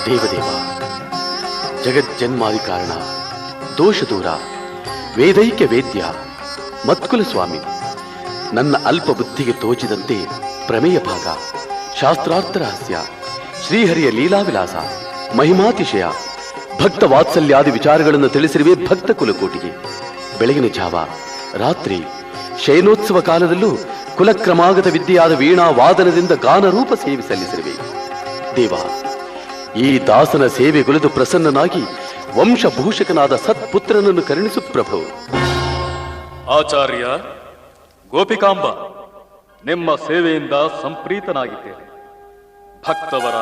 ದೇವದೇವ, ಜಗಜ್ಜನ್ಮಾದಿ ಕಾರಣ, ದೋಷ ದೂರ, ವೇದೈಕ್ಯ ವೇದ್ಯ, ಮತ್ಕುಲ ಸ್ವಾಮಿ, ನನ್ನ ಅಲ್ಪ ಬುದ್ಧಿಗೆ ತೋಚಿದಂತೆ ಪ್ರಮೇಯ ಭಾಗ, ಶಾಸ್ತ್ರಾರ್ಥ ರಹಸ್ಯ, ಶ್ರೀಹರಿಯ ಲೀಲಾವಿಲಾಸ, ಮಹಿಮಾತಿಶಯ, ಭಕ್ತ ವಾತ್ಸಲ್ಯಾದಿ ವಿಚಾರಗಳನ್ನು ತಿಳಿಸಿರುವೆ ಭಕ್ತ ಕುಲಕೋಟಿಗೆ. ಬೆಳಗಿನ ಜಾವ, ರಾತ್ರಿ, ಶಯನೋತ್ಸವ ಕಾಲದಲ್ಲೂ ಕುಲಕ್ರಮಾಗತ ವಿದ್ಯೆಯಾದ ವೀಣಾ ವಾದನದಿಂದ ಗಾನರೂಪ ಸೇವೆ ಸಲ್ಲಿಸಿರುವೆ. ದೇವ, ಈ ದಾಸನ ಸೇವೆಗೊಲಿದು ಪ್ರಸನ್ನನಾಗಿ ವಂಶಭೂಷಕನಾದ ಸತ್ಪುತ್ರನನ್ನು ಕರುಣಿಸು ಪ್ರಭು. ಆಚಾರ್ಯ, ಗೋಪಿಕಾಂಬ, ನಿಮ್ಮ ಸೇವೆಯಿಂದ ಸಂಪ್ರೀತನಾಗಿದ್ದೇನೆ. ಭಕ್ತವರ,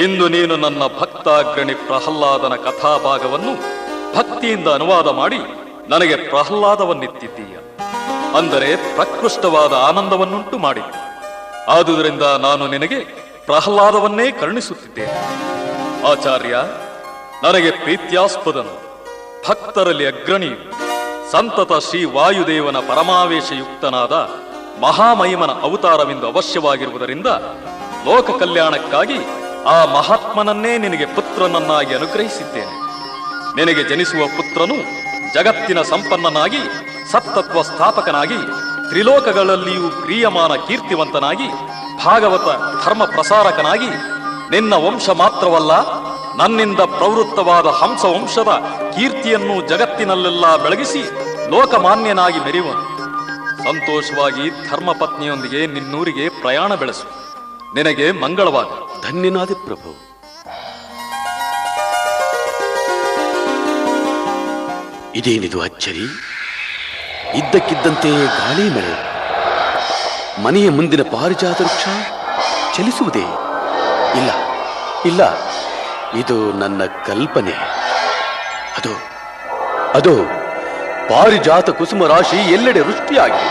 ಇಂದು ನೀನು ನನ್ನ ಭಕ್ತಾಗ್ರಣಿ ಪ್ರಹ್ಲಾದನ ಕಥಾಭಾಗವನ್ನು ಭಕ್ತಿಯಿಂದ ಅನುವಾದ ಮಾಡಿ ನನಗೆ ಪ್ರಹ್ಲಾದವನ್ನಿತ್ತಿದ್ದೀಯ. ಅಂದರೆ ಪ್ರಕೃಷ್ಟವಾದ ಆನಂದವನ್ನುಂಟು ಮಾಡಿದ್ದೆ. ಆದುದರಿಂದ ನಾನು ನಿನಗೆ ಪ್ರಹ್ಲಾದವನ್ನೇ ಕರುಣಿಸುತ್ತಿದ್ದೇನೆ. ಆಚಾರ್ಯ, ನನಗೆ ಪ್ರೀತ್ಯಾಸ್ಪದನು, ಭಕ್ತರಲ್ಲಿ ಅಗ್ರಣಿಯು, ಸಂತತ ಶ್ರೀ ವಾಯುದೇವನ ಪರಮಾವೇಶಯುಕ್ತನಾದ ಮಹಾಮಹಿಮನ ಅವತಾರವೆಂದು ಅವಶ್ಯವಾಗಿರುವುದರಿಂದ ಲೋಕ ಕಲ್ಯಾಣಕ್ಕಾಗಿ ಆ ಮಹಾತ್ಮನನ್ನೇ ನಿನಗೆ ಪುತ್ರನನ್ನಾಗಿ ಅನುಗ್ರಹಿಸಿದ್ದೇನೆ. ನಿನಗೆ ಜನಿಸುವ ಪುತ್ರನು ಜಗತ್ತಿನ ಸಂಪನ್ನನಾಗಿ, ಸತ್ತತ್ವ ಸ್ಥಾಪಕನಾಗಿ, ತ್ರಿಲೋಕಗಳಲ್ಲಿಯೂ ಪ್ರಿಯಮಾನ ಕೀರ್ತಿವಂತನಾಗಿ, ಭಾಗವತ ಧರ್ಮ ಪ್ರಸಾರಕನಾಗಿ, ನಿನ್ನ ವಂಶ ಮಾತ್ರವಲ್ಲ, ನನ್ನಿಂದ ಪ್ರವೃತ್ತವಾದ ಹಂಸ ವಂಶದ ಕೀರ್ತಿಯನ್ನು ಜಗತ್ತಿನಲ್ಲೆಲ್ಲ ಬೆಳಗಿಸಿ ಲೋಕಮಾನ್ಯನಾಗಿ ಮೆರೆಯುವನು. ಸಂತೋಷವಾಗಿ ಧರ್ಮಪತ್ನಿಯೊಂದಿಗೆ ನಿನ್ನೂರಿಗೆ ಪ್ರಯಾಣ ಬೆಳೆಸು. ನಿನಗೆ ಮಂಗಳವಾಗ. ಧನ್ಯನಾದಿ ಪ್ರಭು. ಇದೇನಿದು ಅಚ್ಚರಿ? ಇದ್ದಕ್ಕಿದ್ದಂತೆ ಗಾಳಿ ಮಳೆ, ಮನೆಯ ಮುಂದಿನ ಪಾರಿಜಾತ ವೃಕ್ಷ ಚಲಿಸುವುದೇ? ಇಲ್ಲ ಇಲ್ಲ, ಇದು ನನ್ನ ಕಲ್ಪನೆ. ಅದು ಅದು ಪಾರಿಜಾತ ಕುಸುಮ ರಾಶಿ ಎಲ್ಲೆಡೆ ವೃಷ್ಟಿಯಾಗಿದೆ.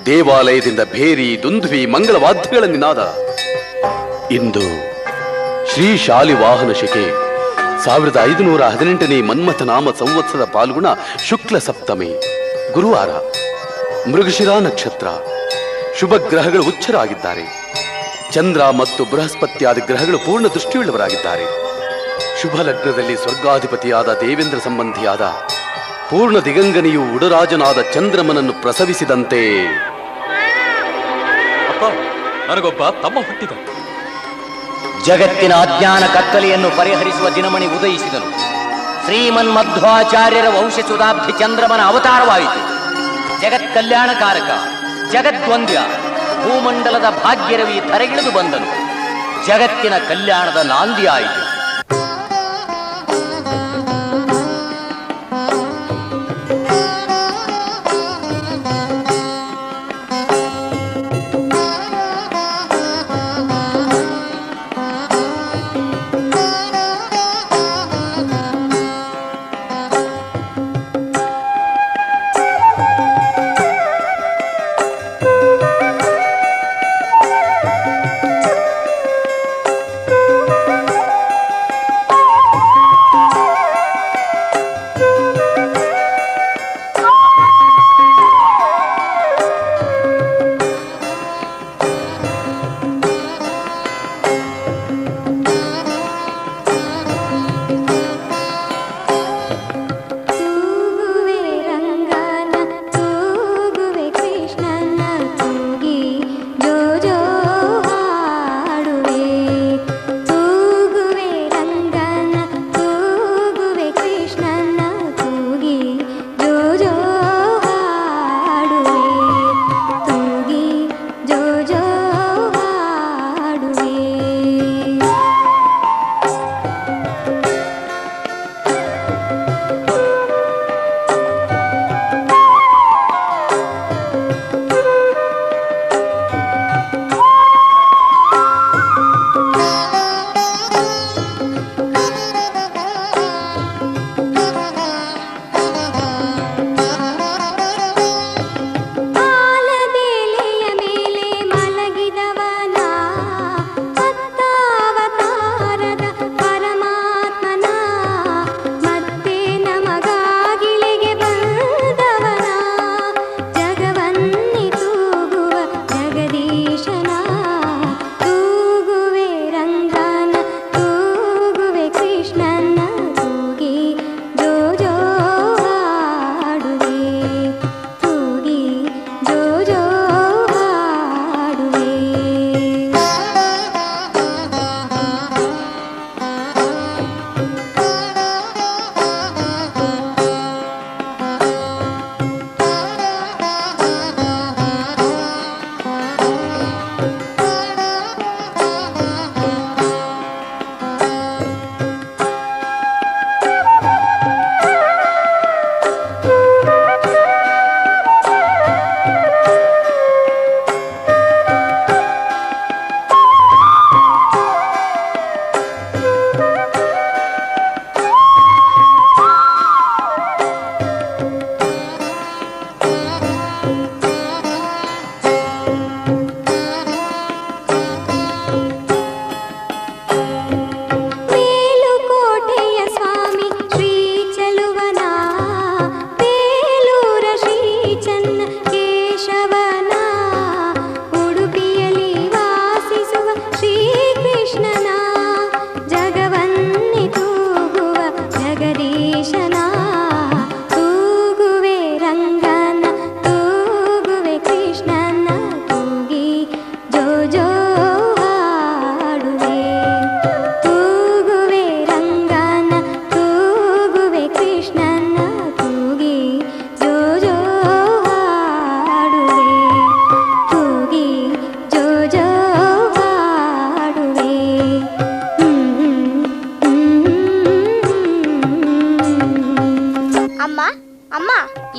ದೇವಾಲಯದಿಂದ ಭೇರಿ, ದುಂದುವಿ, ಮಂಗಳವಾದ್ಯಗಳ ನಿನಾದ. ಇಂದು ಶ್ರೀ ಶಾಲಿವಾಹನ ಶಕೆ 1518ನೇ ಮನ್ಮಥ ನಾಮ ಸಂವತ್ಸರದ ಪಾಲ್ಗುಣ ಶುಕ್ಲ ಸಪ್ತಮಿ, ಗುರುವಾರ, ಮೃಗಶಿರಾ ನಕ್ಷತ್ರ. ಶುಭ ಗ್ರಹಗಳು ಉಚ್ಚರಾಗಿದ್ದಾರೆ. ಚಂದ್ರ ಮತ್ತು ಬೃಹಸ್ಪತ್ಯಾದಿ ಗ್ರಹಗಳು ಪೂರ್ಣ ದೃಷ್ಟಿಯುಳ್ಳವರಾಗಿದ್ದಾರೆ. ಶುಭ ಲಗ್ನದಲ್ಲಿ ಸ್ವರ್ಗಾಧಿಪತಿಯಾದ ದೇವೇಂದ್ರ ಸಂಬಂಧಿಯಾದ ಪೂರ್ಣ ದಿಗಂಗನಿಯು ಉಡರಾಜನಾದ ಚಂದ್ರಮನನ್ನು ಪ್ರಸವಿಸಿದಂತೆ ನನಗೊಬ್ಬ ತಮ್ಮ ಹುಟ್ಟಿದ. ಜಗತ್ತಿನ ಅಜ್ಞಾನ ಕತ್ತಲೆಯನ್ನು ಪರಿಹರಿಸುವ ದಿನಮಣಿ ಉದಯಿಸಿದನು. ಶ್ರೀಮನ್ ಮಧ್ವಾಚಾರ್ಯರ ವಂಶಸುಧಾಬ್ಧಿ ಚಂದ್ರಮನ ಅವತಾರವಾಯಿತು. ಜಗತ್ ಕಲ್ಯಾಣಕಾರಕ, ಜಗದ್ವಂದ್ಯ, ಭೂಮಂಡಲದ ಭಾಗ್ಯರವಿ ಧರೆಗಿಳಿದು ಬಂದನು. ಜಗತ್ತಿನ ಕಲ್ಯಾಣದ ನಾಂದಿಯಾಯಿತು.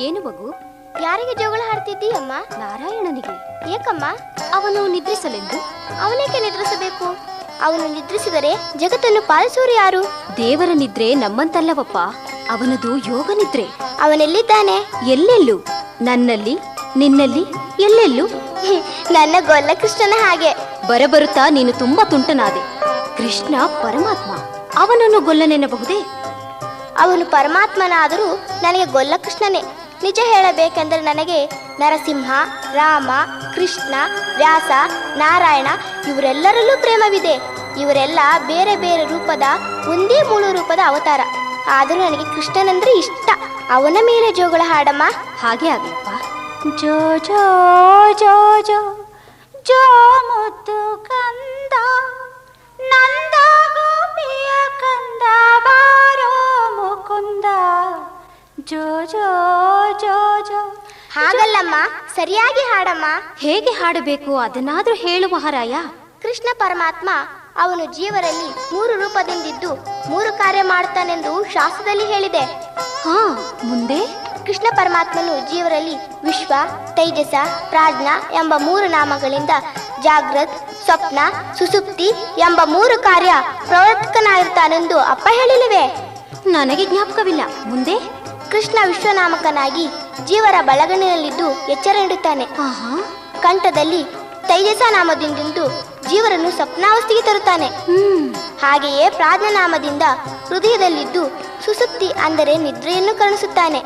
ಏನು ಮಗು? ಯಾರಿಗೆ ಜೋಗಳ ಹಾಡ್ತಿದ್ದೀಯಮ್ಮ? ನಾರಾಯಣನಿಗೆ. ಏಕಮ್ಮ? ಅವನು ನಿದ್ರಿಸಲೆಂದು. ಅವನೇಕೆ ನಿದ್ರಿಸಬೇಕು? ಅವನು ನಿದ್ರಿಸಿದರೆ ಜಗತ್ತನ್ನು ಪಾಲಿಸುವರು ಯಾರು? ದೇವರ ನಿದ್ರೆ ನಮ್ಮಂತಲ್ಲವಪ್ಪ, ಅವನದು ಯೋಗ ನಿದ್ರೆ. ಅವನೆಲ್ಲಿದ್ದಾನೆ? ಎಲ್ಲೆಲ್ಲೂ, ನನ್ನಲ್ಲಿ, ನಿನ್ನಲ್ಲಿ, ಎಲ್ಲೆಲ್ಲೂ. ನನ್ನ ಗೊಲ್ಲ ಕೃಷ್ಣನ ಹಾಗೆ. ಬರಬರುತ್ತಾ ನೀನು ತುಂಬಾ ತುಂಟನಾದೆ. ಕೃಷ್ಣ ಪರಮಾತ್ಮ, ಅವನನ್ನು ಗೊಲ್ಲನೆನ್ನಬಹುದೇ? ಅವನು ಪರಮಾತ್ಮನಾದರೂ ನನಗೆ ಗೊಲ್ಲ ಕೃಷ್ಣನೇ. ನಿಜ ಹೇಳಬೇಕೆಂದರೆ ನನಗೆ ನರಸಿಂಹ, ರಾಮ, ಕೃಷ್ಣ, ವ್ಯಾಸ, ನಾರಾಯಣ ಇವರೆಲ್ಲರಲ್ಲೂ ಪ್ರೇಮವಿದೆ. ಇವರೆಲ್ಲ ಬೇರೆ ಬೇರೆ ರೂಪದ ಒಂದೇ ಮೂಲ ರೂಪದ ಅವತಾರ. ಆದರೂ ನನಗೆ ಕೃಷ್ಣನಂದ್ರೆ ಇಷ್ಟ. ಅವನ ಮೇಲೆ ಜೋಗಳ ಹಾಡಮ್ಮ. ಹಾಗೆ ಆಗಲಪ್ಪ. ಜೋ ಜೋ ಜೋ ಜೋ ಜೋ ಮುದ್ದು ಕಂದ, ನಂದ ಗೋಪಿಯ ಕಂದ, ಬಾರೋ ಮುಕುಂದ. ಜೋ ಜೋ ಜೋ ಜೋ. ಹಾಗಲ್ಲಮ್ಮ, ಸರಿಯಾಗಿ ಹಾಡಮ್ಮ. ಹೇಗೆ ಹಾಡಬೇಕು ಅದನ್ನಾದ್ರೂ ಹೇಳು ಮಹಾರಾಯ. ಕೃಷ್ಣ ಪರಮಾತ್ಮ ಅವನು ಜೀವರಲ್ಲಿ 3 ರೂಪದಿಂದಿದ್ದು 3 ಕಾರ್ಯ ಮಾಡ್ತಾನೆಂದು ಶಾಸ್ತ್ರದಲ್ಲಿ ಹೇಳಿದೆ. ಹಾ, ಮುಂದೆ? ಕೃಷ್ಣ ಪರಮಾತ್ಮನು ಜೀವರಲ್ಲಿ ವಿಶ್ವ, ತೈಜಸ, ಪ್ರಾಜ್ಞ ಎಂಬ 3 ನಾಮಗಳಿಂದ ಜಾಗೃತ್, ಸ್ವಪ್ನ, ಸುಸುಪ್ತಿ ಎಂಬ 3 ಕಾರ್ಯ ಪ್ರವರ್ತಕನಾಗಿರ್ತಾನೆಂದು ಅಪ್ಪ ಹೇಳಿಲಿವೆ. ನನಗೆ ಜ್ಞಾಪಕವಿಲ್ಲ. ಮುಂದೆ? ಕೃಷ್ಣ ವಿಶ್ವನಾಮಕನಾಗಿ ಜೀವರ ಬಳಗಣಿನಲ್ಲಿದ್ದು ಎಚ್ಚರ ನೀಡುತ್ತಾನೆ. ಆಹಾ. ಕಂಠದಲ್ಲಿ ತೈಜಸ ನಾಮದಿಂದು ಜೀವರನ್ನು ಸ್ವಪ್ನಾವಸ್ಥೆಗೆ ತರುತ್ತಾನೆ. ಹಾಗೆಯೇ ಪ್ರಾಜ್ಞ ನಾಮದಿಂದ ಹೃದಯದಲ್ಲಿದ್ದು ಸುಸುಪ್ತಿ ಅಂದರೆ ನಿದ್ರೆಯನ್ನು ಕರುಣಿಸುತ್ತಾನೆ.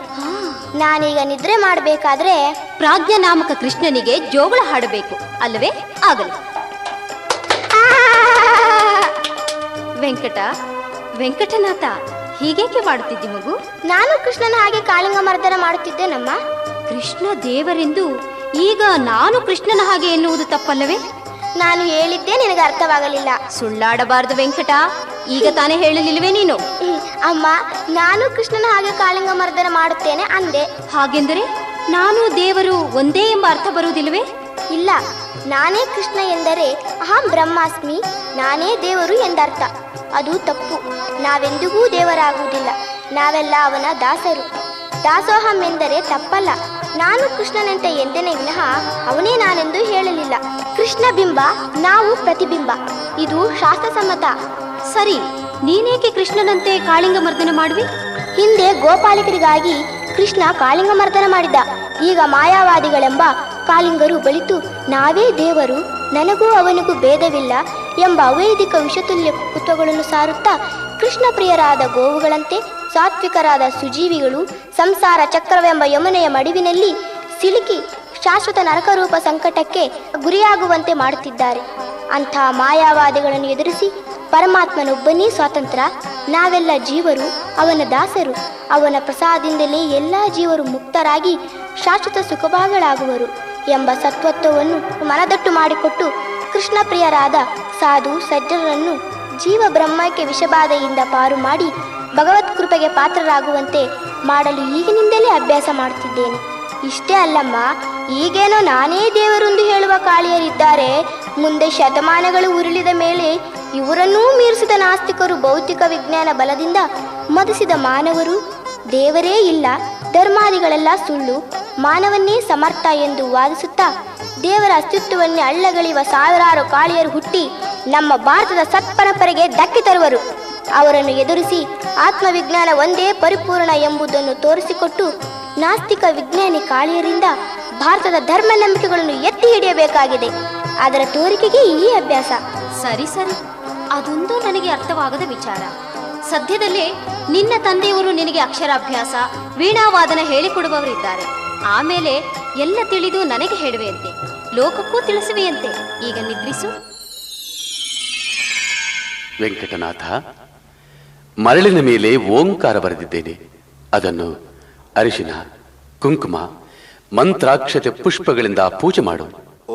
ನಾನೀಗ ನಿದ್ರೆ ಮಾಡಬೇಕಾದ್ರೆ ಪ್ರಾಜ್ಞ ನಾಮಕ ಕೃಷ್ಣನಿಗೆ ಜೋಗಳ ಹಾಡಬೇಕು ಅಲ್ಲವೇ? ಆಗಲಿ. ವೆಂಕಟ, ವೆಂಕಟನಾಥ, ಹೀಗೇಕೆ ಮಾಡುತ್ತಿದ್ದಿ ಮಗು? ನಾನು ಕೃಷ್ಣನ ಹಾಗೆ ಕಾಳಿಂಗ ಮರ್ದನ ಮಾಡುತ್ತಿದ್ದೇನಮ್ಮ. ಕೃಷ್ಣ ದೇವರೆಂದು ಈಗ ನಾನು ಕೃಷ್ಣನ ಹಾಗೆ ಎನ್ನುವುದು ತಪ್ಪಲ್ಲವೇ? ನಾನು ಹೇಳಿದ್ದೇ ನಿನಗೆ ಅರ್ಥವಾಗಲಿಲ್ಲ. ಸುಳ್ಳಾಡಬಾರದು ವೆಂಕಟ. ಈಗ ತಾನೇ ಹೇಳಲಿಲ್ವೇ ನೀನು? ಅಮ್ಮ, ನಾನು ಕೃಷ್ಣನ ಹಾಗೆ ಕಾಳಿಂಗ ಮರ್ದನ ಮಾಡುತ್ತೇನೆ ಅಂದೆ. ಹಾಗೆಂದರೆ ನಾನು ದೇವರು ಒಂದೇ ಎಂಬ ಅರ್ಥ ಬರುವುದಿಲ್ಲವೇ? ಇಲ್ಲ, ನಾನೇ ಕೃಷ್ಣ ಎಂದರೆ ಅಹಂ ಬ್ರಹ್ಮಾಸ್ಮಿ, ನಾನೇ ದೇವರು ಎಂದರ್ಥ. ಅದು ತಪ್ಪು. ನಾವೆಂದಿಗೂ ದೇವರಾಗುವುದಿಲ್ಲ. ನಾವೆಲ್ಲ ಅವನ ದಾಸರು. ದಾಸೋಹಂ ಎಂದರೆ ತಪ್ಪಲ್ಲ. ನಾನು ಕೃಷ್ಣನಂತೆ ಎಂದನೇ ವಿನಃ ಅವನೇ ನಾನೆಂದು ಹೇಳಲಿಲ್ಲ. ಕೃಷ್ಣ ಬಿಂಬ, ನಾವು ಪ್ರತಿಬಿಂಬ. ಇದು ಶಾಸ್ತ್ರಸಮ್ಮತ. ಸರಿ, ನೀನೇಕೆ ಕೃಷ್ಣನಂತೆ ಕಾಳಿಂಗ ಮರ್ದನ ಮಾಡುವಿ? ಹಿಂದೆ ಗೋಪಾಲಿಕರಿಗಾಗಿ ಕೃಷ್ಣ ಕಾಳಿಂಗ ಮರ್ದನ ಮಾಡಿದ್ದ. ಈಗ ಮಾಯಾವಾದಿಗಳೆಂಬ ಕಾಳಿಂಗರು ಬಳಿತು ನಾವೇ ದೇವರು, ನನಗೂ ಅವನಿಗೂ ಭೇದವಿಲ್ಲ ಎಂಬ ಅವೈದಿಕ ವಿಷತುಲ್ಯ ಕುತಗಳನ್ನು ಸಾರುತ್ತಾ ಕೃಷ್ಣ ಪ್ರಿಯರಾದ ಗೋವುಗಳಂತೆ ಸಾತ್ವಿಕರಾದ ಸುಜೀವಿಗಳು ಸಂಸಾರ ಚಕ್ರವೆಂಬ ಯಮುನೆಯ ಮಡಿವಿನಲ್ಲಿ ಸಿಲುಕಿ ಶಾಶ್ವತ ನರಕರೂಪ ಸಂಕಟಕ್ಕೆ ಗುರಿಯಾಗುವಂತೆ ಮಾಡುತ್ತಿದ್ದಾರೆ. ಅಂಥ ಮಾಯಾವಾದಿಗಳನ್ನು ಎದುರಿಸಿ ಪರಮಾತ್ಮನೊಬ್ಬನೇ ಸ್ವಾತಂತ್ರ್ಯ. ನಾವೆಲ್ಲ ಜೀವರು, ಅವನ ದಾಸರು. ಅವನ ಪ್ರಸಾದದಿಂದಲೇ ಎಲ್ಲ ಜೀವರು ಮುಕ್ತರಾಗಿ ಶಾಶ್ವತ ಸುಖಭಾಗಗಳಾಗುವರು ಎಂಬ ಸತ್ವತ್ವವನ್ನು ಮನದಟ್ಟು ಮಾಡಿಕೊಟ್ಟು ಕೃಷ್ಣ ಪ್ರಿಯರಾದ ಸಾಧು ಸಜ್ಜನರನ್ನು ಜೀವ ಬ್ರಹ್ಮಕ್ಕೆ ವಿಷಬಾಧೆಯಿಂದ ಪಾರು ಮಾಡಿ ಭಗವತ್ ಕೃಪೆಗೆ ಪಾತ್ರರಾಗುವಂತೆ ಮಾಡಲು ಈಗಿನಿಂದಲೇ ಅಭ್ಯಾಸ ಮಾಡುತ್ತಿದ್ದೇನೆ. ಇಷ್ಟೇ ಅಲ್ಲಮ್ಮ, ಈಗೇನೋ ನಾನೇ ದೇವರೆಂದು ಹೇಳುವ ಕಾಳಿಯರಿದ್ದಾರೆ. ಮುಂದೆ ಶತಮಾನಗಳು ಉರುಳಿದ ಮೇಲೆ ಇವರನ್ನೂ ಮೀರಿಸಿದ ನಾಸ್ತಿಕರು ಭೌತಿಕ ವಿಜ್ಞಾನ ಬಲದಿಂದ ಮದಿಸಿದ ಮಾನವರು ದೇವರೇ ಇಲ್ಲ, ಧರ್ಮಾದಿಗಳೆಲ್ಲ ಸುಳ್ಳು, ಮಾನವನ್ನೇ ಸಮರ್ಥ ಎಂದು ವಾದಿಸುತ್ತಾ ದೇವರ ಅಸ್ತಿತ್ವವನ್ನೇ ಅಳ್ಳಗಳೆಯುವ ಸಾವಿರಾರು ಕಾಳಿಯರು ಹುಟ್ಟಿ ನಮ್ಮ ಭಾರತದ ಸತ್ಪರಂಪರೆಗೆ ಧಕ್ಕೆ ತರುವರು. ಅವರನ್ನು ಎದುರಿಸಿ ಆತ್ಮವಿಜ್ಞಾನ ಒಂದೇ ಪರಿಪೂರ್ಣ ಎಂಬುದನ್ನು ತೋರಿಸಿಕೊಟ್ಟು ನಾಸ್ತಿಕ ವಿಜ್ಞಾನಿ ಕಾಳಿಯರಿಂದ ಭಾರತದ ಧರ್ಮ ನಂಬಿಕೆಗಳನ್ನು ಎತ್ತಿ ಹಿಡಿಯಬೇಕಾಗಿದೆ. ಅದರ ತೋರಿಕೆಗೆ ಈ ಅಭ್ಯಾಸ. ಸರಿ ಸರಿ, ಅದೊಂದು ನನಗೆ ಅರ್ಥವಾಗದ ವಿಚಾರ. ಸದ್ಯದಲ್ಲೇ ನಿನ್ನ ತಂದೆಯವರು ನಿನಗೆ ಅಕ್ಷರಾಭ್ಯಾಸ, ವೀಣಾವಾದನ ಹೇಳಿಕೊಡುವವರಿದ್ದಾರೆ. ಆಮೇಲೆ ಎಲ್ಲ ತಿಳಿದು ನನಗೆ ಹೇಳುವೆಯಂತೆ, ಲೋಕಕ್ಕೂ ತಿಳಿಸುವೆಯಂತೆ. ಈಗ ನಿದ್ರಿಸು. ವೆಂಕಟನಾಥ, ಮರಳಿನ ಮೇಲೆ ಓಂಕಾರ ಬರೆದಿದ್ದೇನೆ. ಅದನ್ನು ಅರಿಶಿನ, ಕುಂಕುಮ, ಮಂತ್ರಾಕ್ಷತೆ ಪುಷ್ಪಗಳಿಂದ ಪೂಜೆ ಮಾಡು.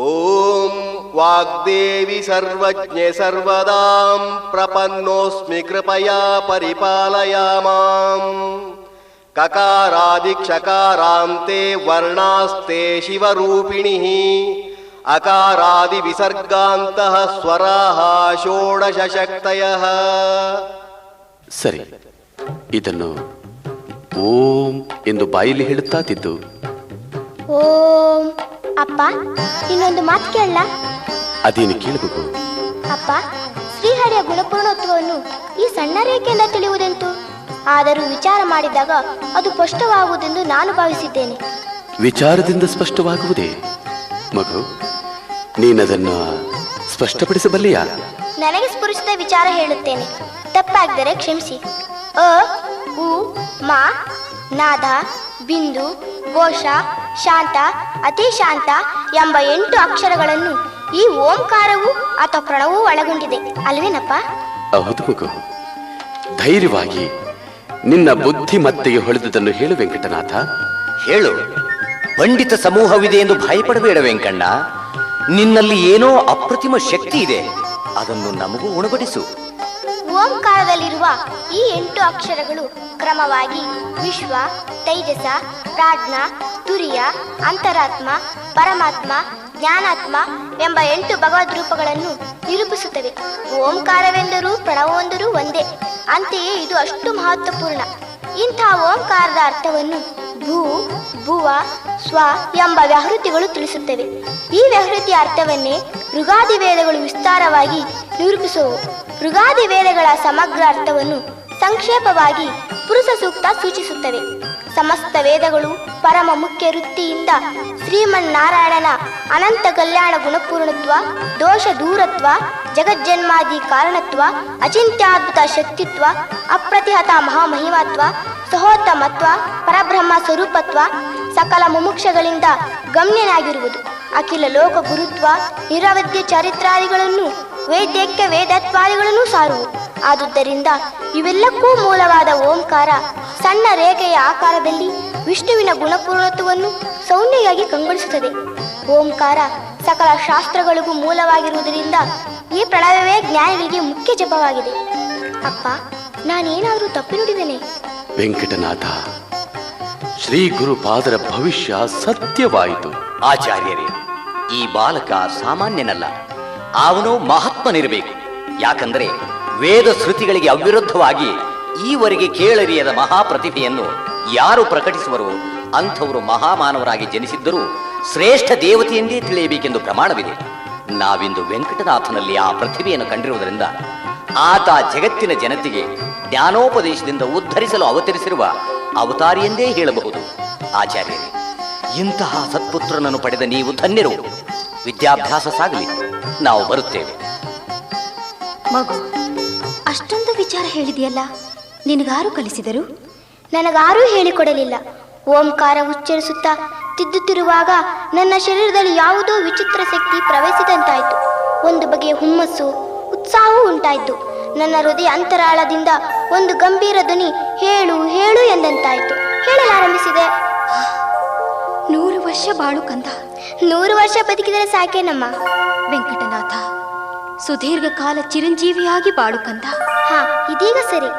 ಓಂ ವಾಗ್ದೇವಿ ಸರ್ವಜ್ಞೆ ಸರ್ವದಾಂ ಪ್ರಪನ್ನೋಸ್ಮಿ ಕೃಪಯಾ ಪರಿಪಾಲಯ ಮಾಂ. ಕಕಾರಾದಿಕ್ಷಕಾರಾಂತೆ ವರ್ಣಾಸ್ತೆ ಶಿವರೂಪಿಣಿಃ. ಅಕಾರಾದಿ ವಿಸರ್ಗಾಂತಃ ಸ್ವರಾಃ ಷೋಡಶ ಶಕ್ತಯಃ. ಸರಿ, ಇದನ್ನು ಓಂ ಎಂದು ಬಾಯಲ್ಲಿ ಹೇಳುತ್ತಾತಿದ್ದು. ಓಂ. ಅಪ್ಪ, ಇನ್ನೊಂದು ಮಾತು ಕೇಳಲ್ಲ? ಅದೇನು ಕೇಳಬೇಕು? ಅಪ್ಪ, ಶ್ರೀಹರಿಯ ಗುಣಪೂರ್ಣತ್ವವನ್ನು ಈ ಸಣ್ಣ ರೇಖೆಯಿಂದ ತಿಳಿಯುವುದೆಂತು? ಆದರೂ ವಿಚಾರ ಮಾಡಿದಾಗ ಅದು ಸ್ಪಷ್ಟವಾಗುವುದೆಂದು ನಾನು ಭಾವಿಸಿದ್ದೇನೆ. ವಿಚಾರದಿಂದ ಸ್ಪಷ್ಟವಾಗುವುದೇ? ಮಗು, ನೀನದನ್ನು ಸ್ಪಷ್ಟಪಡಿಸಬಲ್ಲೆಯಾ? ನನಗೆ ಸ್ಫುರಿಸಿದ ವಿಚಾರ ಹೇಳುತ್ತೇನೆ, ತಪ್ಪಾಗಿದ್ದರೆ ಕ್ಷಮಿಸಿ. ಅ, ಉ, ಮ, ನಾದ, ಬಿಂದು, ಘೋಷ, ಶಾಂತ, ಅತಿ ಶಾಂತ ಎಂಬ 8 ಅಕ್ಷರಗಳನ್ನು ಈ ಓಂಕಾರವು ಅಥವಾ ಪ್ರಣವೂ ಒಳಗೊಂಡಿದೆ ಅಲ್ವೇನಪ್ಪ? ಹೌದು ಮಗು. ಧೈರ್ಯವಾಗಿ ನಿನ್ನ ಬುದ್ಧಿಮತ್ತೆಗೆ ಹೊಳೆದುದನ್ನು ಹೇಳು ವೆಂಕಟನಾಥ. ಹೇಳು. ಪಂಡಿತ ಸಮೂಹವಿದೆ ಎಂದು ಭಯಪಡಬೇಡ ವೆಂಕಣ್ಣ. ನಿನ್ನಲ್ಲಿ ಏನೋ ಅಪ್ರತಿಮ ಶಕ್ತಿ ಇದೆ, ಅದನ್ನು ನಮಗೂ ಉಣಬಡಿಸು. ಓಂಕಾರದಲ್ಲಿರುವ ಈ 8 ಅಕ್ಷರಗಳು ಕ್ರಮವಾಗಿ ವಿಶ್ವ, ತೈಜಸ, ಪ್ರಾಜ್ಞ, ತುರಿಯ, ಅಂತರಾತ್ಮ, ಪರಮಾತ್ಮ, ಜ್ಞಾನಾತ್ಮ ಎಂಬ 8 ಭಗವದ್ ರೂಪಗಳನ್ನು ನಿರೂಪಿಸುತ್ತವೆ. ಓಂಕಾರವೆಂದರೂ ಪ್ರಣವವೆಂದರೂ ಒಂದೇ. ಅಂತೆಯೇ ಇದು ಅಷ್ಟು ಮಹತ್ವಪೂರ್ಣ. ಇಂಥ ಓಂಕಾರದ ಅರ್ಥವನ್ನು ಭೂ, ಭುವ, ಸ್ವ ಎಂಬ ವ್ಯಾಹೃತಿಗಳು ತಿಳಿಸುತ್ತವೆ. ಈ ವ್ಯಾಹೃತಿಯ ಅರ್ಥವನ್ನೇ ಋಗಾದಿ ವೇದಗಳು ವಿಸ್ತಾರವಾಗಿ ನಿರೂಪಿಸುವವು. ಋಗಾದಿ ವೇದಗಳ ಸಮಗ್ರ ಅರ್ಥವನ್ನು ಸಂಕ್ಷೇಪವಾಗಿ ಪುರುಷ ಸೂಕ್ತ ಸೂಚಿಸುತ್ತವೆ. ಸಮಸ್ತ ವೇದಗಳು ಪರಮ ಮುಖ್ಯ ವೃತ್ತಿಯಿಂದ ಶ್ರೀಮನ್ನಾರಾಯಣನ ಅನಂತ ಕಲ್ಯಾಣ ಗುಣಪೂರ್ಣತ್ವ, ದೋಷ ದೂರತ್ವ, ಜಗಜ್ಜನ್ಮಾದಿ ಕಾರಣತ್ವ, ಅಚಿಂತ್ಯಾದ್ಭುತ ಶಕ್ತಿತ್ವ, ಅಪ್ರತಿಹತ ಮಹಾಮಹಿಮತ್ವ, ಸಹೋತ್ತಮತ್ವ, ಪರಬ್ರಹ್ಮ ಸ್ವರೂಪತ್ವ, ಸಕಲ ಮುಮುಕ್ಷಗಳಿಂದ ಗಮ್ಯನಾಗಿರುವುದು, ಅಖಿಲ ಲೋಕ ಗುರುತ್ವ, ನಿರವಧ್ಯ ಚರಿತ್ರಾದಿಗಳನ್ನು, ವೇದ್ಯಕ್ಕೆ ವೇದತ್ವಾದಿಗಳನ್ನು ಸಾರುವು. ಆದುದರಿಂದ ಇವೆಲ್ಲಕ್ಕೂ ಮೂಲವಾದ ಓಂಕಾರ ಸಣ್ಣ ರೇಖೆಯ ಆಕಾರದಲ್ಲಿ ವಿಷ್ಣುವಿನ ಗುಣಪೂರ್ಣತ್ವವನ್ನು ಸೌಮ್ಯವಾಗಿ ಕಂಗೊಳಿಸುತ್ತದೆ. ಓಂಕಾರ ಸಕಲ ಶಾಸ್ತ್ರಗಳಿಗೂ ಮೂಲವಾಗಿರುವುದರಿಂದ ಈ ಪ್ರಣವವೇ ಜ್ಞಾನಿಗಳಿಗೆ ಮುಖ್ಯ ಜಪವಾಗಿದೆ. ಅಪ್ಪ, ನಾನೇನಾದರೂ ತಪ್ಪಿ ನುಡಿದೇನೆ? ವೆಂಕಟನಾಥ, ಶ್ರೀ ಗುರುಪಾದರ ಭವಿಷ್ಯ ಸತ್ಯವಾಯಿತು. ಆಚಾರ್ಯರೇ, ಈ ಬಾಲಕ ಸಾಮಾನ್ಯನಲ್ಲ, ಅವನು ಮಹಾತ್ಮನಿರಬೇಕು. ಯಾಕಂದರೆ ವೇದ ಶ್ರುತಿಗಳಿಗೆ ಅವಿರುದ್ಧವಾಗಿ ಈವರೆಗೆ ಕೇಳರಿಯದ ಮಹಾಪ್ರತಿಭೆಯನ್ನು ಯಾರು ಪ್ರಕಟಿಸುವರೋ ಅಂಥವರು ಮಹಾಮಾನವರಾಗಿ ಜನಿಸಿದ್ದರೂ ಶ್ರೇಷ್ಠ ದೇವತೆಯೆಂದೇ ತಿಳಿಯಬೇಕೆಂದು ಪ್ರಮಾಣವಿದೆ. ನಾವಿಂದು ವೆಂಕಟನಾಥನಲ್ಲಿ ಆ ಪ್ರತಿಭೆಯನ್ನು ಕಂಡಿರುವುದರಿಂದ ಆತ ಜಗತ್ತಿನ ಜನತೆಗೆ ಜ್ಞಾನೋಪದೇಶದಿಂದ ಉದ್ಧರಿಸಲು ಅವತರಿಸಿರುವ ಅವತಾರಿ ಎಂದೇ ಹೇಳಬಹುದು. ಆಚಾರ್ಯರೇ, ಇಂತಹ ಸತ್ಪುತ್ರನನ್ನು ಪಡೆದ ನೀವು ಧನ್ಯರು. ವಿದ್ಯಾಭ್ಯಾಸ ಸಾಗಲಿ, ನಾವು ಬರುತ್ತೇವೆ. ಮಗು, ಅಷ್ಟೊಂದು ವಿಚಾರ ಹೇಳಿದೆಯಲ್ಲ, ನಿನಗಾರು ಕಲಿಸಿದರು? ನನಗಾರೂ ಹೇಳಿಕೊಡಲಿಲ್ಲ. ಓಂಕಾರ ಉಚ್ಚರಿಸುತ್ತಾ ತಿದ್ದುತ್ತಿರುವಾಗ ನನ್ನ ಶರೀರದಲ್ಲಿ ಯಾವುದೋ ವಿಚಿತ್ರ ಶಕ್ತಿ ಪ್ರವೇಶಿಸಿದಂತಾಯಿತು. ಒಂದು ಬಗೆಯ ಹುಮ್ಮಸ್ಸು, ಉತ್ಸಾಹವೂ ಉಂಟಾಯಿತು. ನನ್ನ ಹೃದಯ ಅಂತರಾಳದಿಂದ ಒಂದು ಗಂಭೀರ ಧ್ವನಿ ಹೇಳು ಹೇಳು ಎಂದಂತಾಯಿತು. ಹೇಳಲಾರಂಭಿಸಿದೆ. 100 ವರ್ಷ ಬಾಳು ಕಂದ. 100 ವರ್ಷ ಬದುಕಿದರೆ ಸಾಕೇನಮ್ಮ? ವೆಂಕಟನಾಥ, ಸುದೀರ್ಘ ಕಾಲ ಚಿರಂಜೀವಿಯಾಗಿ ಬಾಳು ಕಂದ. ಹಾ, ಇದೀಗ ಸರಿ.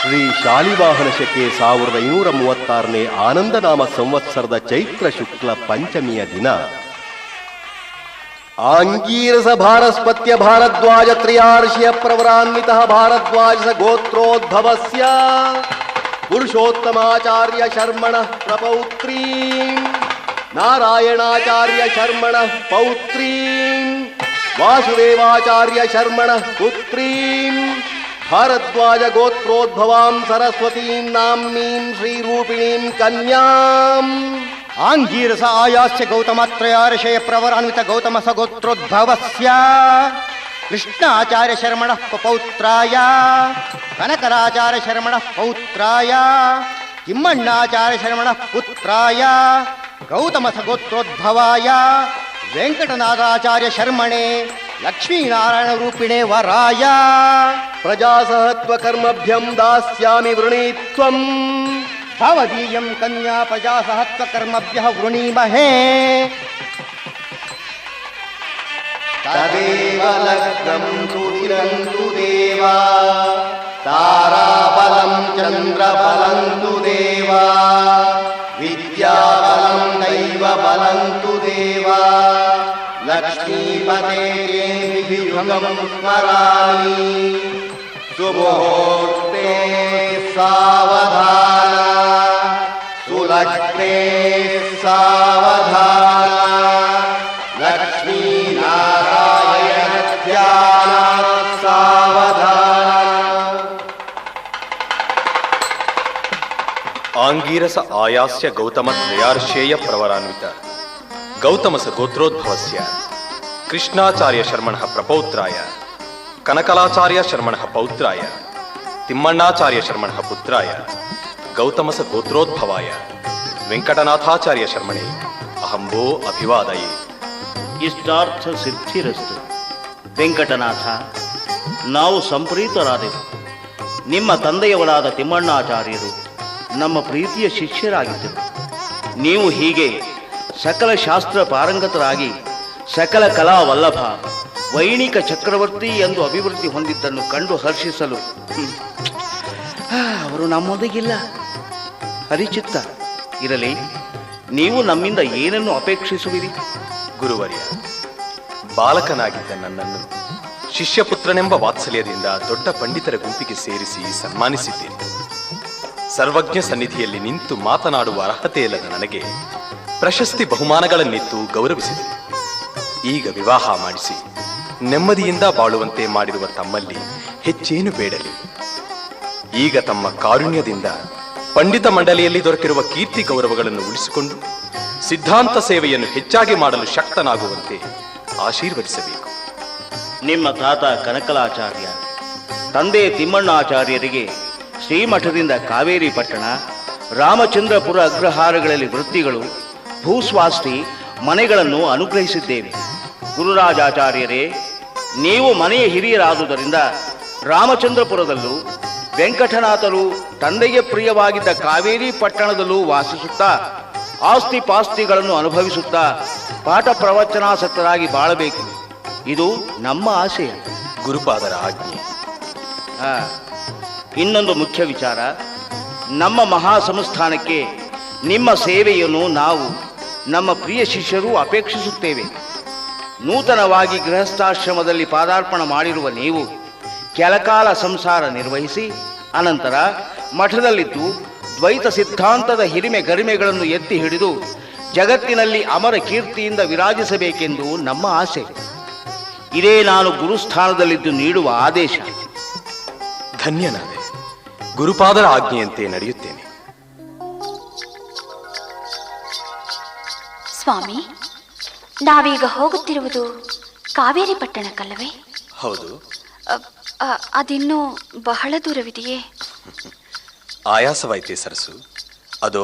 ಶ್ರೀ ಶಾಲಿವಾಹನ ಶಕೆ 1536ನೇ ಆನಂದನಾಮ ಸಂವತ್ಸರದ ಚೈತ್ರ ಶುಕ್ಲ ಪಂಚಮಿಯ ದಿನ ಆಂಗೀರಸ ಭಾರಸ್ಪತ್ಯ ಭಾರದ್ವಾಜ ತ್ರಯಾರ್ಷಿಯ ಪ್ರವರಾನ್ವಿತ ಭಾರದ್ವಾಜ ಗೋತ್ರೋದ್ಭವಸ್ಯ ಪುರುಷೋತ್ತಮಾಚಾರ್ಯ ಶರ್ಮಣ ಪ್ರಪೌತ್ರೀ ನಾರಾಯಣಾಚಾರ್ಯ ಶರ್ಮಣ ಪೌತ್ರೀ ವಾಸುದೇವಾಚಾರ್ಯ ಶರ್ಮಣ ಪುತ್ರೀ ಭಾರದ್ವಾಜ ಗೋತ್ರೋದ್ಭವಾಂ ಸರಸ್ವತೀಂ ನಾಮ್ನೀಂ ಶ್ರೀರೂಪಿಣೀಂ ಕನ್ಯಾಂ ಆಂಗೀರಸ ಆಯಾಸ್ಯ ಗೌತಮತ್ರಯಾರ್ಷಯ ಪ್ರವರಾನ್ವಿತ ಗೌತಮ ಸಗೋತ್ರೋದ್ಭವಸ್ಯ ಕೃಷ್ಣಾಚಾರ್ಯ ಶರ್ಮಣ ಪೌತ್ರಾಯ ಕನಕರಾಚಾರ್ಯ ಶರ್ಮಣ ಪೌತ್ರಾಯ ಕಿಮ್ಮಣ್ಣಾಚಾರ್ಯ ಶರ್ಮಣ ಪುತ್ರಾಯ ಗೌತಮ ಸಗೋತ್ರೋದ್ಭವಾಯ ವೆಂಕಟನಾಥಾಚಾರ್ಯ ಶರ್ಮಣೆ ಲಕ್ಷ್ಮೀನಾರಾಯಣ ರೂಪಿಣೆ ವರಾಯ ಪ್ರಜಾಸಹತ್ವ ಕರ್ಮಭ್ಯಂ ದಾಸ್ಯಾಮಿ ವೃಣೀತ್ವಂ ಭವದೀಯಂ ಕನ್ಯಾ ಪ್ರಜಾಸಹತ್ವ ಕರ್ಮಭ್ಯಃ ವೃಣೀಮಹೇ ತದೇವ ಲಗ್ನಂ ತುದಿರಂತು ದೇವಾ ತಾರಾಬಲಂ ಚಂದ್ರಬಲಂತು ದೇವಾ ವಿದ್ಯಾಬಲಂ ದೈವ ಬಲಂತು ದೇವಾ ಲಕ್ಷ್ಮೀಪತೆ ಯುಗಂ ಸ್ಮರಾಮಿ ಸುಮುಹೂರ್ತೆ ಸಾವಧಾನ ಸುಲಗ್ನೆ ಸಾವಧಾನ ಲಕ್ಷ್ಮೀ ನಾರಾಯಣ ಧ್ಯಾನ ಸಾವಧಾನ. ಆಂಗೀರಸ ಆಯಾಸ್ಯ ಗೌತಮ ತ್ರಯಾರ್ಷೇಯ ಪ್ರವರಾನ್ವಿತ ಗೌತಮಸ ಗೋತ್ರೋದ್ಭವಸ್ಯ ಕೃಷ್ಣಾಚಾರ್ಯ ಶರ್ಮಣಃ ಪ್ರಪೌತ್ರಾಯ ಕನಕಲಾಚಾರ್ಯ ಶರ್ಮಣಃ ಪೌತ್ರಾಯ ತಿಮ್ಮಣ್ಣಾಚಾರ್ಯ ಶರ್ಮಣಃ ಪುತ್ರಾಯ ಗೌತಮಸ ಗೋತ್ರೋದ್ಭವಾಯ ವೆಂಕಟನಾಥಾಚಾರ್ಯ ಶರ್ಮಣೆ ಅಹಂಭೋ ಅಭಿವಾದಯೇ. ಇಷ್ಟಾರ್ಥ ಸಿದ್ಧಿರಸ್ತು. ವೆಂಕಟನಾಥ, ನಾವು ಸಂಪ್ರೀತರಾದೆವು. ನಿಮ್ಮ ತಂದೆಯವರಾದ ತಿಮ್ಮಣ್ಣಾಚಾರ್ಯರು ನಮ್ಮ ಪ್ರೀತಿಯ ಶಿಷ್ಯರಾಗಿದ್ದರು. ನೀವು ಹೀಗೆ ಸಕಲ ಶಾಸ್ತ್ರ ಪಾರಂಗತರಾಗಿ ಸಕಲ ಕಲಾ ವಲ್ಲಭ ವೈಣಿಕ ಚಕ್ರವರ್ತಿ ಎಂದು ಅಭಿವೃದ್ಧಿ ಹೊಂದಿದ್ದನ್ನು ಕಂಡು ಹರ್ಷಿಸಲು ಅವರು ನಮ್ಮೊಂದಿಗಿಲ್ಲ. ಹರಿಚಿತ್ತ ಇರಲಿ, ನೀವು ನಮ್ಮಿಂದ ಏನನ್ನು ಅಪೇಕ್ಷಿಸುವಿರಿ? ಗುರುವರ್ಯ, ಬಾಲಕನಾಗಿದ್ದ ನನ್ನನ್ನು ಶಿಷ್ಯಪುತ್ರನೆಂಬ ವಾತ್ಸಲ್ಯದಿಂದ ದೊಡ್ಡ ಪಂಡಿತರ ಗುಂಪಿಗೆ ಸೇರಿಸಿ ಸನ್ಮಾನಿಸಿದ್ದೇನೆ. ಸರ್ವಜ್ಞ ಸನ್ನಿಧಿಯಲ್ಲಿ ನಿಂತು ಮಾತನಾಡುವ ಅರ್ಹತೆ ಇಲ್ಲದ ನನಗೆ ಪ್ರಶಸ್ತಿ ಬಹುಮಾನಗಳನ್ನಿತ್ತು ಗೌರವಿಸಿದೆ. ಈಗ ವಿವಾಹ ಮಾಡಿಸಿ ನೆಮ್ಮದಿಯಿಂದ ಬಾಳುವಂತೆ ಮಾಡಿರುವ ತಮ್ಮಲ್ಲಿ ಹೆಚ್ಚೇನು ಬೇಡಲಿ. ಈಗ ತಮ್ಮ ಕಾರುಣ್ಯದಿಂದ ಪಂಡಿತ ಮಂಡಳಿಯಲ್ಲಿ ದೊರಕಿರುವ ಕೀರ್ತಿ ಗೌರವಗಳನ್ನು ಉಳಿಸಿಕೊಂಡು ಸಿದ್ಧಾಂತ ಸೇವೆಯನ್ನು ಹೆಚ್ಚಾಗಿ ಮಾಡಲು ಶಕ್ತನಾಗುವಂತೆ ಆಶೀರ್ವದಿಸಬೇಕು. ನಿಮ್ಮ ತಾತ ಕನಕಲಾಚಾರ್ಯ, ತಂದೆ ತಿಮ್ಮಣ್ಣಾಚಾರ್ಯರಿಗೆ ಶ್ರೀಮಠದಿಂದ ಕಾವೇರಿ ಪಟ್ಟಣ, ರಾಮಚಂದ್ರಪುರ ಅಗ್ರಹಾರಗಳಲ್ಲಿ ವೃತ್ತಿಗಳು, ಭೂಸ್ವಾಸ್ತಿ ಮನೆಗಳನ್ನು ಅನುಗ್ರಹಿಸಿದ್ದೇವೆ. ಗುರುರಾಜಾಚಾರ್ಯರೇ, ನೀವು ಮನೆಯ ಹಿರಿಯರಾದುದರಿಂದ ರಾಮಚಂದ್ರಪುರದಲ್ಲೂ ವೆಂಕಟನಾಥರು ತಂದೆಗೆ ಪ್ರಿಯವಾಗಿದ್ದ ಕಾವೇರಿ ಪಟ್ಟಣದಲ್ಲೂ ವಾಸಿಸುತ್ತಾ ಆಸ್ತಿ ಪಾಸ್ತಿಗಳನ್ನು ಅನುಭವಿಸುತ್ತಾ ಪಾಠ ಪ್ರವಚನಾಸಕ್ತರಾಗಿ ಬಾಳಬೇಕು. ಇದು ನಮ್ಮ ಆಶಯ. ಗುರುಪಾದರ ಆಜ್ಞೆ. ಇನ್ನೊಂದು ಮುಖ್ಯ ವಿಚಾರ, ನಮ್ಮ ಮಹಾಸಂಸ್ಥಾನಕ್ಕೆ ನಿಮ್ಮ ಸೇವೆಯನ್ನು ನಾವು ನಮ್ಮ ಪ್ರಿಯ ಶಿಷ್ಯರು ಅಪೇಕ್ಷಿಸುತ್ತೇವೆ. ನೂತನವಾಗಿ ಗೃಹಸ್ಥಾಶ್ರಮದಲ್ಲಿ ಪಾದಾರ್ಪಣ ಮಾಡಿರುವ ನೀವು ಕೆಲಕಾಲ ಸಂಸಾರ ನಿರ್ವಹಿಸಿ ಅನಂತರ ಮಠದಲ್ಲಿದ್ದು ದ್ವೈತ ಸಿದ್ಧಾಂತದ ಹಿರಿಮೆ ಗರಿಮೆಗಳನ್ನು ಎತ್ತಿ ಹಿಡಿದು ಜಗತ್ತಿನಲ್ಲಿ ಅಮರ ಕೀರ್ತಿಯಿಂದ ವಿರಾಜಿಸಬೇಕೆಂದು ನಮ್ಮ ಆಸೆ. ಇದೇ ನಾನು ಗುರುಸ್ಥಾನದಲ್ಲಿದ್ದು ನೀಡುವ ಆದೇಶ. ಧನ್ಯನಾದೆ. ಗುರುಪಾದರ ಆಜ್ಞೆಯಂತೆ ನಡೆಯುತ್ತೇನೆ. ಸ್ವಾಮಿ, ನಾವೀಗ ಹೋಗುತ್ತಿರುವುದು ಕಾವೇರಿ ಪಟ್ಟಣಕ್ಕಲ್ಲವೇ? ಹೌದು. ಅದಿನ್ನೂ ಬಹಳ ದೂರವಿದೆಯೇ? ಆಯಾಸವಾಯ್ತೆ ಸರಸು. ಅದೋ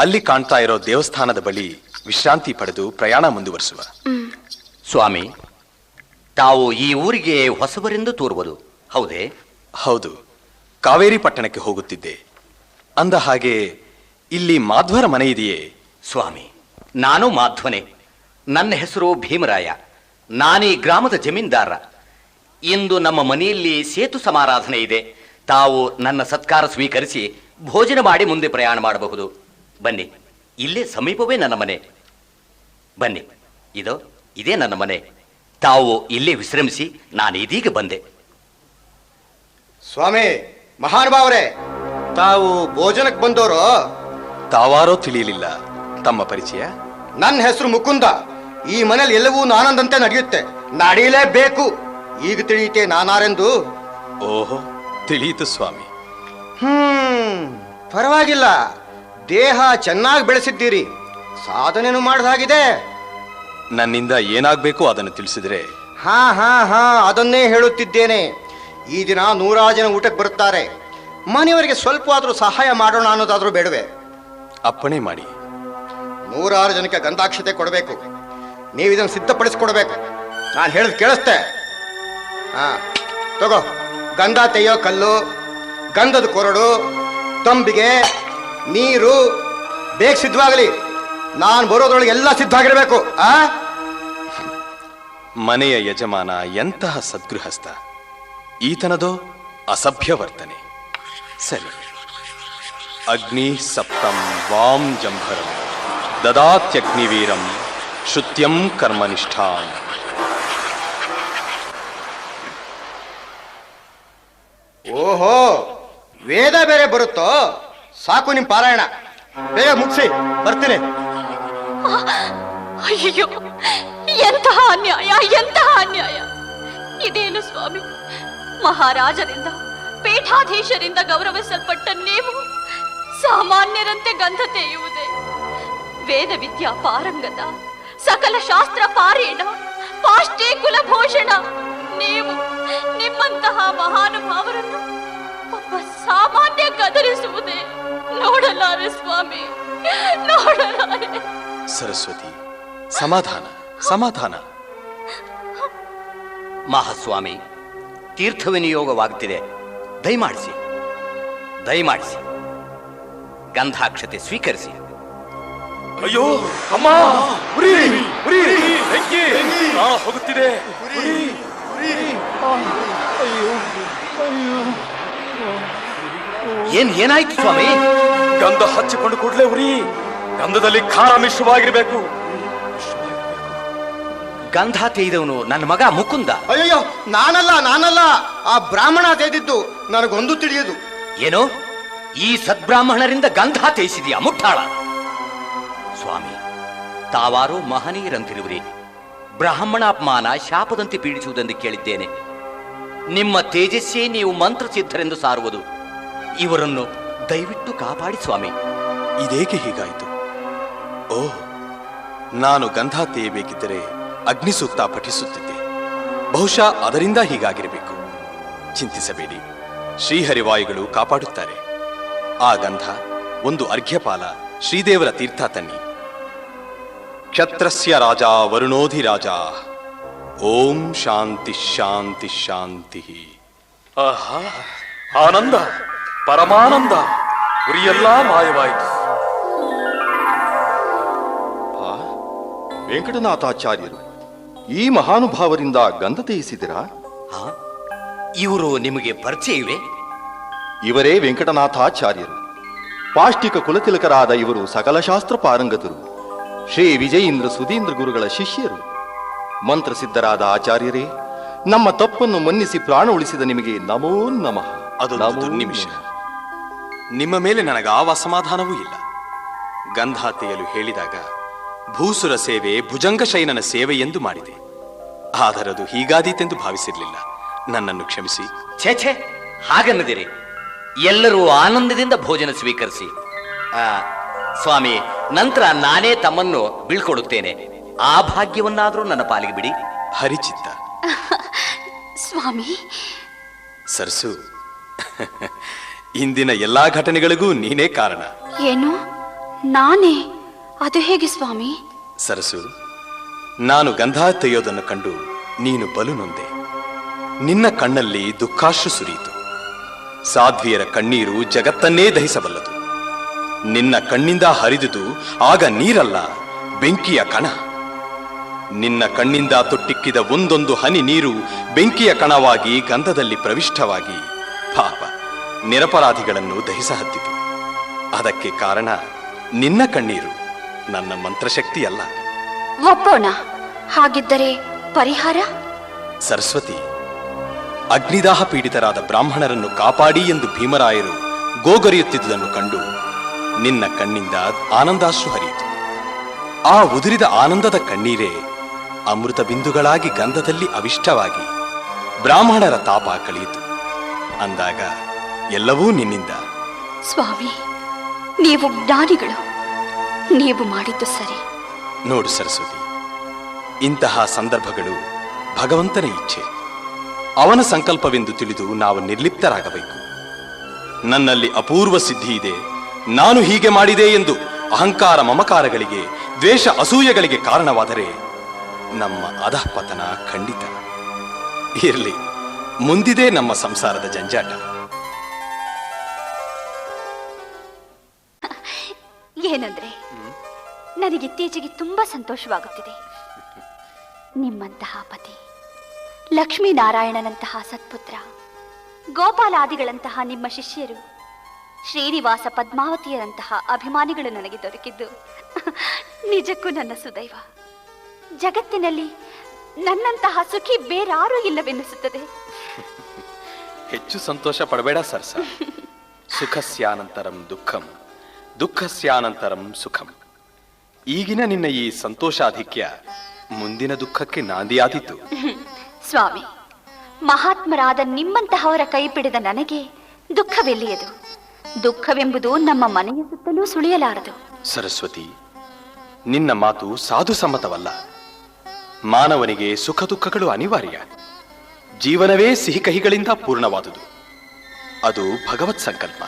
ಅಲ್ಲಿ ಕಾಣ್ತಾ ಇರೋ ದೇವಸ್ಥಾನದ ಬಳಿ ವಿಶ್ರಾಂತಿ ಪಡೆದು ಪ್ರಯಾಣ ಮುಂದುವರಿಸುವ. ಸ್ವಾಮಿ, ತಾವು ಈ ಊರಿಗೆ ಹೊಸಬರೆಂದು ತೋರುವುದು ಹೌದೇ? ಹೌದು, ಕಾವೇರಿ ಪಟ್ಟಣಕ್ಕೆ ಹೋಗುತ್ತಿದ್ದೆ. ಅಂದ ಹಾಗೆ ಇಲ್ಲಿ ಮಾಧ್ವರ ಮನೆ ಇದೆಯೇ? ಸ್ವಾಮಿ, ನಾನು ಮಾಧ್ವನೇ. ನನ್ನ ಹೆಸರು ಭೀಮರಾಯ. ನಾನೀ ಗ್ರಾಮದ ಜಮೀನ್ದಾರ. ಇಂದು ನಮ್ಮ ಮನೆಯಲ್ಲಿ ಸೇತು ಸಮಾರಾಧನೆ ಇದೆ. ತಾವು ನನ್ನ ಸತ್ಕಾರ ಸ್ವೀಕರಿಸಿ ಭೋಜನ ಮಾಡಿ ಮುಂದೆ ಪ್ರಯಾಣ ಮಾಡಬಹುದು. ಬನ್ನಿ, ಇಲ್ಲೇ ಸಮೀಪವೇ ನನ್ನ ಮನೆ. ಬನ್ನಿ, ಇದೇ ನನ್ನ ಮನೆ. ತಾವು ಇಲ್ಲೇ ವಿಶ್ರಮಿಸಿ, ನಾನು ಇದೀಗ ಬಂದೆ. ಸ್ವಾಮಿ, ಮಹಾನುಭಾವರೇ, ತಾವು ಭೋಜನಕ್ಕೆ ಬಂದವರು? ತಾವಾರೋ ತಿಳಿಯಲಿಲ್ಲ. ತಮ್ಮ ಪರಿಚಯ? ನನ್ನ ಹೆಸರು ಮುಕುಂದ. ಈ ಮನೇಲಿ ಎಲ್ಲವೂ ನಾನಂದಂತೆ ನಡೆಯುತ್ತೆ, ನಡೆಯಲೇಬೇಕು. ಈಗ ತಿಳಿಯುತ್ತೆ ನಾನಾರೆಂದು. ಓಹೋ, ತಿಳಿಯಿತು ಸ್ವಾಮಿ. ಪರವಾಗಿಲ್ಲ. ದೇಹ ಚೆನ್ನಾಗಿ ಬೆಳೆಸಿದ್ದೀರಿ, ಸಾಧನೆನೂ ಮಾಡಿದಾಗಿದೆ. ನನ್ನಿಂದ ಏನಾಗಬೇಕು ಅದನ್ನು ತಿಳಿಸಿದ್ರೆ? ಹಾ, ಅದನ್ನೇ ಹೇಳುತ್ತಿದ್ದೇನೆ. ಈ ದಿನ 100 ಜನ ಊಟಕ್ಕೆ ಬರುತ್ತಾರೆ. ಮನೆಯವರಿಗೆ ಸ್ವಲ್ಪ ಆದರೂ ಸಹಾಯ ಮಾಡೋಣ ಅನ್ನೋದಾದ್ರೂ ಬೇಡವೆ? ಅಪ್ಪಣೆ ಮಾಡಿ. 106 ಜನಕ್ಕೆ ಗಂಧಾಕ್ಷತೆ ಕೊಡಬೇಕು. ನೀವು ಇದನ್ನು ಸಿದ್ಧಪಡಿಸ್ಕೊಡ್ಬೇಕು. ನಾನು ಹೇಳಿದ್ ಕೇಳಿಸ್ತೆ? ತಗೋ, ಗಂಧ ತೆಯ್ಯೋ ಕಲ್ಲು, ಗಂಧದ ಕೊರಡು, ತಂಬಿಗೆ, ನೀರು ಬೇಗ ಸಿದ್ಧವಾಗಲಿ. ನಾನು ಬರೋದ್ರೊಳಗೆ ಎಲ್ಲ ಸಿದ್ಧವಾಗಿರಬೇಕು. ಮನೆಯ ಯಜಮಾನ ಎಂತಹ ಸದ್ಗೃಹಸ್ಥ! ಈತನದೋ ಅಸಭ್ಯ ವರ್ತನೆ. ಸರಿ. ಅಗ್ನಿ ಸಪ್ತಂ ವಾಂ ಜಂಭರಂ ದದಾತ್ಯಗ್ನಿವೀರಂ ಶ್ರುತ್ಯಂ ಕರ್ಮನಿಷ್ಠಾಂ. ಓಹೋ, ವೇದ ಬೇರೆ ಬರುತ್ತೋ? ಸಾಕು ನಿಮ್ ಪಾರಾಯಣ, ಬೇಗ ಮುಗಿಸಿ, ಬರ್ತೀನಿ. ಅಯ್ಯೋ, ಎಂತಹ ಅನ್ಯಾಯ, ಎಂತಹ ಅನ್ಯಾಯ! ಇದೇನು ಸ್ವಾಮಿ, ಮಹಾರಾಜರಿಂದ ಪೀಠಾಧೀಶರಿಂದ ಗೌರವಿಸಲ್ಪಟ್ಟ ನೀವು ಸಾಮಾನ್ಯರಂತೆ ಗಂಧ ತೆಯುವುದೇ? ವೇದ ವಿದ್ಯಾ ಪಾರಂಗತ, ಸಕಲ ಶಾಸ್ತ್ರ ಪಾರೇಣ, ಪಾಷ್ಟೇ ಕುಲಭೂಷಣ ನೀವು ನಿಮ್ಮಂತಹ ಮಹಾನುಭಾವರನ್ನು ಒಬ್ಬ ಸಾಮಾನ್ಯ ಗದರಿಸುವುದೇ? ನೋಡಲಾರೆ ಸ್ವಾಮಿ, ನೋಡಲಾರೆ. ಸರಸ್ವತಿ, ಸಮಾಧಾನ, ಸಮಾಧಾನ. ಮಹಾಸ್ವಾಮಿ, ತೀರ್ಥ ವಿನಿಯೋಗವಾಗುತ್ತಿದೆ, ದಯಮಾಡಿಸಿ, ದಯಮಾಡಿಸಿ. ಗಂಧಾಕ್ಷತೆ ಸ್ವೀಕರಿಸಿ. ಅಯ್ಯೋ ಅಮ್ಮ, ಉರಿ ಉರಿ, ಬೆಂಕಿ ಪ್ರಾಣ ಹೋಗುತ್ತಿದೆ. ಏನಾಯ್ತು ಸ್ವಾಮಿ? ಗಂಧ ಹಚ್ಚಿಕೊಂಡು ಕೂಡಲೇ ಉರಿ. ಗಂಧದಲ್ಲಿ ಖಾರ ಮಿಶ್ರವಾಗಿರಬೇಕು. ಗಂಧ ತೇಯ್ದವನು ನನ್ನ ಮಗ ಮುಕುಂದ. ಅಯ್ಯಯ್ಯೋ, ನಾನಲ್ಲ, ಆ ಬ್ರಾಹ್ಮಣ ತೇದಿದ್ದು. ನನಗೊಂದು ತಿಳಿಯದು. ಏನೋ, ಈ ಸದ್ಬ್ರಾಹ್ಮಣರಿಂದ ಗಂಧ ತೇಯಿಸಿದೆಯಾ ಮುಟ್ಟಾಳ? ಸ್ವಾಮಿ, ತಾವಾರು ಮಹನೀಯರಂತಿರುವಿರಿ. ಬ್ರಾಹ್ಮಣಾಪಮಾನ ಶಾಪದಂತೆ ಪೀಡಿಸುವುದೆಂದು ಕೇಳಿದ್ದೇನೆ. ನಿಮ್ಮ ತೇಜಸ್ಸೇ ನೀವು ಮಂತ್ರಸಿದ್ಧರೆಂದು ಸಾರುವುದು. ಇವರನ್ನು ದಯವಿಟ್ಟು ಕಾಪಾಡಿ ಸ್ವಾಮಿ. ಇದೇಕೆ ಹೀಗಾಯಿತು? ಓಹ್, ನಾನು ಗಂಧ ತೇಯಬೇಕಿದ್ದರೆ ಅಗ್ನಿಸೂಕ್ತ ಪಠಿಸುತ್ತಿದ್ದೆ. ಬಹುಶಃ ಅದರಿಂದ ಹೀಗಾಗಿರಬೇಕು. ಚಿಂತಿಸಬೇಡಿ, ಶ್ರೀಹರಿವಾಯುಗಳು ಕಾಪಾಡುತ್ತಾರೆ. ಆ ಗಂಧ ಒಂದು ಅರ್ಘ್ಯಪಾಲ ಶ್ರೀದೇವರ ತೀರ್ಥ ತನ್ನಿ. ಕ್ಷತ್ರಸ್ಯ ರಾಜ ವರುಣೋಧಿರಾಜ. ಓಂ ಶಾಂತಿ ಶಾಂತಿ ಶಾಂತಿ. ಆಹಾ, ಆನಂದ, ಪರಮಾನಂದ. ಉರಿಯೆಲ್ಲ ಮಾಯವಾಯಿತು. ವೆಂಕಟನಾಥಾಚಾರ್ಯರು ಈ ಮಹಾನುಭಾವರಿಂದ ಗಂಧ ತೇಯಿಸಿದಿರಾ? ಇವರು ನಿಮಗೆ ಪರಿಚಯವೇ? ಇವರೇ ವೆಂಕಟನಾಥಾಚಾರ್ಯರು. ಪಾಷ್ಟಿಕ ಕುಲತಿಲಕರಾದ ಇವರು ಸಕಲ ಶಾಸ್ತ್ರ ಪಾರಂಗತರು. ಶ್ರೀ ವಿಜಯೇಂದ್ರ ಸುಧೀಂದ್ರ ಗುರುಗಳ ಶಿಷ್ಯರು. ಮಂತ್ರಸಿದ್ಧರಾದ ಆಚಾರ್ಯರೇ, ನಮ್ಮ ತಪ್ಪನ್ನು ಮನ್ನಿಸಿ ಪ್ರಾಣ ಉಳಿಸಿದ ನಿಮಗೆ ನಮೋ ನಮಃ. ಅದೊಂದು ನಿಮಿಷ. ನಿಮ್ಮ ಮೇಲೆ ನನಗಾವ ಅಸಮಾಧಾನವೂ ಇಲ್ಲ. ಗಂಧ ತೇಯಲು ಹೇಳಿದಾಗ ಭೂಸುರ ಸೇವೆ ಭುಜಂಗಶಯನನ ಸೇವೆ ಎಂದು ಮಾಡಿದೆ. ಆದರದು ಹೀಗಾದೀತೆಂದು ಭಾವಿಸಿರಲಿಲ್ಲ. ನನ್ನನ್ನು ಕ್ಷಮಿಸಿ. ಛೇ, ಹಾಗನ್ನದಿರಿ. ಎಲ್ಲರೂ ಆನಂದದಿಂದ ಭೋಜನ ಸ್ವೀಕರಿಸಿ. ಸ್ವಾಮಿ, ನಂತರ ನಾನೇ ತಮ್ಮನ್ನು ಬೀಳ್ಕೊಡುತ್ತೇನೆ. ಆ ಭಾಗ್ಯವನ್ನಾದರೂ ನನ್ನ ಪಾಲಿಗೆ ಬಿಡಿ. ಹರಿಚಿತ್ತ. ಸ್ವಾಮಿ. ಸರಸು, ಇಂದಿನ ಎಲ್ಲಾ ಘಟನೆಗಳಿಗೂ ನೀನೇ ಕಾರಣ. ಏನು, ನಾನೇ? ಅದು ಹೇಗೆ ಸ್ವಾಮಿ? ಸರಸು, ನಾನು ಗಂಧ ತೆಯ್ಯೋದನ್ನು ಕಂಡು ನೀನು ಬಲು ನೊಂದೆ. ನಿನ್ನ ಕಣ್ಣಲ್ಲಿ ದುಃಖಾಶ್ರು ಸುರಿಯಿತು. ಸಾಧ್ವಿಯರ ಕಣ್ಣೀರು ಜಗತ್ತನ್ನೇ ದಹಿಸಬಲ್ಲದು. ನಿನ್ನ ಕಣ್ಣಿಂದ ಹರಿದುದು ಆಗ ನೀರಲ್ಲ, ಬೆಂಕಿಯ ಕಣ. ನಿನ್ನ ಕಣ್ಣಿಂದ ತೊಟ್ಟಿಕ್ಕಿದ ಒಂದೊಂದು ಹನಿ ನೀರು ಬೆಂಕಿಯ ಕಣವಾಗಿ ಗಂಧದಲ್ಲಿ ಪ್ರವಿಷ್ಟವಾಗಿ ಪಾಪ ನಿರಪರಾಧಿಗಳನ್ನು ದಹಿಸಹತ್ತಿತು. ಅದಕ್ಕೆ ಕಾರಣ ನಿನ್ನ ಕಣ್ಣೀರು, ನನ್ನ ಮಂತ್ರಶಕ್ತಿಯಲ್ಲ. ಒಪ್ಪೋಣ. ಹಾಗಿದ್ದರೆ ಪರಿಹಾರ? ಸರಸ್ವತಿ, ಅಗ್ನಿದಾಹ ಪೀಡಿತರಾದ ಬ್ರಾಹ್ಮಣರನ್ನು ಕಾಪಾಡಿ ಎಂದು ಭೀಮರಾಯರು ಗೋಗರಿಯುತ್ತಿದ್ದುದನ್ನು ಕಂಡು ನಿನ್ನ ಕಣ್ಣಿಂದ ಆನಂದಾಶ್ರು ಹರಿಯಿತು. ಆ ಉದುರಿದ ಆನಂದದ ಕಣ್ಣೀರೇ ಅಮೃತ ಬಿಂದುಗಳಾಗಿ ಗಂಧದಲ್ಲಿ ಅವಿಷ್ಟವಾಗಿ ಬ್ರಾಹ್ಮಣರ ತಾಪ ಕಳೆಯಿತು. ಅಂದಾಗ ಎಲ್ಲವೂ ನಿನ್ನಿಂದ. ಸ್ವಾಮಿ, ನೀವು ಜ್ಞಾನಿಗಳು. ನೀವು ಮಾಡಿದ್ದು ಸರಿ. ನೋಡು ಸರಸ್ವತಿ, ಇಂತಹ ಸಂದರ್ಭಗಳು ಭಗವಂತನ ಇಚ್ಛೆ, ಅವನ ಸಂಕಲ್ಪವೆಂದು ತಿಳಿದು ನಾವು ನಿರ್ಲಿಪ್ತರಾಗಬೇಕು. ನನ್ನಲ್ಲಿ ಅಪೂರ್ವ ಸಿದ್ಧಿ ಇದೆ, ನಾನು ಹೀಗೆ ಮಾಡಿದೆ ಎಂದು ಅಹಂಕಾರ ಮಮಕಾರಗಳಿಗೆ, ದ್ವೇಷ ಅಸೂಯೆಗಳಿಗೆ ಕಾರಣವಾದರೆ ನಮ್ಮ ಅಧಃಪತನ ಖಂಡಿತ. ಇರಲಿ, ಮುಂದಿದೆ ನಮ್ಮ ಸಂಸಾರದ ಜಂಜಾಟ. ಏನಂದ್ರೆ, ನನಗಿತ್ತೀಚೆಗೆ ತುಂಬಾ ಸಂತೋಷವಾಗುತ್ತಿದೆ. ನಿಮ್ಮಂತಹ ಪತಿ, ಲಕ್ಷ್ಮೀನಾರಾಯಣನಂತಹ ಸತ್ಪುತ್ರ, ಗೋಪಾಲಾದಿಗಳಂತಹ ನಿಮ್ಮ ಶಿಷ್ಯರು, ಶ್ರೀನಿವಾಸ ಪದ್ಮಾವತಿಯರಂತಹ ಅಭಿಮಾನಿಗಳು ನನಗೆ ದೊರಕಿದ್ದು ನಿಜಕ್ಕೂ ನನ್ನ ಸುದೈವ. ಜಗತ್ತಿನಲ್ಲಿ ನನ್ನಂತಹ ಸುಖಿ ಬೇರಾರೂ ಇಲ್ಲವೆನ್ನಿಸುತ್ತದೆ. ಹೆಚ್ಚು ಸಂತೋಷ ಪಡಬೇಡ ಸರ್ಸ. ಸುಖಸ್ಯಾನಂತರಂ ದುಃಖಂ, ದುಃಖಸ್ಯಾನಂತರಂ ಸುಖಂ. ಈಗಿನ ನಿನ್ನ ಈ ಸಂತೋಷಾಧಿಕ್ಯ ಮುಂದಿನ ದುಃಖಕ್ಕೆ ನಾಂದಿಯಾದೀತು. ಸ್ವಾಮಿ, ಮಹಾತ್ಮರಾದ ನಿಮ್ಮಂತಹವರ ಕೈ ಪಿಡಿದ ನನಗೆ ದುಃಖವೆಲ್ಲಿಯದು? ದುಃಖವೆಂಬುದು ನಮ್ಮ ಮನೆಯ ಸುತ್ತಲೂ ಸುಳಿಯಲಾರದು. ಸರಸ್ವತಿ, ನಿನ್ನ ಮಾತು ಸಾಧು ಸಮ್ಮತವಲ್ಲ. ಮಾನವನಿಗೆ ಸುಖ ದುಃಖಗಳು ಅನಿವಾರ್ಯ. ಜೀವನವೇ ಸಿಹಿ ಕಹಿಗಳಿಂದ ಪೂರ್ಣವಾದುದು. ಅದು ಭಗವತ್ ಸಂಕಲ್ಪ.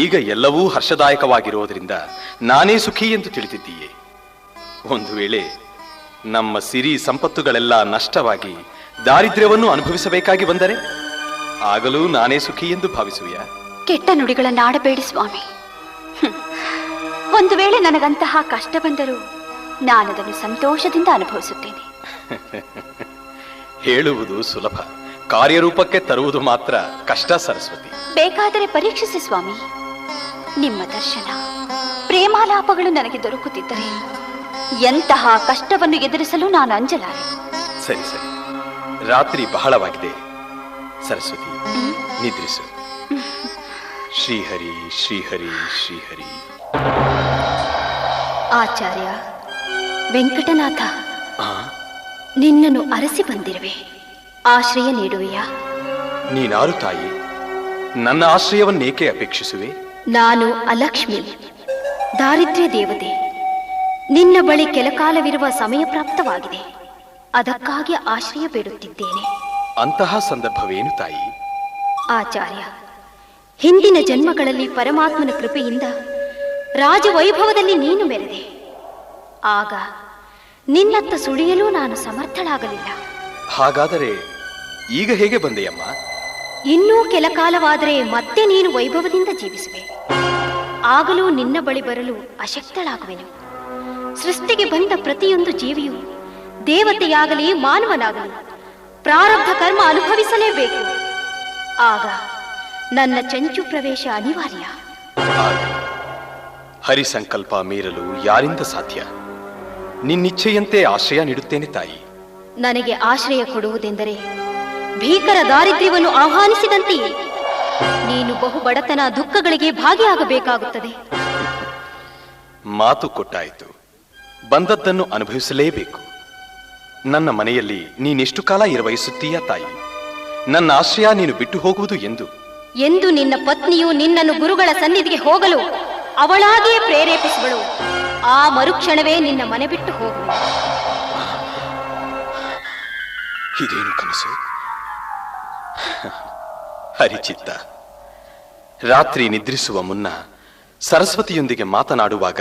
ಈಗ ಎಲ್ಲವೂ ಹರ್ಷದಾಯಕವಾಗಿರುವುದರಿಂದ ನಾನೇ ಸುಖಿ ಎಂದು ತಿಳಿದಿದ್ದೀಯೆ. ಒಂದು ವೇಳೆ ನಮ್ಮ ಸಿರಿ ಸಂಪತ್ತುಗಳೆಲ್ಲ ನಷ್ಟವಾಗಿ ದಾರಿದ್ರ್ಯವನ್ನು ಅನುಭವಿಸಬೇಕಾಗಿ ಬಂದರೆ ಆಗಲೂ ನಾನೇ ಸುಖಿ ಎಂದು ಭಾವಿಸುವೆಯಾ? ಕೆಟ್ಟ ನುಡಿಗಳನ್ನಾಡಬೇಡಿ ಸ್ವಾಮಿ. ಒಂದು ವೇಳೆ ನನಗಂತಹ ಕಷ್ಟ ಬಂದರೂ ನಾನದನ್ನು ಸಂತೋಷದಿಂದ ಅನುಭವಿಸುತ್ತೇನೆ. ಹೇಳುವುದು ಸುಲಭ, ಕಾರ್ಯರೂಪಕ್ಕೆ ತರುವುದು ಮಾತ್ರ ಕಷ್ಟ ಸರಸ್ವತಿ. ಬೇಕಾದರೆ ಪರೀಕ್ಷಿಸಿ ಸ್ವಾಮಿ. ನಿಮ್ಮ ದರ್ಶನ, ಪ್ರೇಮಾಲಾಪಗಳು ನನಗೆ ದೊರಕುತ್ತಿದ್ದರೆ ಎಂತಹ ಕಷ್ಟವನ್ನು ಎದುರಿಸಲು ನಾನು ಅಂಜಲಾರೆ. ಸರಿ ಸರಿ, ರಾತ್ರಿ ಬಹಳವಾಗಿದೆ. ಸರಸ್ವತಿ, ನಿದ್ರಿಸು. ಶ್ರೀಹರಿ ಶ್ರೀಹರಿ ಶ್ರೀಹರಿ. ಆಚಾರ್ಯ ವೆಂಕಟನಾಥ, ನಿನ್ನನ್ನು ಅರಸಿ ಬಂದಿರುವೆ. ಆಶ್ರಯ ನೀಡುವೆಯಾ? ನೀನಾರು ತಾಯಿ? ನನ್ನ ಆಶ್ರಯವನ್ನೇಕೆ ಅಪೇಕ್ಷಿಸುವೆ? ನಾನು ಅಲಕ್ಷ್ಮಿ, ದಾರಿದ್ರ್ಯ ದೇವತೆ. ನಿನ್ನ ಬಳಿ ಕೆಲಕಾಲವಿರುವ ಸಮಯ ಪ್ರಾಪ್ತವಾಗಿದೆ. ಅದಕ್ಕಾಗಿ ಆಶ್ರಯ ಬೇಡುತ್ತಿದ್ದೇನೆ. ಅಂತಹ ಸಂದರ್ಭವೇನು ತಾಯಿ? ಆಚಾರ್ಯ, ಹಿಂದಿನ ಜನ್ಮಗಳಲ್ಲಿ ಪರಮಾತ್ಮನ ಕೃಪೆಯಿಂದ ರಾಜವೈಭವದಲ್ಲಿ ನೀನು ಮೆರೆದೆ. ಆಗ ನಿನ್ನತ್ತ ಸುಳಿಯಲು ನಾನು ಸಮರ್ಥಳಾಗಲಿಲ್ಲ. ಹಾಗಾದರೆ ಈಗ ಹೇಗೆ ಬಂದೆಯಮ್ಮ? ಇನ್ನೂ ಕೆಲ ಕಾಲವಾದರೆ ಮತ್ತೆ ನೀನು ವೈಭವದಿಂದ ಜೀವಿಸುವೆ. ಆಗಲೂ ನಿನ್ನ ಬಳಿ ಬರಲು ಅಶಕ್ತಳಾಗುವೆನು. ಸೃಷ್ಟಿಗೆ ಬಂದ ಪ್ರತಿಯೊಂದು ಜೀವಿಯು ದೇವತೆಯಾಗಲಿ ಮಾನವನಾಗಲಿ ಪ್ರಾರಬ್ಧ ಕರ್ಮ ಅನುಭವಿಸಲೇಬೇಕು. ಆಗ ನನ್ನ ಚಂಚು ಪ್ರವೇಶ ಅನಿವಾರ್ಯ. ಹರಿಸಂಕಲ್ಪ ಮೀರಲು ಯಾರಿಂದ ಸಾಧ್ಯ? ನಿನ್ನಿಚ್ಛೆಯಂತೆ ಆಶ್ರಯ ನೀಡುತ್ತೇನೆ ತಾಯಿ. ನನಗೆ ಆಶ್ರಯ ಕೊಡುವುದೆಂದರೆ ಭೀಕರ ದಾರಿದ್ರ್ಯವನ್ನು ಆಹ್ವಾನಿಸಿದಂತೆಯೇ ನೀನು ಬಹು ಬಡತನ ದುಃಖಗಳಿಗೆ ಭಾಗಿಯಾಗಬೇಕಾಗುತ್ತದೆ. ಮಾತು ಕೊಟ್ಟಾಯಿತು, ಬಂದದ್ದನ್ನು ಅನುಭವಿಸಲೇಬೇಕು. ನನ್ನ ಮನೆಯಲ್ಲಿ ನೀನೆಷ್ಟು ಕಾಲ ಇರವಹಿಸುತ್ತೀಯ ತಾಯಿ? ನನ್ನ ಆಶ್ರಯ ನೀನು ಬಿಟ್ಟು ಹೋಗುವುದು ಎಂದು ನಿನ್ನ ಪತ್ನಿಯು ನಿನ್ನನ್ನು ಗುರುಗಳ ಸನ್ನಿಧಿಗೆ ಹೋಗಲು ಅವಳಾಗಿಯೇ ಪ್ರೇರೇಪಿಸುವಳು. ಆ ಮರುಕ್ಷಣವೇ ನಿನ್ನ ಮನೆ ಬಿಟ್ಟು ಹೋಗುವ. ಇದೇನು ಕನಸು? ಹರಿಚಿತ್ತ, ರಾತ್ರಿ ನಿದ್ರಿಸುವ ಮುನ್ನ ಸರಸ್ವತಿಯೊಂದಿಗೆ ಮಾತನಾಡುವಾಗ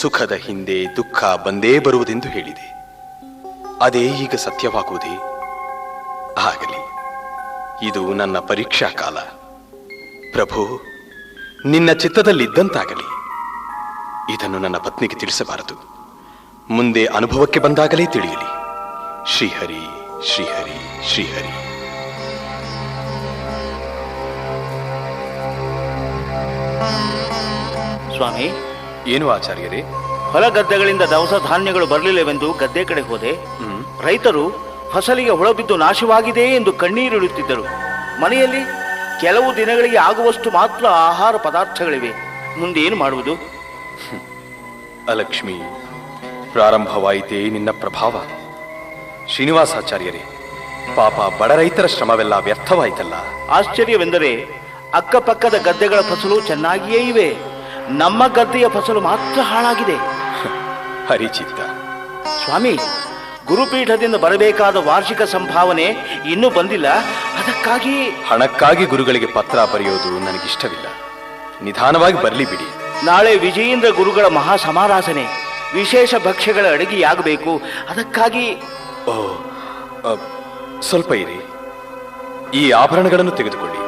ಸುಖದ ಹಿಂದೆ ದುಃಖ ಬಂದೇ ಬರುವುದೆಂದು ಹೇಳಿದೆ. ಅದೇ ಈಗ ಸತ್ಯವಾಗುವುದೇ? ಆಗಲಿ, ಇದು ನನ್ನ ಪರೀಕ್ಷಾ ಕಾಲ. ಪ್ರಭು, ನಿನ್ನ ಚಿತ್ತದಲ್ಲಿದ್ದಂತಾಗಲಿ. ಇದನ್ನು ನನ್ನ ಪತ್ನಿಗೆ ತಿಳಿಸಬಾರದು. ಮುಂದೆ ಅನುಭವಕ್ಕೆ ಬಂದಾಗಲೇ ತಿಳಿಯಲಿ. ಶ್ರೀಹರಿ ಶ್ರೀಹರಿ ಶ್ರೀಹರಿ. ಸ್ವಾಮಿ, ಏನು ಆಚಾರ್ಯರೇ? ಹೊಲ ಗದ್ದೆಗಳಿಂದ ದವಸ ಧಾನ್ಯಗಳು ಬರಲಿಲ್ಲವೆಂದು ಗದ್ದೆ ಕಡೆ ಹೋದೆ. ರೈತರು ಫಸಲಿಗೆ ಹುಳಬಿದ್ದು ನಾಶವಾಗಿದೆ ಎಂದು ಕಣ್ಣೀರಿಡುತ್ತಿದ್ದರು. ಮನೆಯಲ್ಲಿ ಕೆಲವು ದಿನಗಳಿಗೆ ಆಗುವಷ್ಟು ಮಾತ್ರ ಆಹಾರ ಪದಾರ್ಥಗಳಿವೆ. ಮುಂದೇನು ಮಾಡುವುದು? ಅಲಕ್ಷ್ಮಿ, ಪ್ರಾರಂಭವಾಯಿತೇ ನಿನ್ನ ಪ್ರಭಾವ. ಶ್ರೀನಿವಾಸಾಚಾರ್ಯರೇ, ಪಾಪ ಬಡ ರೈತರ ಶ್ರಮವೆಲ್ಲ ವ್ಯರ್ಥವಾಯಿತಲ್ಲ. ಆಶ್ಚರ್ಯವೆಂದರೆ ಅಕ್ಕಪಕ್ಕದ ಗದ್ದೆಗಳ ಫಸಲು ಚೆನ್ನಾಗಿಯೇ ಇವೆ. ನಮ್ಮ ಗದ್ದೆಯ ಫಸಲು ಮಾತ್ರ ಹಾಳಾಗಿದೆ. ಹರಿಚಿತ್ತ ಸ್ವಾಮಿ, ಗುರುಪೀಠದಿಂದ ಬರಬೇಕಾದ ವಾರ್ಷಿಕ ಸಂಭಾವನೆ ಇನ್ನೂ ಬಂದಿಲ್ಲ. ಅದಕ್ಕಾಗಿ ಹಣಕ್ಕಾಗಿ ಗುರುಗಳಿಗೆ ಪತ್ರ ಬರೆಯೋದು ನನಗಿಷ್ಟವಿಲ್ಲ. ನಿಧಾನವಾಗಿ ಬರಲಿ ಬಿಡಿ. ನಾಳೆ ವಿಜಯೇಂದ್ರ ಗುರುಗಳ ಮಹಾ ಸಮಾರಾಧನೆ, ವಿಶೇಷ ಭಕ್ಷ್ಯಗಳ ಅಡುಗೆಯಾಗಬೇಕು. ಅದಕ್ಕಾಗಿ ಸ್ವಲ್ಪ ಇರಿ. ಈ ಆಭರಣಗಳನ್ನು ತೆಗೆದುಕೊಳ್ಳಿ.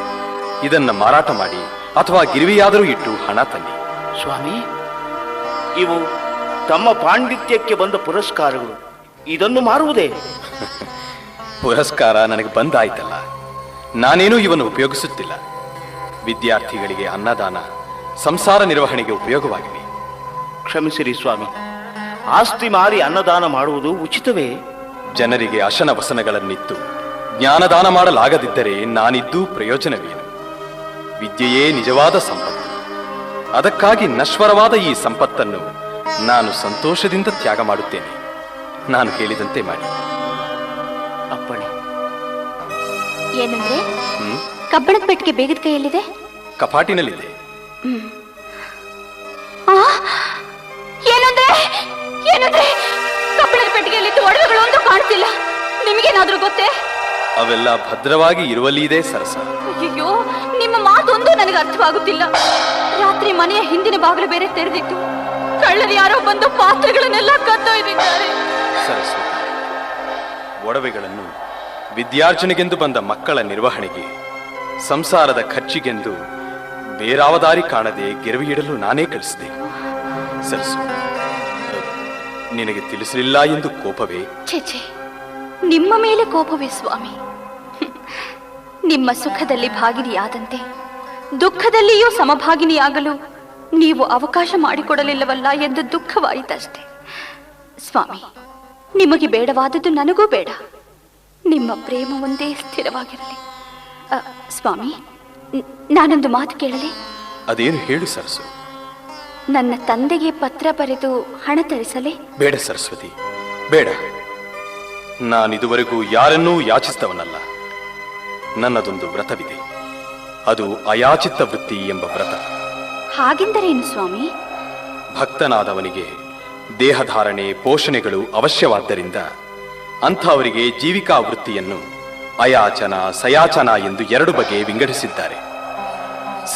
ಇದನ್ನ ಮಾರಾಟ ಮಾಡಿ ಅಥವಾ ಗಿರಿವಿಯಾದರೂ ಇಟ್ಟು ಹಣ ತನ್ನಿ. ಸ್ವಾಮಿ, ಇವು ತಮ್ಮ ಪಾಂಡಿತ್ಯಕ್ಕೆ ಬಂದ ಪುರಸ್ಕಾರಗಳು. ಇದನ್ನು ಮಾರುವುದೇ? ಪುರಸ್ಕಾರ ನನಗೆ ಬಂದಾಯ್ತಲ್ಲ. ನಾನೇನೂ ಇವನ್ನು ಉಪಯೋಗಿಸುತ್ತಿಲ್ಲ. ವಿದ್ಯಾರ್ಥಿಗಳಿಗೆ ಅನ್ನದಾನ, ಸಂಸಾರ ನಿರ್ವಹಣೆಗೆ ಉಪಯೋಗವಾಗಲಿ. ಕ್ಷಮಿಸಿರಿ ಸ್ವಾಮಿ, ಆಸ್ತಿ ಮಾರಿ ಅನ್ನದಾನ ಮಾಡುವುದು ಉಚಿತವೇ? ಜನರಿಗೆ ಅಶನ ವಸನಗಳನ್ನಿತ್ತು ಜ್ಞಾನದಾನ ಮಾಡಲಾಗದಿದ್ದರೆ ನಾನಿದ್ದೂ ಪ್ರಯೋಜನವೇನು? ವಿದ್ಯೆಯೇ ನಿಜವಾದ ಸಂಪತ್ತು. ಅದಕ್ಕಾಗಿ ನಶ್ವರವಾದ ಈ ಸಂಪತ್ತನ್ನು ನಾನು ಸಂತೋಷದಿಂದ ತ್ಯಾಗ ಮಾಡುತ್ತೇನೆ. ನಾನು ಹೇಳಿದಂತೆ ಮಾಡಿ. ಅಪ್ಪಣೆ. ಏನಂದ್ರೆ ಕಬ್ಬಣದ ಪೆಟ್ಟಿಗೆ ಬೇಗದ ಕೈಯಲ್ಲಿದೆ? ಕಪಾಟಿನಲ್ಲಿದೆ. ಏನಂದ್ರೆ ಏನಂದ್ರೆ ಕಬ್ಬಣದ ಪೆಟ್ಟಿಗೆಯಲ್ಲಿ ಒಡವೆಗಳು ಒಂದು ಕಾಣ್ತಿಲ್ಲ. ನಿಮಗೇನಾದ್ರೂ ಗೊತ್ತೇ? ಅವೆಲ್ಲ ಭದ್ರವಾಗಿ ಇರುವಲ್ಲಿ ಇದೆ ಸರಸ. ಅಯ್ಯೋ, ನಿಮ್ಮ ಮಾತೊಂದು ನನಗೆ ಅರ್ಥವಾಗುತ್ತಿಲ್ಲ. ರಾತ್ರಿ ಮನೆಯ ಹಿಂದಿನ ಬಾಗಿಲು ಬೇರೆ ತೆರೆದಿತ್ತು. ಕಳ್ಳರು ಯಾರೋ ಬಂದು ಪಾತ್ರೆಗಳನ್ನೆಲ್ಲ ಕದ್ದೊಯ್ದಿದ್ದಾರೆ. ಸರಸ್ವತಿ, ಒಡವೆಗಳನ್ನು ವಿದ್ಯಾರ್ಜನೆಗೆಂದು ಬಂದ ಮಕ್ಕಳ ನಿರ್ವಹಣೆಗೆ, ಸಂಸಾರದ ಖರ್ಚಿಗೆಂದು ಬೇರಾವ ದಾರಿ ಕಾಣದೆ ಗೆರವಿಯಿಡಲು ನಾನೇ ಕಳಿಸಿದೆ. ಸರಸ್ವತಿ, ನಿನಗೆ ತಿಳಿಸಲಿಲ್ಲ ಎಂದು ಕೋಪವೇ? ಛೇ, ನಿಮ್ಮ ಮೇಲೆ ಕೋಪವೇ ಸ್ವಾಮಿ? ನಿಮ್ಮ ಸುಖದಲ್ಲಿ ಭಾಗಿನಿಯಾದಂತೆ ದುಃಖದಲ್ಲಿಯೂ ಸಮಭಾಗಿನಿಯಾಗಲು ನೀವು ಅವಕಾಶ ಮಾಡಿಕೊಡಲಿಲ್ಲವಲ್ಲ ಎಂದು ದುಃಖವಾಯಿತಷ್ಟೇ. ಸ್ವಾಮಿ, ನಿಮಗೆ ಬೇಡವಾದದ್ದು ನನಗೂ ಬೇಡ. ನಿಮ್ಮ ಪ್ರೇಮ ಒಂದೇ ಸ್ಥಿರವಾಗಿರಲಿ. ಸ್ವಾಮಿ, ನಾನೊಂದು ಮಾತು ಕೇಳಲಿ? ಅದೇನು ಹೇಳು ಸರಸ್ವತಿ. ನನ್ನ ತಂದೆಗೆ ಪತ್ರ ಬರೆದು ಹಣ ತರಿಸಲೇ? ಬೇಡ ಸರಸ್ವತಿ, ಬೇಡ. ನಾನಿದುವರೆಗೂ ಯಾರನ್ನೂ ಯಾಚಿಸಿದವನಲ್ಲ. ನನ್ನದೊಂದು ವ್ರತವಿದೆ. ಅದು ಅಯಾಚಿತ ವೃತ್ತಿ ಎಂಬ ವ್ರತ. ಹಾಗೆಂದರೇನು ಸ್ವಾಮಿ? ಭಕ್ತನಾದವನಿಗೆ ದೇಹಧಾರಣೆ ಪೋಷಣೆಗಳು ಅವಶ್ಯವಾದ್ದರಿಂದ ಅಂಥವರಿಗೆ ಜೀವಿಕಾ ವೃತ್ತಿಯನ್ನು ಅಯಾಚನ ಸಯಾಚನ ಎಂದು 2 ಬಗೆ ವಿಂಗಡಿಸಿದ್ದಾರೆ.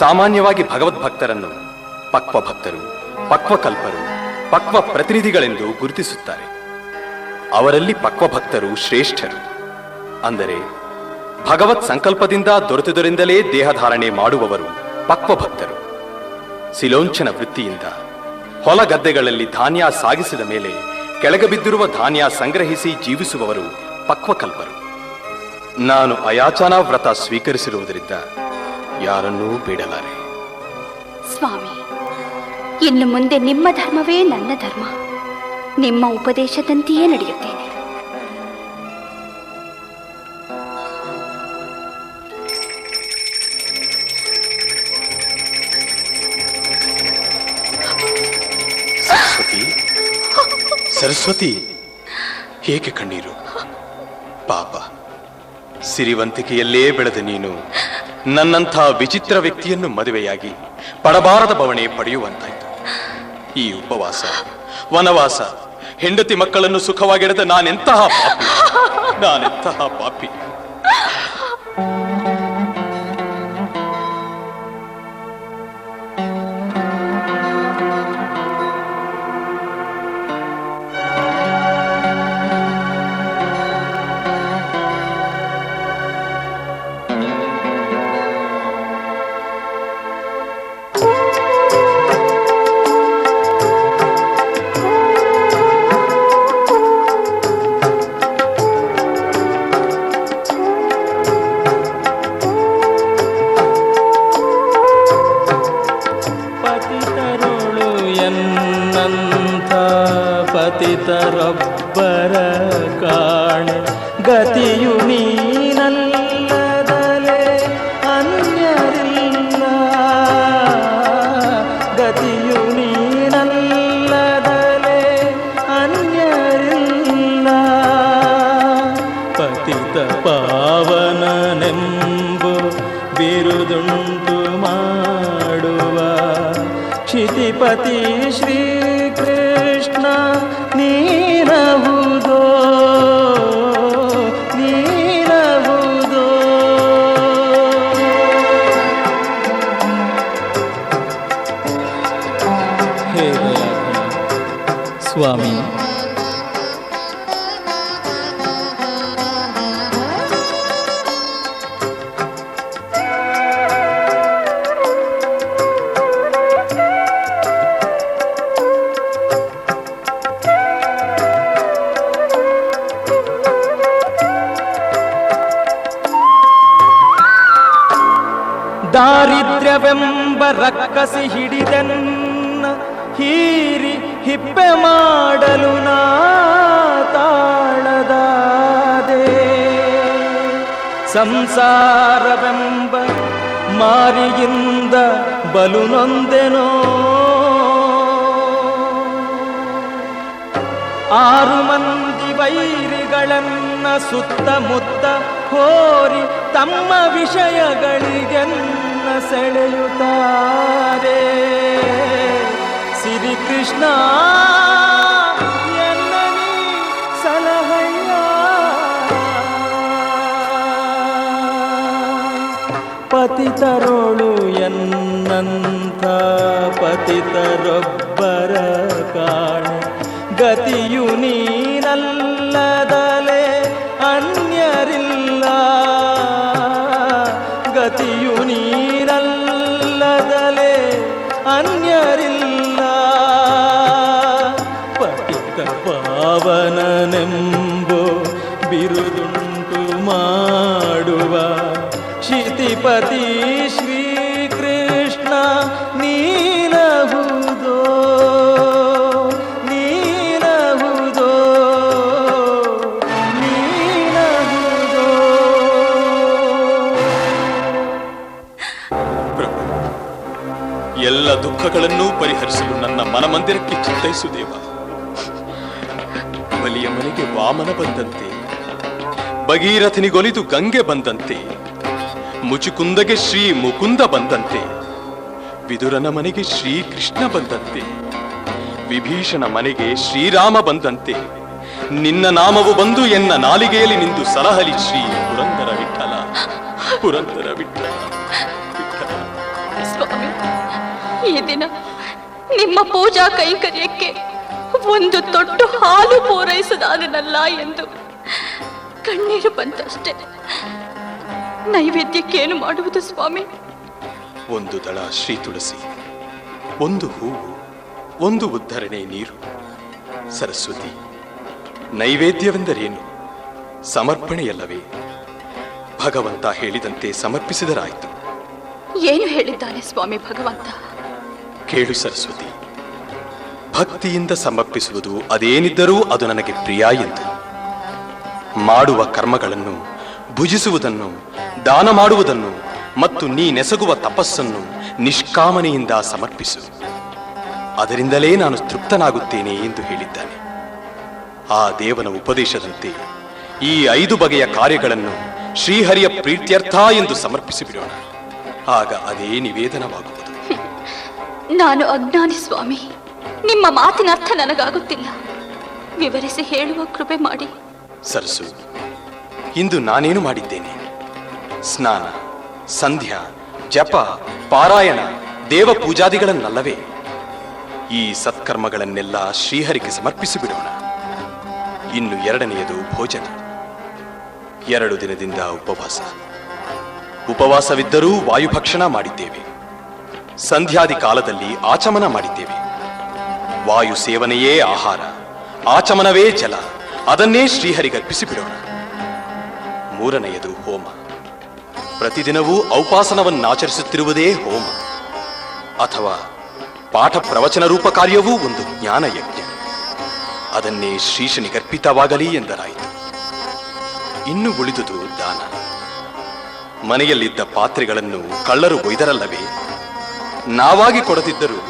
ಸಾಮಾನ್ಯವಾಗಿ ಭಗವದ್ಭಕ್ತರನ್ನು ಪಕ್ವ ಭಕ್ತರು, ಪಕ್ವಕಲ್ಪರು, ಪಕ್ವ ಪ್ರತಿನಿಧಿಗಳೆಂದು ಗುರುತಿಸುತ್ತಾರೆ. ಅವರಲ್ಲಿ ಪಕ್ವಭಕ್ತರು ಶ್ರೇಷ್ಠರು. ಅಂದರೆ ಭಗವತ್ ಸಂಕಲ್ಪದಿಂದ ದೊರೆತುದರಿಂದಲೇ ದೇಹಧಾರಣೆ ಮಾಡುವವರು ಪಕ್ವಭಕ್ತರು. ಸಿಲೋಂಚನ ವೃತ್ತಿಯಿಂದ ಹೊಲ ಗದ್ದೆಗಳಲ್ಲಿ ಧಾನ್ಯ ಸಾಗಿಸಿದ ಮೇಲೆ ಕೆಳಗೆ ಬಿದ್ದಿರುವ ಧಾನ್ಯ ಸಂಗ್ರಹಿಸಿ ಜೀವಿಸುವವರು ಪಕ್ವಕಲ್ಪರು. ನಾನು ಅಯಾಚನಾ ವ್ರತ ಸ್ವೀಕರಿಸಿರುವುದರಿಂದ ಯಾರನ್ನೂ ಬೇಡಲಾರೆ. ಸ್ವಾಮಿ, ಇನ್ನು ಮುಂದೆ ನಿಮ್ಮ ಧರ್ಮವೇ ನನ್ನ ಧರ್ಮ. ನಿಮ್ಮ ಉಪದೇಶದಂತೆಯೇ ನಡೆಯುತ್ತೇನೆ. ಸರಸ್ವತಿ, ಸರಸ್ವತಿ, ಏಕೆ ಕಣ್ಣೀರು? ಪಾಪ, ಸಿರಿವಂತಿಕೆಯಲ್ಲೇ ಬೆಳೆದ ನೀನು ನನ್ನಂಥ ವಿಚಿತ್ರ ವ್ಯಕ್ತಿಯನ್ನು ಮದುವೆಯಾಗಿ ಪಡಬಾರದ ಬವಣೆ ಪಡೆಯುವಂತಾಯ್ತು. ಈ ಉಪವಾಸ, ವನವಾಸ, ಹೆಂಡತಿ ಮಕ್ಕಳನ್ನು ಸುಖವಾಗಿಡದ ನಾನೆಂತಹ ಪಾಪಿ, ನಾನೆಂತಹ ಪಾಪಿ. ಪತಿತರೊಬ್ಬರ ಕಾಣೆ ಗತಿಯು ನೀನಲ್ಲದಲೆ ಅನ್ಯರಿಲ್ಲ, ಗತಿಯು ನೀನಲ್ಲದಲೆ ಅನ್ಯರಿಲ್ಲ. ಪತಿತ ಪಾವನನೆಂಬು ಬಿರುದುಂಟು ಮಾಡುವ ಕ್ಷಿತಿಪತಿ ಶ್ರೀಕೃಷ್ಣ ನೀನಹುದೋ, ನೀನಹುದೋ. ಹೇ ದಯಾಘನ ಸ್ವಾಮಿ, ದಾರಿದ್ರ್ಯವೆಂಬ ರಕ್ಕಸಿ ಹಿಡಿದೆನ್ನ ಹೀರಿ ಹಿಪ್ಪೆ ಮಾಡಲು ನಾ ತಾಳದಾದೆ. ಸಂಸಾರವೆಂಬ ಮಾರಿಯಿಂದ ಬಲು ನೊಂದೆನೋ. 6 ಮಂದಿ ವೈರಿಗಳನ್ನ ಸುತ್ತಮುತ್ತ ಹೋರಿ ತಮ್ಮ ವಿಷಯಗಳಿಗೆನ್ನ ಸೆಳೆಯುತ್ತಾರೆ. ಶ್ರೀಕೃಷ್ಣ ಎನ್ನನಿ ಸಲಹಯ್ಯ. ಪತಿತರೋಳು ಎನ್ನಂಥ ಪತಿತರೊಬ್ಬರ ಕಾಣೆ, ಗತಿಯು ನೀನಲ್ಲದಲೆ ಅನ್ಯರಿಲ್ಲ. ಗತಿಯು ನೀನಲ್ಲದಲೆ ಅನ್ಯರಿಲ್ಲ. ಪತಿತ ಪಾವನನೆಂಬೋ ಬಿರುದುಂಟು ಮಾಡುವ ಶಿತಿಪತಿ ಶ್ರೀಕೃಷ್ಣ ನೀನಹುದೋ ನೀನಹುದೋ ನೀನಹುದೋ. ಪ್ರಭು, ಎಲ್ಲ ದುಃಖಗಳನ್ನೂ ಪರಿಹರಿಸಲು ನನ್ನ ಮನಮಂದಿರಕ್ಕೆ ಚಿತ್ತೈಸು ದೇವ. ಬಲಿಯ ಮನೆಗೆ ವಾಮನ ಬಂದಂತೆ, ಭಗೀರಥನಿಗೊಲಿದು ಗಂಗೆ ಬಂದಂತೆ, ಮುಚುಕುಂದಗೆ ಶ್ರೀ ಮುಕುಂದ ಬಂದಂತೆ, ವಿದುರನ ಮನೆಗೆ ಶ್ರೀಕೃಷ್ಣ ಬಂದಂತೆ, ವಿಭೀಷಣ ಮನೆಗೆ ಶ್ರೀರಾಮ ಬಂದಂತೆ, ನಿನ್ನ ನಾಮವು ಬಂದು ಎನ್ನ ನಾಲಿಗೆಯಲ್ಲಿ ನಿಂದು ಸಲಹಲಿ ಶ್ರೀ ಪುರಂದರ ವಿಠಲ, ಪುರಂದರ ವಿಠಲ. ಸ್ವಾಮಿ, ಈ ದಿನ ನಿಮ್ಮ ಪೂಜಾ ಕೈಂಕರ್ಯಕ್ಕೆ ಒಂದು ತೊಟ್ಟು ಹಾಲು ಪೂರೈಸದಾನಲ್ಲ ಎಂದು ಕಣ್ಣೀರು ಬಂತಷ್ಟೇ. ನೈವೇದ್ಯಕ್ಕೇನು ಮಾಡುವುದು ಸ್ವಾಮಿ? ಒಂದು ದಳ ಶ್ರೀ ತುಳಸಿ, ಒಂದು ಹೂವು, ಒಂದು ಉದ್ಧರಣೆ ನೀರು. ಸರಸ್ವತಿ, ನೈವೇದ್ಯವೆಂದರೇನು? ಸಮರ್ಪಣೆಯಲ್ಲವೇ? ಭಗವಂತ ಹೇಳಿದಂತೆ ಸಮರ್ಪಿಸಿದರಾಯಿತು. ಏನು ಹೇಳಿದ್ದಾನೆ ಸ್ವಾಮಿ ಭಗವಂತ? ಕೇಳು ಸರಸ್ವತಿ, ಭಕ್ತಿಯಿಂದ ಸಮರ್ಪಿಸುವುದು ಅದೇನಿದ್ದರೂ ಅದು ನನಗೆ ಪ್ರಿಯ ಎಂದು. ಮಾಡುವ ಕರ್ಮಗಳನ್ನು, ಭುಜಿಸುವುದನ್ನು, ದಾನ ಮಾಡುವುದನ್ನು ಮತ್ತು ನೀನೆಸಗುವ ತಪಸ್ಸನ್ನು ನಿಷ್ಕಾಮನೆಯಿಂದ ಸಮರ್ಪಿಸು. ಅದರಿಂದಲೇ ನಾನು ತೃಪ್ತನಾಗುತ್ತೇನೆ ಎಂದು ಹೇಳಿದ್ದಾನೆ. ಆ ದೇವನ ಉಪದೇಶದಂತೆ ಈ 5 ಬಗೆಯ ಕಾರ್ಯಗಳನ್ನು ಶ್ರೀಹರಿಯ ಪ್ರೀತ್ಯರ್ಥ ಎಂದು ಸಮರ್ಪಿಸಿಬಿಡೋಣ. ಆಗ ಅದೇ ನಿವೇದನವಾಗುವುದು. ನಾನು ಅಜ್ಞಾನಿ ಸ್ವಾಮಿ, ನಿಮ್ಮ ಮಾತಿನ ಅರ್ಥ ನನಗಾಗುತ್ತಿಲ್ಲ. ವಿವರಿಸಿ ಹೇಳುವ ಕೃಪೆ ಮಾಡಿ. ಸರಸು, ಇಂದು ನಾನೇನು ಮಾಡಿದ್ದೇನೆ? ಸ್ನಾನ, ಸಂಧ್ಯಾ, ಜಪ, ಪಾರಾಯಣ, ದೇವ ಪೂಜಾದಿಗಳನ್ನಲ್ಲವೇ? ಈ ಸತ್ಕರ್ಮಗಳನ್ನೆಲ್ಲ ಶ್ರೀಹರಿಗೆ ಸಮರ್ಪಿಸಿಬಿಡೋಣ. ಇನ್ನು 2ನೆಯದು ಭೋಜನ. 2 ದಿನದಿಂದ ಉಪವಾಸ. ಉಪವಾಸವಿದ್ದರೂ ವಾಯುಭಕ್ಷಣ ಮಾಡಿದ್ದೇವೆ. ಸಂಧ್ಯಾದಿ ಕಾಲದಲ್ಲಿ ಆಚಮನ ಮಾಡಿದ್ದೇವೆ. ವಾಯು ಸೇವನೆಯೇ ಆಹಾರ, ಆಚಮನವೇ ಜಲ. ಅದನ್ನೇ ಶ್ರೀಹರಿಗರ್ಪಿಸಿಬಿಡೋಣ. 3ನೆಯದು ಹೋಮ. ಪ್ರತಿದಿನವೂ ಔಪಾಸನವನ್ನಾಚರಿಸುತ್ತಿರುವುದೇ ಹೋಮ. ಅಥವಾ ಪಾಠ ಪ್ರವಚನ ರೂಪ ಕಾರ್ಯವೂ ಒಂದು ಜ್ಞಾನಯಜ್ಞ. ಅದನ್ನೇ ಶ್ರೀಶನಿಗರ್ಪಿತವಾಗಲಿ ಎಂದರಾಯಿತು. ಇನ್ನು ಉಳಿದುದು ದಾನ. ಮನೆಯಲ್ಲಿದ್ದ ಪಾತ್ರೆಗಳನ್ನು ಕಳ್ಳರು ಒಯ್ದರಲ್ಲವೇ? ನಾವಾಗಿ ಕೊಡದಿದ್ದರೂ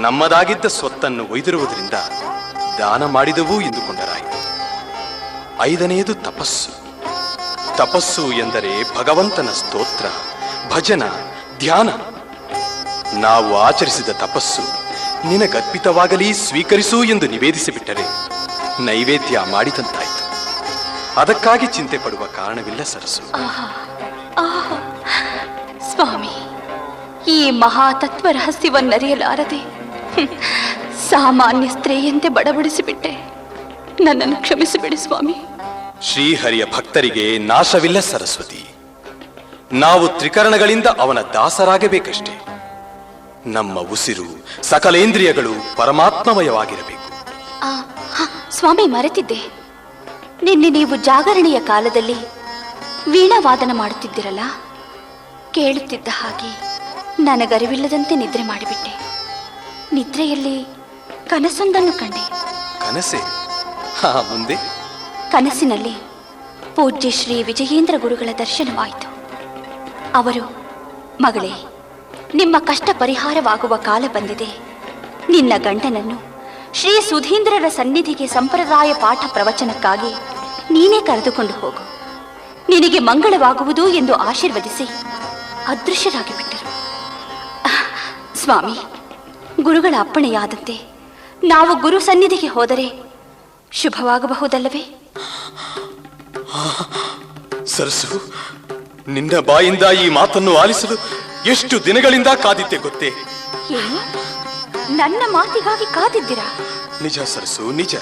ನಮ್ಮದಾಗಿದ್ದ ಸ್ವತ್ತನ್ನು ಒಯ್ದಿರುವುದರಿಂದ ದಾನ ಮಾಡಿದವು ಎಂದುಕೊಂಡರಾಯಿತು. 5ನೆಯದು ತಪಸ್ಸು. ತಪಸ್ಸು ಎಂದರೆ ಭಗವಂತನ ಸ್ತೋತ್ರ, ಭಜನ, ಧ್ಯಾನ. ನಾವು ಆಚರಿಸಿದ ತಪಸ್ಸು ನಿನಗರ್ಪಿತವಾಗಲಿ, ಸ್ವೀಕರಿಸು ಎಂದು ನಿವೇದಿಸಿಬಿಟ್ಟರೆ ನೈವೇದ್ಯ ಮಾಡಿದಂತಾಯಿತು. ಅದಕ್ಕಾಗಿ ಚಿಂತೆ ಪಡುವ ಕಾರಣವಿಲ್ಲ ಸರಸು. ಸ್ವಾಮಿ, ಈ ಮಹಾತತ್ವ ರಹಸ್ಯವನ್ನರಿಯಲಾರದೆ ಸಾಮಾನ್ಯ ಸ್ತ್ರೀಯಂತೆ ಬಡಬಡಿಸಿಬಿಟ್ಟೆ. ನನ್ನನ್ನು ಕ್ಷಮಿಸಿಬಿಡಿ ಸ್ವಾಮಿ. ಶ್ರೀಹರಿಯ ಭಕ್ತರಿಗೆ ನಾಶವಿಲ್ಲ ಸರಸ್ವತಿ. ನಾವು ತ್ರಿಕರಣಗಳಿಂದ ಅವನ ದಾಸರಾಗಬೇಕಷ್ಟೇ. ನಮ್ಮ ಉಸಿರು, ಸಕಲೇಂದ್ರಿಯಗಳು ಪರಮಾತ್ಮಮಯವಾಗಿರಬೇಕು. ಸ್ವಾಮಿ, ಮರೆತಿದ್ದೆ. ನಿನ್ನೆ ನೀವು ಜಾಗರಣೆಯ ಕಾಲದಲ್ಲಿ ವೀಣಾವಾದನ ಮಾಡುತ್ತಿದ್ದಿರಲ್ಲ, ಕೇಳುತ್ತಿದ್ದ ಹಾಗೆ ನನಗರಿವಿಲ್ಲದಂತೆ ನಿದ್ರೆ ಮಾಡಿಬಿಟ್ಟೆ. ನಿದ್ರೆಯಲ್ಲಿ ಕನಸೊಂದನ್ನು ಕಂಡೆ. ಕನಸೆ? ಮುಂದೆ? ಕನಸಿನಲ್ಲಿ ಪೂಜ್ಯ ಶ್ರೀ ವಿಜಯೇಂದ್ರ ಗುರುಗಳ ದರ್ಶನವಾಯಿತು. ಅವರು, ಮಗಳೇ, ನಿಮ್ಮ ಕಷ್ಟ ಪರಿಹಾರವಾಗುವ ಕಾಲ ಬಂದಿದೆ. ನಿನ್ನ ಗಂಡನನ್ನು ಶ್ರೀ ಸುಧೀಂದ್ರರ ಸನ್ನಿಧಿಗೆ ಸಂಪ್ರದಾಯ ಪಾಠ ಪ್ರವಚನಕ್ಕಾಗಿ ನೀನೇ ಕರೆದುಕೊಂಡು ಹೋಗು. ನಿನಗೆ ಮಂಗಳವಾಗುವುದು ಎಂದು ಆಶೀರ್ವದಿಸಿ ಅದೃಶ್ಯರಾಗಿ ಬಿಟ್ಟರು. ಸ್ವಾಮಿ, ಗುರುಗಳ ಅಪ್ಪಣೆಯಾದಂತೆ ನಾವು ಗುರು ಸನ್ನಿಧಿಗೆ ಹೋದರೆ ಶುಭವಾಗಬಹುದಲ್ಲವೇ? ಸರಸು, ನಿನ್ನ ಬಾಯಿಂದ ಈ ಮಾತನ್ನು ಆಲಿಸಲು ಎಷ್ಟು ದಿನಗಳಿಂದ ಕಾದಿದ್ದೆ ಗೊತ್ತೇ? ಏನು, ನನ್ನ ಮಾತಿಗಾಗಿ ಕಾದಿದ್ದೀರಾ? ನಿಜ ಸರಸು, ನಿಜ.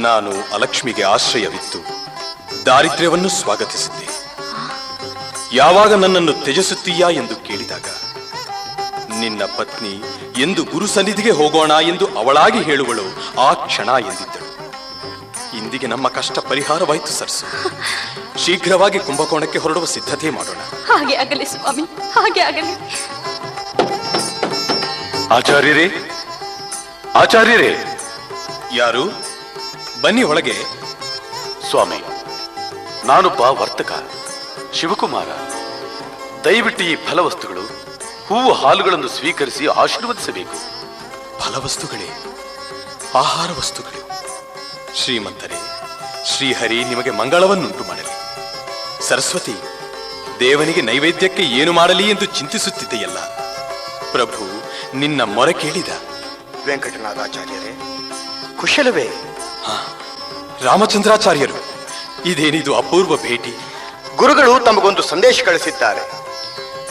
ನಾನು ಅಲಕ್ಷ್ಮಿಗೆ ಆಶ್ರಯವಿತ್ತು ದಾರಿದ್ರ್ಯವನ್ನು ಸ್ವಾಗತಿಸಿದ್ದೆ. ಯಾವಾಗ ನನ್ನನ್ನು ತ್ಯಜಿಸುತ್ತೀಯಾ ಎಂದು ಕೇಳಿದಾಗ ನಿನ್ನ ಪತ್ನಿ ಎಂದು ಗುರು ಸನ್ನಿಧಿಗೆ ಹೋಗೋಣ ಎಂದು ಅವಳಾಗಿ ಹೇಳುವಳು ಆ ಕ್ಷಣ ಎಂದಿದ್ದಳು. ಇಂದಿಗೆ ನಮ್ಮ ಕಷ್ಟ ಪರಿಹಾರವಾಯಿತು ಸರಸು. ಶೀಘ್ರವಾಗಿ ಕುಂಭಕೋಣಕ್ಕೆ ಹೊರಡುವ ಸಿದ್ಧತೆ ಮಾಡೋಣ. ಹಾಗೆ ಆಗಲಿ ಸ್ವಾಮಿ, ಹಾಗೆ ಆಗಲಿ. ಆಚಾರ್ಯರೇ, ಆಚಾರ್ಯರೇ. ಯಾರು? ಬನ್ನಿ ಒಳಗೆ. ಸ್ವಾಮಿ, ನಾನೊಬ್ಬ ವರ್ತಕ, ಶಿವಕುಮಾರ. ದಯವಿಟ್ಟು ಈ ಫಲವಸ್ತುಗಳು, ಹೂವು, ಹಾಲುಗಳನ್ನು ಸ್ವೀಕರಿಸಿ ಆಶೀರ್ವದಿಸಬೇಕು. ಫಲವಸ್ತುಗಳೇ, ಆಹಾರ ವಸ್ತುಗಳು. ಶ್ರೀಮಂತರೇ, ಶ್ರೀಹರಿ ನಿಮಗೆ ಮಂಗಳವನ್ನುಂಟು ಮಾಡಲಿ. ಸರಸ್ವತಿ, ದೇವನಿಗೆ ನೈವೇದ್ಯಕ್ಕೆ ಏನು ಮಾಡಲಿ ಎಂದು ಚಿಂತಿಸುತ್ತಿದ್ದೆಯಲ್ಲ. ಪ್ರಭು ನಿನ್ನ ಮೊರೆ ಕೇಳಿದ. ವೆಂಕಟನಾಥಾಚಾರ್ಯರೇ, ಕುಶಲವೇ? ರಾಮಚಂದ್ರಾಚಾರ್ಯರು, ಇದೇನಿದು ಅಪೂರ್ವ ಭೇಟಿ? ಗುರುಗಳು ತಮಗೊಂದು ಸಂದೇಶ ಕಳಿಸಿದ್ದಾರೆ.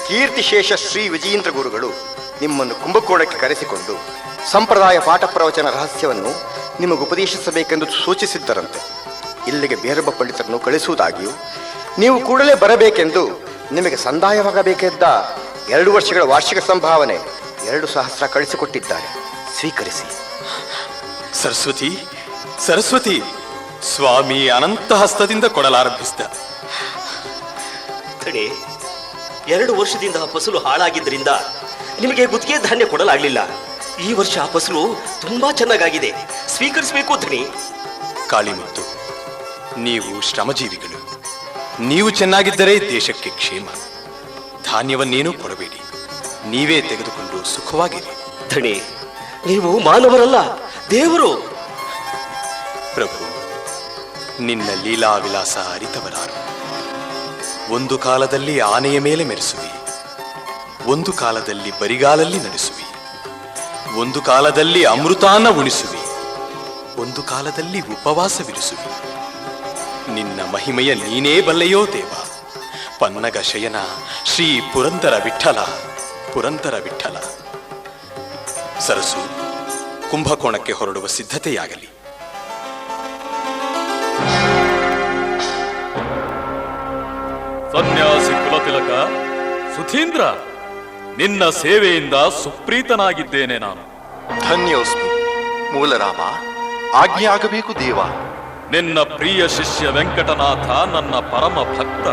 ಕೀರ್ತಿಶೇಷ ಶ್ರೀ ವಿಜಯೇಂದ್ರ ಗುರುಗಳು ನಿಮ್ಮನ್ನು ಕುಂಭಕೋಣಕ್ಕೆ ಕರೆಸಿಕೊಂಡು ಸಂಪ್ರದಾಯ ಪಾಠ ಪ್ರವಚನ ರಹಸ್ಯವನ್ನು ನಿಮಗೆ ಉಪದೇಶಿಸಬೇಕೆಂದು ಸೂಚಿಸಿದ್ದರಂತೆ. ಇಲ್ಲಿಗೆ ಬೇರೊಬ್ಬ ಪಂಡಿತರನ್ನು ಕಳಿಸುವುದಾಗಿಯೂ ನೀವು ಕೂಡಲೇ ಬರಬೇಕೆಂದು ನಿಮಗೆ ಸಂದಾಯವಾಗಬೇಕೆದ್ದ 2 ವರ್ಷಗಳ ವಾರ್ಷಿಕ ಸಂಭಾವನೆ 2,000 ಕಳಿಸಿಕೊಟ್ಟಿದ್ದಾರೆ. ಸ್ವೀಕರಿಸಿ. ಸರಸ್ವತಿ, ಸರಸ್ವತಿ, ಸ್ವಾಮಿ ಅನಂತ ಹಸ್ತದಿಂದ ಕೊಡಲಾರಂಭಿಸಿದ. 2 ವರ್ಷದಿಂದ ಫಸಲು ಹಾಳಾಗಿದ್ದರಿಂದ ನಿಮಗೆ ಗುತ್ತಿಗೆ ಧಾನ್ಯ ಕೊಡಲಾಗಲಿಲ್ಲ. ಈ ವರ್ಷ ಫಸಲು ತುಂಬಾ ಚೆನ್ನಾಗಿದೆ, ಸ್ವೀಕರಿಸಬೇಕು ಧಣಿ. ಕಾಳಿಮುತ್ತು, ನೀವು ಶ್ರಮಜೀವಿಗಳು. ನೀವು ಚೆನ್ನಾಗಿದ್ದರೆ ದೇಶಕ್ಕೆ ಕ್ಷೇಮ. ಧಾನ್ಯವನ್ನೇನೂ ಕೊಡಬೇಡಿ, ನೀವೇ ತೆಗೆದುಕೊಂಡು ಸುಖವಾಗಿರಿ. ಧಣಿ, ನೀವು ಮಾನವರಲ್ಲ, ದೇವರು. ಪ್ರಭು, ನಿನ್ನ ಲೀಲಾ ವಿಲಾಸ ಅರಿತವರಾರು. ಒಂದು ಕಾಲದಲ್ಲಿ ಆನೆಯ ಮೇಲೆ ಮೆರೆಸುವಿ, ಒಂದು ಕಾಲದಲ್ಲಿ ಬರಿಗಾಲಲ್ಲಿ ನಡೆಸುವಿ, ಒಂದು ಕಾಲದಲ್ಲಿ ಅಮೃತಾನ್ನ ಉಣಿಸುವಿ, ಒಂದು ಕಾಲದಲ್ಲಿ ಉಪವಾಸವಿರಿಸುವಿ. ನಿನ್ನ ಮಹಿಮೆಯ ನೀನೇ ಬಲ್ಲೆಯೋ ದೇವ. ಪನ್ನಗ ಶಯನ ಶ್ರೀ ಪುರಂದರ ವಿಠಲ, ಪುರಂದರ ವಿಠಲ. ಸರಸು, ಕುಂಭಕೋಣಕ್ಕೆ ಹೊರಡುವ ಸಿದ್ಧತೆಯಾಗಲಿ. ಸನ್ಯಾಸಿ ಕುಲತಿಲಕ ಸುಧೀಂದ್ರ, ನಿನ್ನ ಸೇವೆಯಿಂದ ಸುಪ್ರೀತನಾಗಿದ್ದೇನೆ ನಾನು. ಧನ್ಯೋಸ್ಮಿ ಮೂಲರಾಮ. ಆಜ್ಞೆ ಆಗಬೇಕು ದೇವ. ನಿನ್ನ ಪ್ರಿಯ ಶಿಷ್ಯ ವೆಂಕಟನಾಥ ನನ್ನ ಪರಮ ಭಕ್ತ.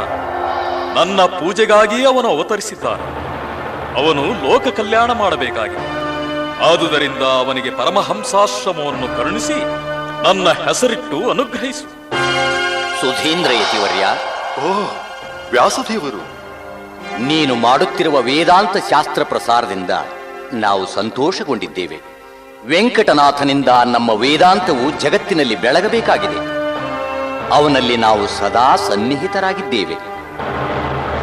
ನನ್ನ ಪೂಜೆಗಾಗಿ ಅವನು ಅವತರಿಸಿದ್ದಾನೆ. ಅವನು ಲೋಕ ಕಲ್ಯಾಣ ಮಾಡಬೇಕಾಗಿದೆ. ಆದುದರಿಂದ ಅವನಿಗೆ ಪರಮಹಂಸಾಶ್ರಮವನ್ನು ಕರುಣಿಸಿ ನನ್ನ ಹೆಸರಿಟ್ಟು ಅನುಗ್ರಹಿಸು. ಸುಧೀಂದ್ರ ಯತಿವರ್ಯ, ಓ ವ್ಯಾಸದೇವರು, ನೀನು ಮಾಡುತ್ತಿರುವ ವೇದಾಂತ ಶಾಸ್ತ್ರ ಪ್ರಸಾರದಿಂದ ನಾವು ಸಂತೋಷಗೊಂಡಿದ್ದೇವೆ. ವೆಂಕಟನಾಥನಿಂದ ನಮ್ಮ ವೇದಾಂತವು ಜಗತ್ತಿನಲ್ಲಿ ಬೆಳಗಬೇಕಾಗಿದೆ. ಅವನಲ್ಲಿ ನಾವು ಸದಾ ಸನ್ನಿಹಿತರಾಗಿದ್ದೇವೆ.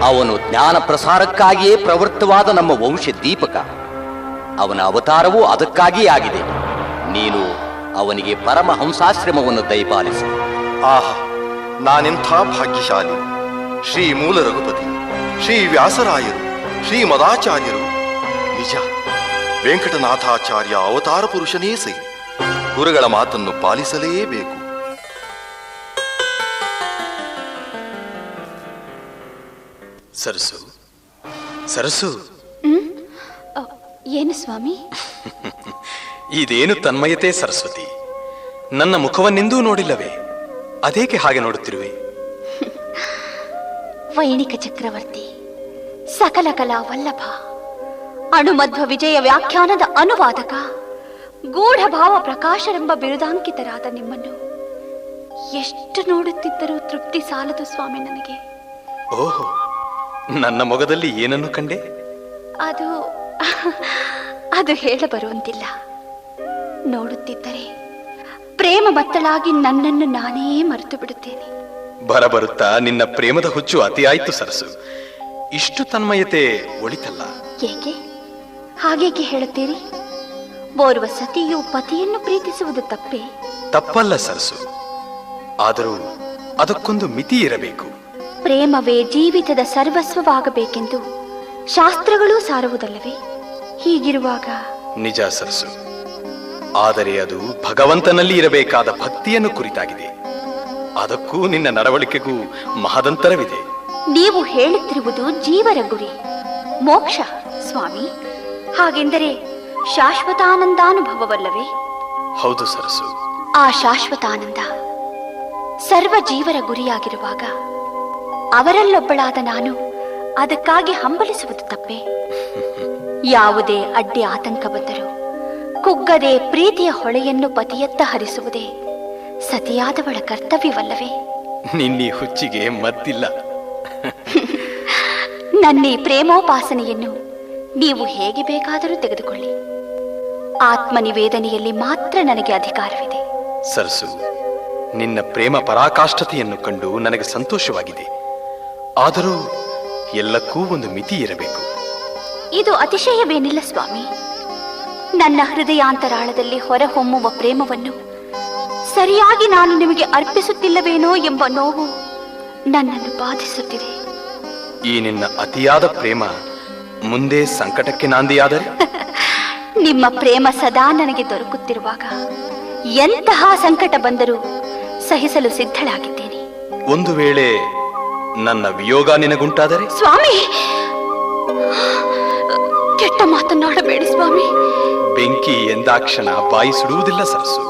ಅವನು ಜ್ಞಾನ ಪ್ರಸಾರಕ್ಕಾಗಿಯೇ ಪ್ರವೃತ್ತವಾದ ನಮ್ಮ ವಂಶ ದೀಪಕ. ಅವನ ಅವತಾರವೂ ಅದಕ್ಕಾಗಿಯೇ ಆಗಿದೆ. ನೀನು ಅವನಿಗೆ ಪರಮಹಂಸಾಶ್ರಮವನ್ನು ದಯಪಾಲಿಸು. ಆಹಾ, ನಾನೆಂಥ ಭಾಗ್ಯಶಾಲಿ. ಶ್ರೀ ಮೂಲ ರಘುಪತಿ, ಶ್ರೀ ವ್ಯಾಸರಾಯರು, ಶ್ರೀ ಮದಾಚಾರ್ಯರು. ನಿಜ, ವೆಂಕಟನಾಥಾಚಾರ್ಯ ಅವತಾರ ಪುರುಷನೇ ಸೈ. ಗುರುಗಳ ಮಾತನ್ನು ಪಾಲಿಸಲೇಬೇಕು. ಸರಸು, ಸರಸು, ಏನು ಸ್ವಾಮಿ? ಇದೇನು ತನ್ಮಯತೆ ಸರಸ್ವತಿ. ನನ್ನ ಮುಖವನ್ನೆಂದೂ ನೋಡಿಲ್ಲವೇ? ಅದೇಕೆ ಹಾಗೆ ನೋಡುತ್ತಿರುವೆ? ವೈಣಿಕ ಚಕ್ರವರ್ತಿ, ಸಕಲ ಕಲಾ ವಲ್ಲಭ, ಅಣುಮಧ್ವ ವಿಜಯ ವ್ಯಾಖ್ಯಾನದ ಅನುವಾದಕ, ಗೂಢಭಾವ ಪ್ರಕಾಶರೆಂಬ ಬಿರುದಾಂಕಿತರಾದ ನಿಮ್ಮನ್ನು ಎಷ್ಟು ನೋಡುತ್ತಿದ್ದರೂ ತೃಪ್ತಿ ಸಾಲದು ಸ್ವಾಮಿ ನನಗೆ. ಓಹೋ, ನನ್ನ ಮೊಗದಲ್ಲಿ ಏನನ್ನು ಕಂಡೆ? ಅದು ಅದು ಹೇಳಬರುವಂತಿಲ್ಲ. ನೋಡುತ್ತಿದ್ದರೆ ಪ್ರೇಮ ಬತ್ತಲಾಗಿ ನನ್ನನ್ನು ನಾನೇ ಮರೆತು ಬಿಡುತ್ತೇನೆ. ಬರಬರುತ್ತಾ ನಿನ್ನ ಪ್ರೇಮದ ಹುಚ್ಚು ಅತಿಯಾಯ್ತು ಸರಸು. ಇಷ್ಟು ತನ್ಮಯತೆ ಒಳಿತಲ್ಲ. ಏಕೆ ಹಾಗೇಕೆ ಹೇಳುತ್ತೀರಿ? ಓರ್ವ ಸತಿಯು ಪತಿಯನ್ನು ಪ್ರೀತಿಸುವುದು ತಪ್ಪೇ? ತಪ್ಪಲ್ಲ ಸರಸು, ಆದರೂ ಅದಕ್ಕೊಂದು ಮಿತಿ ಇರಬೇಕು. ಪ್ರೇಮವೇ ಜೀವಿತದ ಸರ್ವಸ್ವವಾಗಬೇಕೆಂದು ಶಾಸ್ತ್ರಗಳೂ ಸಾರುವುದಲ್ಲವೇ? ಹೀಗಿರುವಾಗ ನಿಜ ಸರಸು, ಆದರೆ ಅದು ಭಗವಂತನಲ್ಲಿ ಇರಬೇಕಾದ ಭಕ್ತಿಯನ್ನು ಕುರಿತಾಗಿದೆ. ಅದಕ್ಕೂ ನಿನ್ನ ನಡವಳಿಕೆಗೂ ಮಹದಂತರವಿದೆ. ನೀವು ಹೇಳುತ್ತಿರುವುದು ಜೀವರ ಗುರಿ, ಮೋಕ್ಷ ಸ್ವಾಮಿ. ಹಾಗೆಂದರೆ ಶಾಶ್ವತಾನಂದಾನುಭವವಲ್ಲವೇ? ಹೌದು ಸರಸು. ಆ ಶಾಶ್ವತಾನಂದ ಸರ್ವ ಜೀವರ ಗುರಿಯಾಗಿರುವಾಗ ಅವರಲ್ಲೊಬ್ಬಳಾದ ನಾನು ಅದಕ್ಕಾಗಿ ಹಂಬಲಿಸುವುದು ತಪ್ಪೇ? ಯಾವುದೇ ಅಡ್ಡಿ ಆತಂಕ ಬಂದರೂ ಕುಗ್ಗದೆ ಪ್ರೀತಿಯ ಹೊಳೆಯನ್ನು ಪತಿಯತ್ತ ಹರಿಸುವುದೇ ಸತಿಯಾದವಳ ಕರ್ತವ್ಯವಲ್ಲವೇ? ನಿನ್ನೀ ಹುಚ್ಚಿಗೆ ಮದ್ದಿಲ್ಲ. ನನ್ನೀ ಪ್ರೇಮೋಪಾಸನೆಯನ್ನು ನೀವು ಹೇಗೆ ಬೇಕಾದರೂ ತೆಗೆದುಕೊಳ್ಳಿ. ಆತ್ಮನಿವೇದನೆಯಲ್ಲಿ ಮಾತ್ರ ನನಗೆ ಅಧಿಕಾರವಿದೆ. ಸರಸು, ನಿನ್ನ ಪ್ರೇಮ ಪರಾಕಾಷ್ಠತೆಯನ್ನು ಕಂಡು ನನಗೆ ಸಂತೋಷವಾಗಿದೆ. ಆದರೂ ಎಲ್ಲಕ್ಕೂ ಒಂದು ಮಿತಿ ಇರಬೇಕು. ಇದು ಅತಿಶಯವೇನಿಲ್ಲ ಸ್ವಾಮಿ. ನನ್ನ ಹೃದಯಾಂತರಾಳದಲ್ಲಿ ಹೊರಹೊಮ್ಮುವ ಪ್ರೇಮವನ್ನು ಸರಿಯಾಗಿ ನಾನು ನಿಮಗೆ ಅರ್ಪಿಸುತ್ತಿಲ್ಲವೇನೋ ಎಂಬ ನೋವು ನನ್ನನ್ನು ಬಾಧಿಸುತ್ತಿದೆ. ಈ ನಿನ್ನ ಅತಿಯಾದ ಪ್ರೇಮ ಮುಂದೆ ಸಂಕಟಕ್ಕೆ ನಾಂದಿಯಾದರೆ? ನಿಮ್ಮ ಪ್ರೇಮ ಸದಾ ನನಗೆ ದೊರಕುತ್ತಿರುವಾಗ ಎಂತಹ ಸಂಕಟ ಬಂದರೂ ಸಹಿಸಲು ಸಿದ್ಧಳಾಗಿದ್ದೇನೆ. ಒಂದು ವೇಳೆ ನನ್ನ ವಿಯೋಗ ನಿನಗುಂಟಾದರೆ? ಸ್ವಾಮಿ, ಕೆಟ್ಟ ಮಾತನ್ನಾಡಬೇಡಿ ಸ್ವಾಮಿ. ಬೆಂಕಿ ಎಂದಾಕ್ಷಣ ಬಾಯಿ ಸುಡುವುದಿಲ್ಲ ಸರಸು.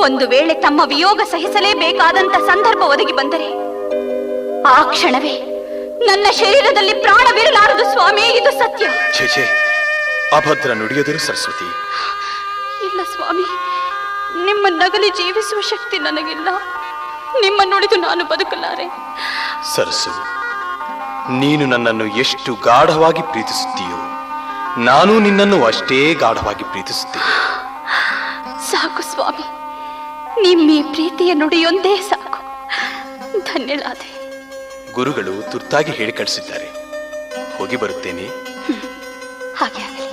ಒಂದು ವೇಳೆ ತಮ್ಮ ವಿಯೋಗ ಸಹಿಸಲೇಬೇಕಾದಂತ ಸಂದರ್ಭ ಒದಗಿ ಬಂದರೆ ಆ ಕ್ಷಣವೇ ನನ್ನ ಶರೀರದಲ್ಲಿ ಪ್ರಾಣವಿರಲಾರದು ಸ್ವಾಮಿ. ಇದು ಸತ್ಯ. ಛೇ, ಅಭದ್ರ ನುಡಿಯದರು ಸರಸ್ವತಿ. ಇಲ್ಲ ಸ್ವಾಮಿ, ನಿಮ್ಮ ನಗಲಿ ಜೀವಿಸುವ ಶಕ್ತಿ ನನಗಿಲ್ಲ. ನಿಮ್ಮ ನುಡಿದು ನಾನು ಬದುಕಲಾರೆ. ಸರಸು, ನೀನು ನನ್ನನ್ನು ಎಷ್ಟು ಗಾಢವಾಗಿ ಪ್ರೀತಿಸುತ್ತೀಯೋ ನಾನು ನಿನ್ನನ್ನು ಅಷ್ಟೇ ಗಾಢವಾಗಿ ಪ್ರೀತಿಸುತ್ತೇನೆ. ಸಾಕು ಸ್ವಾಮಿ, ನಿಮ್ಮೀ ಪ್ರೀತಿಯ ನುಡಿಯೊಂದೇ ಸಾಕು. ಧನ್ಯಳಾದೆ. ಗುರುಗಳು ತುರ್ತಾಗಿ ಹೇಳಿ ಕಳಿಸಿದ್ದಾರೆ. ಹೋಗಿ ಬರುತ್ತೇನೆ. ಹಾಗೆ ಆಗಲಿ.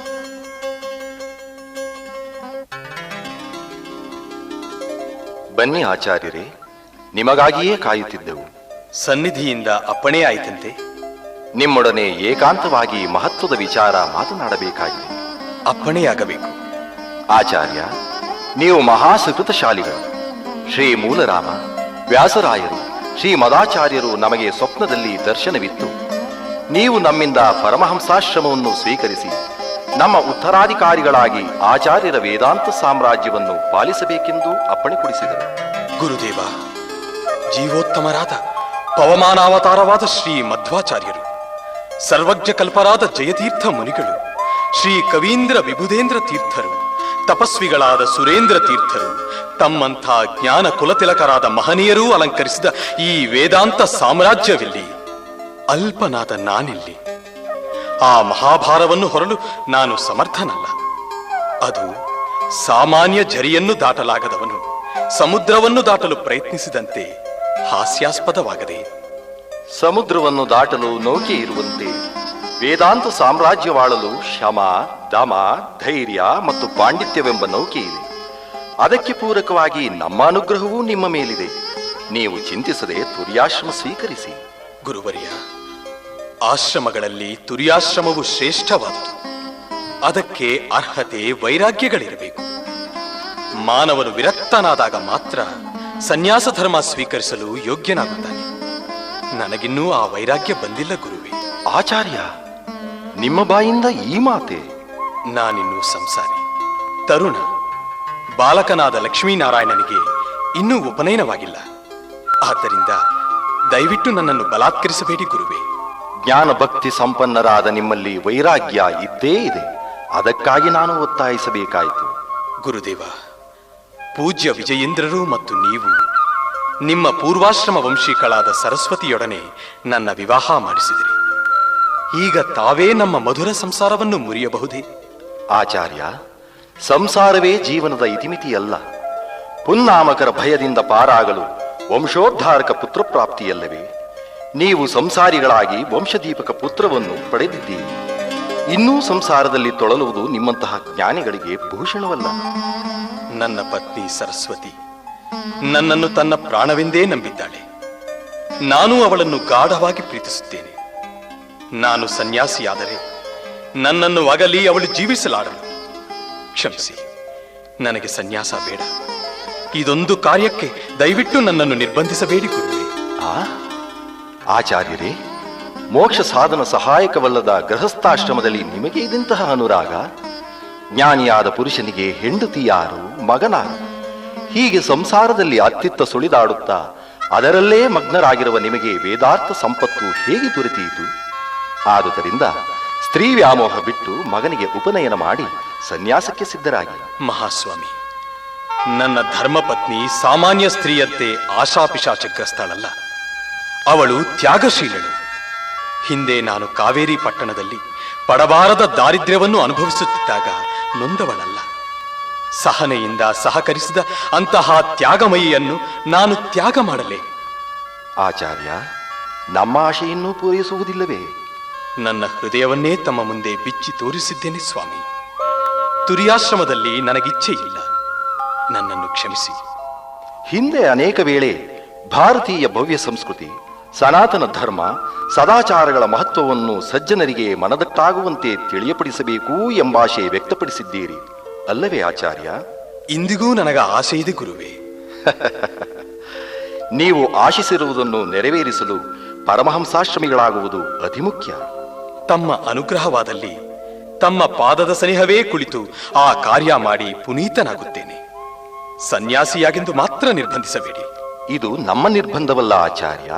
ಬನ್ನಿ ಆಚಾರ್ಯರೇ, ನಿಮಗಾಗಿಯೇ ಕಾಯುತ್ತಿದ್ದೆವು. ಸನ್ನಿಧಿಯಿಂದ ಅಪ್ಪಣೆ ಆಯಿತಂತೆ. ನಿಮ್ಮೊಡನೆ ಏಕಾಂತವಾಗಿ ಮಹತ್ವದ ವಿಚಾರ ಮಾತನಾಡಬೇಕಾಗಿದೆ. ಅಪ್ಪಣೆಯಾಗಬೇಕು. ಆಚಾರ್ಯ, ನೀವು ಮಹಾಸುಕೃತಶಾಲಿಗಳು. ಶ್ರೀ ಮೂಲರಾಮ, ವ್ಯಾಸರಾಯರು, ಶ್ರೀ ಮದಾಚಾರ್ಯರು ನಮಗೆ ಸ್ವಪ್ನದಲ್ಲಿ ದರ್ಶನವಿತ್ತು. ನೀವು ನಮ್ಮಿಂದ ಪರಮಹಂಸಾಶ್ರಮವನ್ನು ಸ್ವೀಕರಿಸಿ ನಮ್ಮ ಉತ್ತರಾಧಿಕಾರಿಗಳಾಗಿ ಆಚಾರ್ಯರ ವೇದಾಂತ ಸಾಮ್ರಾಜ್ಯವನ್ನು ಪಾಲಿಸಬೇಕೆಂದು ಅಪ್ಪಣೆ ಕೊಡಿಸಿದರು. ಗುರುದೇವ, ಜೀವೋತ್ತಮರಾದ ಪವಮಾನಾವತಾರವಾದ ಶ್ರೀ ಮಧ್ವಾಚಾರ್ಯರು, ಸರ್ವಜ್ಞ ಕಲ್ಪರಾದ ಜಯತೀರ್ಥ ಮುನಿಗಳು, ಶ್ರೀ ಕವೀಂದ್ರ ವಿಭುಧೇಂದ್ರ ತೀರ್ಥರು, ತಪಸ್ವಿಗಳಾದ ಸುರೇಂದ್ರ ತೀರ್ಥರು, ತಮ್ಮಂಥ ಜ್ಞಾನ ಕುಲತಿಲಕರಾದ ಮಹನೀಯರೂ ಅಲಂಕರಿಸಿದ ಈ ವೇದಾಂತ ಸಾಮ್ರಾಜ್ಯವಿಲ್ಲಿ. ಅಲ್ಪನಾದ ನಾನಿಲ್ಲಿ. ಆ ಮಹಾಭಾರವನ್ನು ಹೊರಲು ನಾನು ಸಮರ್ಥನಲ್ಲ. ಅದು ಸಾಮಾನ್ಯ ಝರಿಯನ್ನು ದಾಟಲಾಗದವನು ಸಮುದ್ರವನ್ನು ದಾಟಲು ಪ್ರಯತ್ನಿಸಿದಂತೆ ಹಾಸ್ಯಾಸ್ಪದವಾಗದೆ. ಸಮುದ್ರವನ್ನು ದಾಟಲು ನೌಕೆ ಇರುವಂತೆ ವೇದಾಂತ ಸಾಮ್ರಾಜ್ಯವಾಳಲು ಶಮ, ದಮ, ಧೈರ್ಯ ಮತ್ತು ಪಾಂಡಿತ್ಯವೆಂಬ ನೌಕೆ ಇದೆ. ಅದಕ್ಕೆ ಪೂರಕವಾಗಿ ನಮ್ಮ ಅನುಗ್ರಹವೂ ನಿಮ್ಮ ಮೇಲಿದೆ. ನೀವು ಚಿಂತಿಸದೆ ತುರ್ಯಾಶ್ರಮ ಸ್ವೀಕರಿಸಿ. ಗುರುವರ್ಯ, ಆಶ್ರಮಗಳಲ್ಲಿ ತುರ್ಯಾಶ್ರಮವು ಶ್ರೇಷ್ಠವಾದುದು. ಅದಕ್ಕೆ ಅರ್ಹತೆ, ವೈರಾಗ್ಯಗಳಿರಬೇಕು. ಮಾನವನು ವಿರಕ್ತನಾದಾಗ ಮಾತ್ರ ಸನ್ಯಾಸ ಧರ್ಮ ಸ್ವೀಕರಿಸಲು ಯೋಗ್ಯನಾಗುತ್ತಾನೆ. ನನಗಿನ್ನೂ ಆ ವೈರಾಗ್ಯ ಬಂದಿಲ್ಲ ಗುರುವೇ. ಆಚಾರ್ಯ, ನಿಮ್ಮ ಬಾಯಿಂದ ಈ ಮಾತೆ? ನಾನಿನ್ನೂ ಸಂಸಾರಿ, ತರುಣ, ಬಾಲಕನಾದ ಲಕ್ಷ್ಮೀನಾರಾಯಣನಿಗೆ ಇನ್ನೂ ಉಪನಯನವಾಗಿಲ್ಲ. ಆದ್ದರಿಂದ ದಯವಿಟ್ಟು ನನ್ನನ್ನು ಬಲಾತ್ಕರಿಸಬೇಡಿ ಗುರುವೇ. ಜ್ಞಾನ ಭಕ್ತಿ ಸಂಪನ್ನರಾದ ನಿಮ್ಮಲ್ಲಿ ವೈರಾಗ್ಯ ಇದ್ದೇ ಇದೆ. ಅದಕ್ಕಾಗಿ ನಾನು ಒತ್ತಾಯಿಸಬೇಕಾಯಿತು. ಗುರುದೇವ, ಪೂಜ್ಯ ವಿಜಯೇಂದ್ರರು ಮತ್ತು ನೀವು ನಿಮ್ಮ ಪೂರ್ವಾಶ್ರಮ ವಂಶೀಕಳಾದ ಸರಸ್ವತಿಯೊಡನೆ ನನ್ನ ವಿವಾಹ ಮಾಡಿಸಿದಿರಿ. ಈಗ ತಾವೇ ನಮ್ಮ ಮಧುರ ಸಂಸಾರವನ್ನು ಮುರಿಯಬಹುದೇ? ಆಚಾರ್ಯ, ಸಂಸಾರವೇ ಜೀವನದ ಇತಿಮಿತಿಯಲ್ಲ. ಪುನ್ನಾಮಕರ ಭಯದಿಂದ ಪಾರಾಗಲು ವಂಶೋದ್ಧಾರಕ ಪುತ್ರ ಪ್ರಾಪ್ತಿಯಲ್ಲವೇ? ನೀವು ಸಂಸಾರಿಗಳಾಗಿ ವಂಶದೀಪಕ ಪುತ್ರವನ್ನು ಪಡೆದಿದ್ದೀರಿ. ಇನ್ನೂ ಸಂಸಾರದಲ್ಲಿ ತೊಳಲುವುದು ನಿಮ್ಮಂತಹ ಜ್ಞಾನಿಗಳಿಗೆ ಭೂಷಣವಲ್ಲ. ನನ್ನ ಪತ್ನಿ ಸರಸ್ವತಿ ನನ್ನನ್ನು ತನ್ನ ಪ್ರಾಣವೆಂದೇ ನಂಬಿದ್ದಾಳೆ. ನಾನು ಅವಳನ್ನು ಗಾಢವಾಗಿ ಪ್ರೀತಿಸುತ್ತೇನೆ. ನಾನು ಸನ್ಯಾಸಿಯಾದರೆ ನನ್ನನ್ನು ಅಗಲಿ ಅವಳು ಜೀವಿಸಲಾರಳು. ಕ್ಷಮಿಸಿ, ನನಗೆ ಸನ್ಯಾಸ ಬೇಡ. ಇದೊಂದು ಕಾರ್ಯಕ್ಕೆ ದಯವಿಟ್ಟು ನನ್ನನ್ನು ನಿರ್ಬಂಧಿಸಬೇಡಿ ಗುರುವೇ. ಆಚಾರ್ಯರೇ, ಮೋಕ್ಷ ಸಾಧನ ಸಹಾಯಕವಲ್ಲದ ಗೃಹಸ್ಥಾಶ್ರಮದಲ್ಲಿ ನಿಮಗೆ ಇದಂತಹ ಅನುರಾಗ? ಜ್ಞಾನಿಯಾದ ಪುರುಷನಿಗೆ ಹೆಂಡತಿ ಯಾರು, ಮಗನಾರು? ಹೀಗೆ ಸಂಸಾರದಲ್ಲಿ ಅತ್ತಿತ್ತ ಸುಳಿದಾಡುತ್ತಾ ಅದರಲ್ಲೇ ಮಗ್ನರಾಗಿರುವ ನಿಮಗೆ ವೇದಾರ್ಥ ಸಂಪತ್ತು ಹೇಗೆ ದೊರೆತೀತು? ಆದುದರಿಂದ ಸ್ತ್ರೀ ವ್ಯಾಮೋಹ ಬಿಟ್ಟು ಮಗನಿಗೆ ಉಪನಯನ ಮಾಡಿ ಸನ್ಯಾಸಕ್ಕೆ ಸಿದ್ಧರಾಗಿ. ಮಹಾಸ್ವಾಮಿ, ನನ್ನ ಧರ್ಮಪತ್ನಿ ಸಾಮಾನ್ಯ ಸ್ತ್ರೀಯಂತೆ ಆಶಾಪಿಶಾಚಗ್ರಸ್ತಳಲ್ಲ. ಅವಳು ತ್ಯಾಗಶೀಲಳು. ಹಿಂದೆ ನಾನು ಕಾವೇರಿ ಪಟ್ಟಣದಲ್ಲಿ ಪಡಬಾರದ ದಾರಿದ್ರ್ಯವನ್ನು ಅನುಭವಿಸುತ್ತಿದ್ದಾಗ ನೊಂದವಳಲ್ಲ. ಸಹನೆಯಿಂದ ಸಹಕರಿಸಿದ ಅಂತಹ ತ್ಯಾಗಮಯಿಯನ್ನು ನಾನು ತ್ಯಾಗ ಮಾಡಲೇ? ಆಚಾರ್ಯ, ನಮ್ಮ ಆಶೆಯನ್ನೂ ಪೂರೈಸುವುದಿಲ್ಲವೇ? ನನ್ನ ಹೃದಯವನ್ನೇ ತಮ್ಮ ಮುಂದೆ ಬಿಚ್ಚಿ ತೋರಿಸಿದ್ದೇನೆ ಸ್ವಾಮಿ. ತುರಿಯಾಶ್ರಮದಲ್ಲಿ ನನಗಿಚ್ಛೆ ಇಲ್ಲ. ನನ್ನನ್ನು ಕ್ಷಮಿಸಿ. ಹಿಂದೆ ಅನೇಕ ವೇಳೆ ಭಾರತೀಯ ಭವ್ಯ ಸಂಸ್ಕೃತಿ, ಸನಾತನ ಧರ್ಮ, ಸದಾಚಾರಗಳ ಮಹತ್ವವನ್ನು ಸಜ್ಜನರಿಗೆ ಮನದಟ್ಟಾಗುವಂತೆ ತಿಳಿಯಪಡಿಸಬೇಕು ಎಂಬಾಶೆ ವ್ಯಕ್ತಪಡಿಸಿದ್ದೀರಿ ಅಲ್ಲವೇ ಆಚಾರ್ಯ? ಇಂದಿಗೂ ನನಗ ಆಸೆ ಇದೆ ಗುರುವೇ. ನೀವು ಆಶಿಸಿರುವುದನ್ನು ನೆರವೇರಿಸಲು ಪರಮಹಂಸಾಶ್ರಮಿಗಳಾಗುವುದು ಅತಿ ಮುಖ್ಯ. ತಮ್ಮ ಅನುಗ್ರಹವಾದಲ್ಲಿ ತಮ್ಮ ಪಾದದ ಸನಿಹವೇ ಕುಳಿತು ಆ ಕಾರ್ಯ ಮಾಡಿ ಪುನೀತನಾಗುತ್ತೇನೆ. ಸನ್ಯಾಸಿಯಾಗೆಂದು ಮಾತ್ರ ನಿರ್ಬಂಧಿಸಬೇಡಿ. ಇದು ನಮ್ಮ ನಿರ್ಬಂಧವಲ್ಲ ಆಚಾರ್ಯ.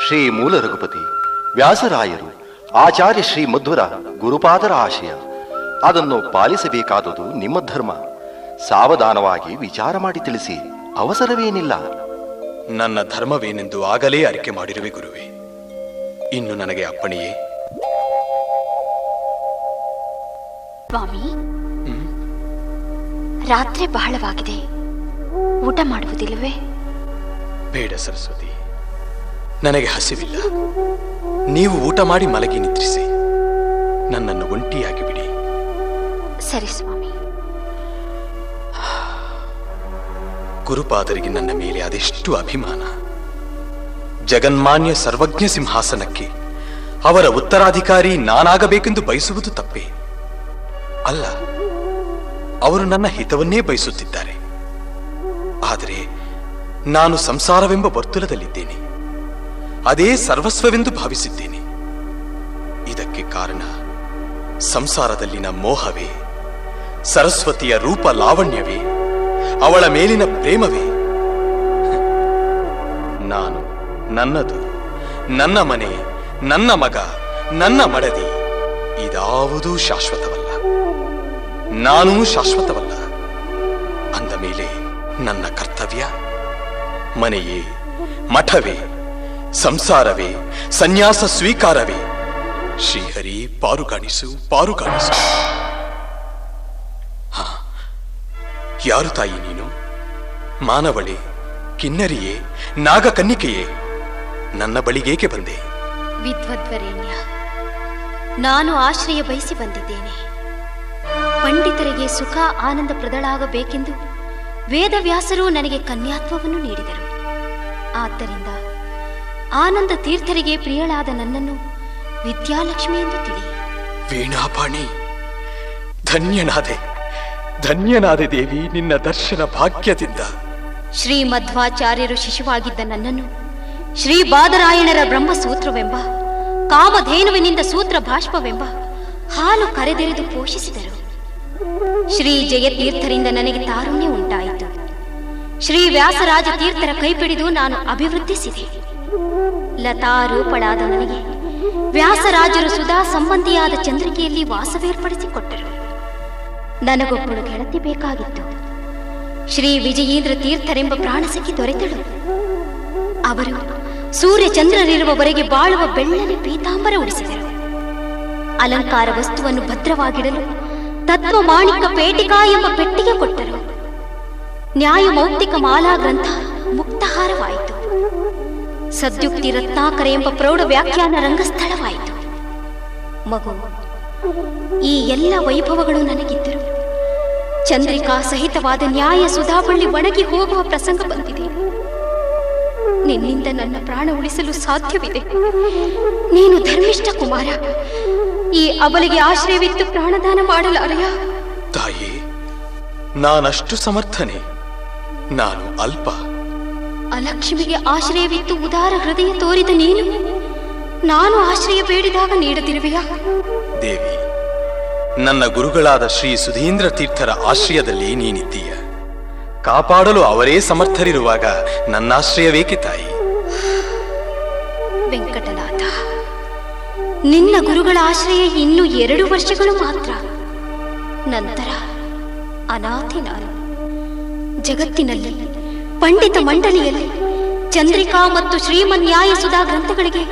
ಶ್ರೀ ಮೂಲ ರಘುಪತಿ, ವ್ಯಾಸರಾಯರು, ಆಚಾರ್ಯ ಶ್ರೀ ಮಧ್ವರ ಗುರುಪಾದರ ಆಶಯ. ಅದನ್ನು ಪಾಲಿಸಬೇಕಾದುದು ನಿಮ್ಮ ಧರ್ಮ. ಸಾವಧಾನವಾಗಿ ವಿಚಾರ ಮಾಡಿ ತಿಳಿಸಿ, ಅವಸರವೇನಿಲ್ಲ. ನನ್ನ ಧರ್ಮವೇನೆಂದು ಆಗಲೇ ಅರಿಕೆ ಮಾಡಿರುವೆ ಗುರುವೇ. ಇನ್ನು ನನಗೆ ಅಪ್ಪಣೆಯೇ? ಸ್ವಾಮಿ, ರಾತ್ರಿ ಬಹಳವಾಗಿದೆ, ಊಟ ಮಾಡುವುದಿಲ್ಲವೇ? ಬೇಡ ಸರಸ್ವತಿ, ನನಗೆ ಹಸಿವಿಲ್ಲ. ನೀವು ಊಟ ಮಾಡಿ ಮಲಗಿ ನಿದ್ರಿಸಿ. ನನ್ನನ್ನು ಒಂಟಿಯಾಗಿ ಬಿಡಿ. ಸರಿ ಸ್ವಾಮಿ. ಗುರುಪಾದರಿಗೆ ನನ್ನ ಮೇಲೆ ಅದೆಷ್ಟು ಅಭಿಮಾನ. ಜಗನ್ಮಾನ್ಯ ಸರ್ವಜ್ಞ ಸಿಂಹಾಸನಕ್ಕೆ ಅವರ ಉತ್ತರಾಧಿಕಾರಿ ನಾನಾಗಬೇಕೆಂದು ಬಯಸುವುದು ತಪ್ಪೇ ಅಲ್ಲ. ಅವರು ನನ್ನ ಹಿತವನ್ನೇ ಬಯಸುತ್ತಿದ್ದಾರೆ. ಆದರೆ ನಾನು ಸಂಸಾರವೆಂಬ ವರ್ತುಲದಲ್ಲಿದ್ದೇನೆ. ಅದೇ ಸರ್ವಸ್ವವೆಂದು ಭಾವಿಸಿದ್ದೇನೆ. ಇದಕ್ಕೆ ಕಾರಣ ಸಂಸಾರದಲ್ಲಿನ ಮೋಹವೇ, ಸರಸ್ವತಿಯ ರೂಪ ಲಾವಣ್ಯವೇ, ಅವಳ ಮೇಲಿನ ಪ್ರೇಮವೇ. ನಾನು, ನನ್ನದು, ನನ್ನ ಮನೆ, ನನ್ನ ಮಗ, ನನ್ನ ಮಡದಿ, ಇದಾವುದೂ ಶಾಶ್ವತವಲ್ಲ. ನಾನೂ ಶಾಶ್ವತವಲ್ಲ. ಅಂದ ಮೇಲೆ ನನ್ನ ಕರ್ತವ್ಯ ಮನೆಯೇ, ಮಠವೇ, ಸಂಸಾರವೇ, ಸನ್ಯಾಸ ಸ್ವೀಕಾರವೇ. ಶ್ರೀಹರಿ ಪಾರುಗಾಣಿಸು, ಪಾರುಗಾಣಿಸು. ಯಾರು ತಾಯಿ ನೀನು? ಮಾನವಳೆ, ಕಿನ್ನರಿಯೇ, ನಾಗಕನ್ನಿಕೆಯೇ? ನನ್ನ ಬಳಿಗೇಕೆ ಬಂದೆ? ವಿದ್ವದ್ವರೇಣ್ಯ, ನಾನು ಆಶ್ರಯ ಬಯಸಿ ಬಂದಿದ್ದೇನೆ. ಪಂಡಿತರಿಗೆ ಸುಖ ಆನಂದ ಪ್ರದಳಾಗಬೇಕೆಂದು ವೇದವ್ಯಾಸರು ನನಗೆ ಕನ್ಯಾತ್ವವನ್ನು ನೀಡಿದರು. ಆದ್ದರಿಂದ ಆನಂದ ತೀರ್ಥರಿಗೆ ಪ್ರಿಯಳಾದ ನನ್ನನ್ನು ವಿದ್ಯಾಲಕ್ಷ್ಮಿ ಎಂದು ತಿಳಿ. ವೀಣಾಪಾಣಿ, ಧನ್ಯನಾದೆ, ಧನ್ಯನಾದೆ ದೇವಿ ನಿನ್ನ ದರ್ಶನ ಭಾಗ್ಯದಿಂದ. ಶ್ರೀ ಮಧ್ವಾಚಾರ್ಯರು ಶಿಶುವಾಗಿದ್ದ ನನ್ನನ್ನು ಶ್ರೀ ಬಾದರಾಯಣರ ಬ್ರಹ್ಮಸೂತ್ರವೆಂಬ, ಕಾಮಧೇನುವಿನಿಂದ ಸೂತ್ರ ಭಾಷ್ಪವೆಂಬ ಹಾಲು ಕರೆದೆರೆದು ಪೋಷಿಸಿದರು. ಶ್ರೀ ಜಯತೀರ್ಥರಿಂದ ನನಗೆ ತಾರುಣ್ಯ ಉಂಟಾಯಿತು. ಶ್ರೀ ವ್ಯಾಸರಾಜ ತೀರ್ಥರ ಕೈಪಿಡಿದು ನಾನು ಅಭಿವೃದ್ಧಿಸಿದೆ. ಲತಾರೂಪಳಾದ ನನಗೆ ವ್ಯಾಸರಾಜರು ಸುಧಾ ಸಂಬಂಧಿಯಾದ ಚಂದ್ರಿಕೆಯಲ್ಲಿ ವಾಸವೇರ್ಪಡಿಸಿಕೊಟ್ಟರು. ನನಗೊಬ್ಬಳು ಗೆಳತಿ ಬೇಕಾಗಿತ್ತು. ಶ್ರೀ ವಿಜಯೀಂದ್ರ ತೀರ್ಥರೆಂಬ ಪ್ರಾಣಸಖಿ ದೊರೆತಳು. ಅವರು ಸೂರ್ಯ ಚಂದ್ರರಿರುವವರೆಗೆ ಬಾಳುವ ಬೆಳ್ಳನೆ ಪೀತಾಂಬರ ಉಡಿಸಿದರು. ಅಲಂಕಾರ ವಸ್ತುವನ್ನು ಭದ್ರವಾಗಿಡಲು ತತ್ವ ಮಾಣಿಕ ಪೇಟಿಕಾ ಎಂಬ ಪೆಟ್ಟಿಗೆ ಕೊಟ್ಟರು. ನ್ಯಾಯಮೌಕ್ತಿಕ ಮಾಲಾ ಗ್ರಂಥ ಮುಕ್ತಹಾರವಾಯಿತು. ಸದ್ಯುಕ್ತಿ ರತ್ನಾಕರ ಎಂಬ ಪ್ರೌಢ ವ್ಯಾಖ್ಯಾನ ರಂಗಸ್ಥಳವಾಯಿತು. ಮಗು, ಈ ಎಲ್ಲ ವೈಭವಗಳು ನನಗಿದ್ದರು. ಚಂದ್ರಿಕಾ ಸಹಿತವಾದ ನ್ಯಾಯ ಸುಧಾಬಳ್ಳಿ ಒಣಗಿ ಹೋಗುವ ಪ್ರಸಂಗ ಬಂದಿದೆ. ನಿನ್ನಿಂದ ನನ್ನ ಪ್ರಾಣ ಉಳಿಸಲು ಸಾಧ್ಯವಿದೆ. ನೀನು ಧರ್ಮಿಷ್ಠ ಕುಮಾರ. ಈ ಅಬಲಿಗೆ ಆಶ್ರಯವಿತ್ತು ಪ್ರಾಣದಾನ ಮಾಡಲಾರೆಯ? ತಾಯಿ, ನಾನಷ್ಟು ಸಮರ್ಥನೆ? ನಾನು ಅಲ್ಪ. ಅಲಕ್ಷ್ಮಿಗೆ ಆಶ್ರಯವಿತ್ತು ಉದಾರ ಹೃದಯ ತೋರಿದ ನೀನು ನಾನು ಆಶ್ರಯ ಬೇಡಿದಾಗ ನೀಡದಿರುವೆಯಾ? ದೇವಿ, ನನ್ನ ಗುರುಗಳಾದ ಶ್ರೀ ಸುಧೀಂದ್ರ ತೀರ್ಥರ ಆಶ್ರಯದಲ್ಲಿ ನೀನಿದ್ದೀಯ. ಕಾಪಾಡಲು ಅವರೇ ಸಮರ್ಥರಿರುವಾಗ ನನ್ನಾಶ್ರಯವೇಕೆ ತಾಯಿ? ವೆಂಕಟನಾಥ, ನಿನ್ನ ಗುರುಗಳ ಆಶ್ರಯ ಇನ್ನು 2 ವರ್ಷಗಳು ಮಾತ್ರ. ನಂತರ ಅನಾಥಿ ನಾನು. ಜಗತ್ತಿನಲ್ಲಿ ಪಂಡಿತ ಮಂಡಳಿಯಲ್ಲಿ ಚಂದ್ರಿಕಾ ಮತ್ತು ಶ್ರೀಮನ್ಯಾಯ ಸುಧಾ ಗ್ರಂಥಗಳಿಗೆ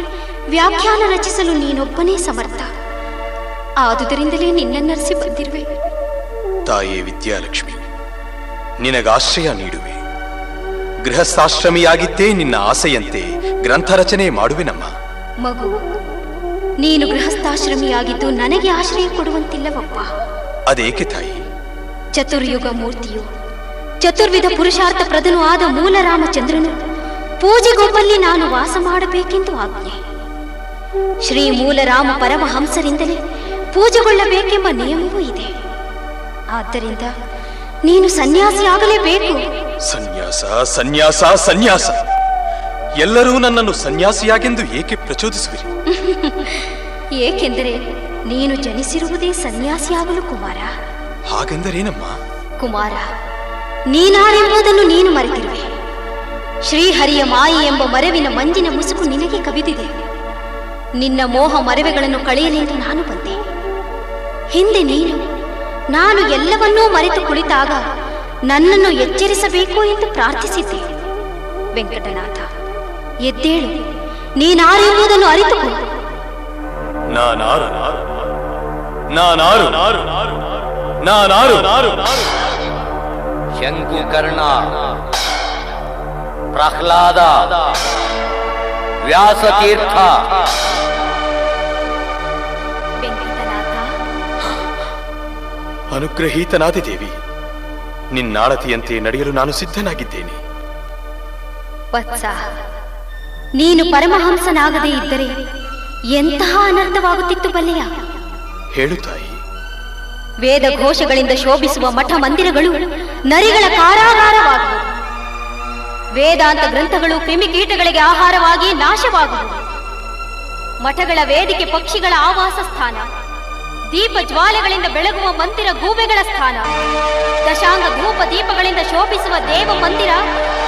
ವ್ಯಾಖ್ಯಾನ ರಚಿಸಲು ನೀನೊಬ್ಬನೇ ಸಮರ್ಥ. ಆದುದರಿಂದಲೇ ನಿನ್ನನ್ನರಿಸಿ ಬಂದಿರುವೆ. ತಾಯೇ ವಿದ್ಯಾಲಕ್ಷ್ಮಿ, ನಿನಗಾಶ್ರಯ ನೀಡುವೆ. ಗೃಹಸ್ಥಾಶ್ರಮಿಯಾಗಿದ್ದೇ ನಿನ್ನ ಆಸೆಯಂತೆ ಗ್ರಂಥ ರಚನೆ ಮಾಡುವೆನಮ್ಮ. ಮಗು, ನೀನು ಗೃಹಸ್ಥಾಶ್ರಮಿಯಾಗಿದ್ದು ನನಗೆ ಆಶ್ರಯ ಕೊಡುವಂತಿಲ್ಲವಪ್ಪ. ಅದೇಕೆ ತಾಯಿ? ಚತುರ್ಯುಗ ಮೂರ್ತಿಯು ಚತುರ್ವಿಧ ಪುರುಷಾರ್ಥ ಪ್ರದನು ಆದ ಮೂಲ ರಾಮಚಂದ್ರನು ಪೂಜೆಗೊಬ್ಬಲ್ಲಿ ನಾನು ವಾಸ ಮಾಡಬೇಕೆಂದು ಆಜ್ಞೆ. ಶ್ರೀ ಮೂಲರಾಮ ಪರಮಹಂಸರಿಂದಲೇ ಪೂಜೆಗೊಳ್ಳಬೇಕೆಂಬ ನಿಯಮವೂ ಇದೆ. ಆದ್ದರಿಂದ ನೀನು ಸನ್ಯಾಸಿಯಾಗಲೇಬೇಕು. ಸನ್ಯಾಸ, ಸನ್ಯಾಸ, ಸನ್ಯಾಸ! ಎಲ್ಲರೂ ನನ್ನನ್ನು ಸನ್ಯಾಸಿಯಾಗೆಂದು ಏಕೆ ಪ್ರಚೋದಿಸುವಿರಿ? ಏಕೆಂದರೆ ನೀನು ಜನಿಸಿರುವುದೇ ಸನ್ಯಾಸಿಯಾಗಲು ಕುಮಾರ. ಹಾಗೆಂದರೇನಮ್ಮ? ಕುಮಾರ, ನೀನಾರೆಂಬುದನ್ನು ನೀನು ಮರೆತಿರುವೆ. ಶ್ರೀಹರಿಯ ಮಾಯಿ ಎಂಬ ಮರವಿನ ಮಂಜಿನ ಮುಸುಕು ನಿನಗೆ ಕವಿದಿದೆ. ನಿನ್ನ ಮೋಹ ಮರವೆಗಳನ್ನು ಕಳೆಯಲೆಂದು ನಾನು ಬಂದೆ. ಹಿಂದೆ ನೀನು ನಾನು ಎಲ್ಲವನ್ನೂ ಮರೆತು ಕುಳಿತಾಗ ನನ್ನನ್ನು ಎಚ್ಚರಿಸಬೇಕು ಎಂದು ಪ್ರಾರ್ಥಿಸಿದ್ದೆ. ವೆಂಕಟನಾಥ, ಎದ್ದೇಳು, ನೀನಾರೆಂಬುದನ್ನು ಅರಿತುಕೋ. ಶಂಕುಕರ್ಣ, ಪ್ರಹ್ಲಾದ, ವ್ಯಾಸತೀರ್ಥ. ಅನುಗ್ರಹೀತನಾದೆ ದೇವಿ. ನಿನ್ನಾಳತಿಯಂತೆ ನಡೆಯಲು ನಾನು ಸಿದ್ಧನಾಗಿದ್ದೇನೆ. ವತ್ಸ, ನೀನು ಪರಮಹಂಸನಾಗದೇ ಇದ್ದರೆ ಎಂತಹ ಅನರ್ಥವಾಗುತ್ತಿತ್ತು ಬಲ್ಲೆಯ? ಹೇಳು ತಾಯಿ. ವೇದ ಘೋಷಗಳಿಂದ ಶೋಭಿಸುವ ಮಠ ಮಂದಿರಗಳು ನರಿಗಳ ಕಾರಾಗಾರವಾಗುವುದು. ವೇದಾಂತ ಗ್ರಂಥಗಳು ಕ್ರಿಮಿಕೀಟಗಳಿಗೆ ಆಹಾರವಾಗಿ ನಾಶವಾಗುವುದು. ಮಠಗಳ ವೇದಿಕೆ ಪಕ್ಷಿಗಳ ಆವಾಸ ಸ್ಥಾನ, ದೀಪ ಜ್ವಾಲೆಗಳಿಂದ ಬೆಳಗುವ ಮಂದಿರ ಗೂಬೆಗಳ ಸ್ಥಾನ, ದಶಾಂಗ ಧೂಪ ದೀಪಗಳಿಂದ ಶೋಭಿಸುವ ದೇವ ಮಂದಿರ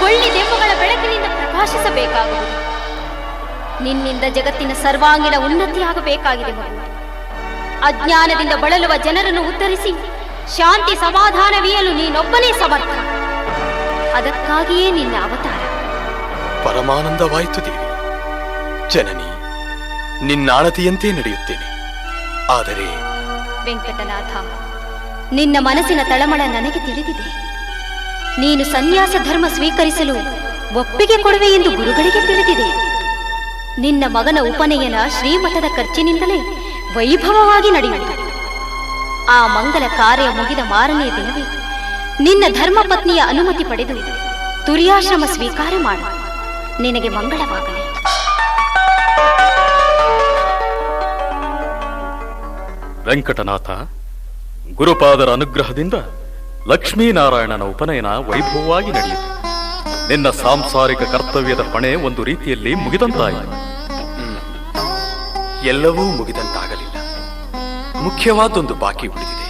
ಕೊಳ್ಳಿ ದೆಂಬುಗಳ ಬೆಳಕಿನಿಂದ ಪ್ರಕಾಶಿಸಬೇಕಾಗುವುದು. ನಿನ್ನಿಂದ ಜಗತ್ತಿನ ಸರ್ವಾಂಗೀಣ ಉನ್ನತಿಯಾಗಬೇಕಾಗಿದೆ ಮಗು. ಅಜ್ಞಾನದಿಂದ ಬಳಲುವ ಜನರನ್ನು ಉದ್ಧರಿಸಿ ಶಾಂತಿ ಸಮಾಧಾನವೀಯಲು ನೀನೊಬ್ಬನೇ ಸಮರ್ಥ. ಅದಕ್ಕಾಗಿಯೇ ನಿನ್ನ ಅವತಾರ. ಪರಮಾನಂದವಾಯಿತು ದೇವಿ. ಜನನಿ, ನಿನ್ನಾಣತಿಯಂತೆ ನಡೆಯುತ್ತೇನೆ. ಆದರೆ ವೆಂಕಟನಾಥ, ನಿನ್ನ ಮನಸ್ಸಿನ ತಳಮಳ ನನಗೆ ತಿಳಿದಿದೆ. ನೀನು ಸನ್ಯಾಸ ಧರ್ಮ ಸ್ವೀಕರಿಸಲು ಒಪ್ಪಿಗೆ ಕೊಡುವೆ ಎಂದು ಗುರುಗಳಿಗೆ ತಿಳಿದಿದೆ. ನಿನ್ನ ಮಗನ ಉಪನಯನ ಶ್ರೀಮಠದ ಖರ್ಚಿನಿಂದಲೇ ವೈಭವವಾಗಿ ನಡೆಯುವುದು. ಆ ಮಂಗಲ ಕಾರ್ಯ ಮುಗಿದ ಮಾರನೆಯ ದಿನವೇ ನಿನ್ನ ಧರ್ಮಪತ್ನಿಯ ಅನುಮತಿ ಪಡೆದು ತುರ್ಯಾಶ್ರಮ ಸ್ವೀಕಾರ ಮಾಡು. ನಿನಗೆ ಮಂಗಳವಾಗಲಿ. ವೆಂಕಟನಾಥ, ಗುರುಪಾದರ ಅನುಗ್ರಹದಿಂದ ಲಕ್ಷ್ಮೀನಾರಾಯಣನ ಉಪನಯನ ವೈಭವವಾಗಿ ನಡೆಯಿತು. ನಿನ್ನ ಸಾಂಸಾರಿಕ ಕರ್ತವ್ಯದ ಹೊಣೆ ಒಂದು ರೀತಿಯಲ್ಲಿ ಮುಗಿದಂತಾಯಿತು. ಎಲ್ಲವೂ ಮುಗಿದಂತಾಗಲಿಲ್ಲ. ಮುಖ್ಯವಾದೊಂದು ಬಾಕಿ ಉಳಿದಿದೆ.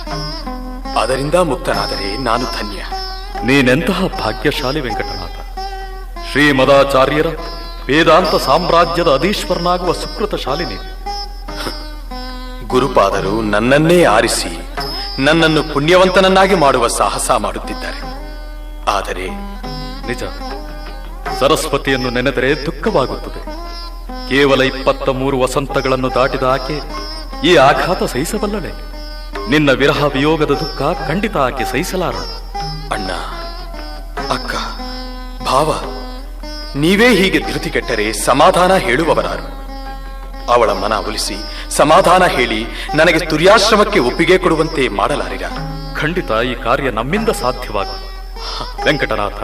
ಅದರಿಂದ ಮುಕ್ತನಾದರೆ ನಾನು ಧನ್ಯ. ನೀನೆಂತಹ ಭಾಗ್ಯಶಾಲಿ ವೆಂಕಟನಾಥ. ಶ್ರೀಮದಾಚಾರ್ಯರ ವೇದಾಂತ ಸಾಮ್ರಾಜ್ಯದ ಅಧೀಶ್ವರನಾಗುವ ಸುಕೃತಶಾಲಿ ನೀನು. ಗುರುಪಾದರು ನನ್ನನ್ನೇ ಆರಿಸಿ ನನ್ನನ್ನು ಪುಣ್ಯವಂತನನ್ನಾಗಿ ಮಾಡುವ ಸಾಹಸ ಮಾಡುತ್ತಿದ್ದಾರೆ. ಆದರೆ ನಿಜ, ಸರಸ್ವತಿಯನ್ನು ನೆನೆದರೆ ದುಃಖವಾಗುತ್ತದೆ. ಕೇವಲ 23 ವಸಂತಗಳನ್ನು ದಾಟಿದ ಆಕೆ ಈ ಆಘಾತ ಸಹಿಸಬಲ್ಲಳೆ? ನಿನ್ನ ವಿರಹ ವಿಯೋಗದ ದುಃಖ ಖಂಡಿತ ಆಕೆ ಸಹಿಸಲಾರಳು. ಅಣ್ಣ, ಅಕ್ಕ, ಭಾವ, ನೀವೇ ಹೀಗೆ ಧೃತಿ ಕೆಟ್ಟರೆ ಸಮಾಧಾನ ಹೇಳುವವರಾರು? ಅವಳ ಮನ ಒಲಿಸಿ ಸಮಾಧಾನ ಹೇಳಿ ನನಗೆ ತುರ್ಯಾಶ್ರಮಕ್ಕೆ ಒಪ್ಪಿಗೆ ಕೊಡುವಂತೆ ಮಾಡಲಾರಿರ? ಖಂಡಿತ ಈ ಕಾರ್ಯ ನಮ್ಮಿಂದ ಸಾಧ್ಯವಾಗ. ವೆಂಕಟನಾಥ,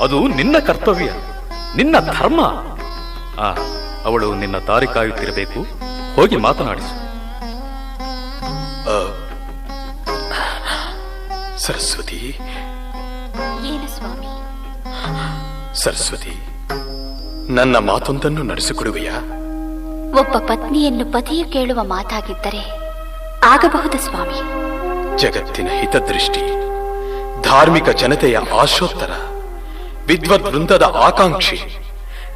ಅದು ನಿನ್ನ ಕರ್ತವ್ಯ, ನಿನ್ನ ಧರ್ಮ. ಅವಳು ನಿನ್ನ ದಾರಿ ಕಾಯುತ್ತಿರಬೇಕು. ಹೋಗಿ ಮಾತನಾಡಿಸು. ಸರಸ್ವತಿ, ಏನು ಸ್ವಾಮಿ? ಸರಸ್ವತಿ, ನನ್ನ ಮಾತೊಂದನ್ನು ನಡೆಸಿಕೊಡುವೆಯಾ? ಒಬ್ಬ ಪತ್ನಿಯನ್ನು ಪತಿಯು ಕೇಳುವ ಮಾತಾಗಿದ್ದರೆ ಆಗಬಹುದು ಸ್ವಾಮಿ. ಜಗತ್ತಿನ ಹಿತದೃಷ್ಟಿ, ಧಾರ್ಮಿಕ ಜನತೆಯ ಆಶೋತ್ತರ, ವಿದ್ವದ್ ವೃಂದದ ಆಕಾಂಕ್ಷೆ,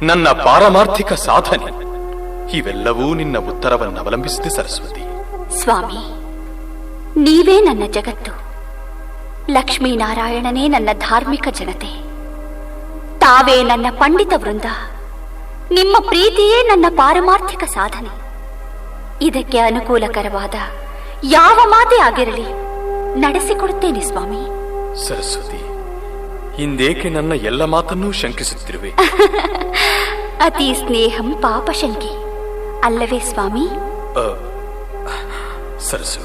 ನನ್ನ ಪಾರಮಾರ್ಥಿಕ ಸಾಧನೆ ಇವೆಲ್ಲವೂ ನಿನ್ನ ಉತ್ತರವನ್ನವಲಂಬಿಸಿದೆ ಸರಸ್ವತಿ. ಸ್ವಾಮಿ, ನೀವೇ ನನ್ನ ಜಗತ್ತು. ಲಕ್ಷ್ಮೀನಾರಾಯಣನೇ ನನ್ನ ಧಾರ್ಮಿಕ ಜನತೆ. ತಾವೇ ನನ್ನ ಪಂಡಿತ ವೃಂದ. ನಿಮ್ಮ ಪ್ರೀತಿಯೇ ನನ್ನ ಪಾರಮಾರ್ಥಿಕ ಸಾಧನೆ. ಇದಕ್ಕೆ ಅನುಕೂಲಕರವಾದ ಯಾವ ಮಾತೇ ಆಗಿರಲಿ ನಡೆಸಿಕೊಡುತ್ತೇನೆ ಸ್ವಾಮಿ. ಸರಸ್ವತಿ, ಹಿಂದೇಕೆ ನನ್ನ ಎಲ್ಲ ಮಾತನ್ನೂ ಶಂಕಿಸುತ್ತಿರುವೆ? ಅತಿ ಸ್ನೇಹಂ ಪಾಪಶಂಕಿ ಅಲ್ಲವೇ ಸ್ವಾಮಿ? ಸರಸು,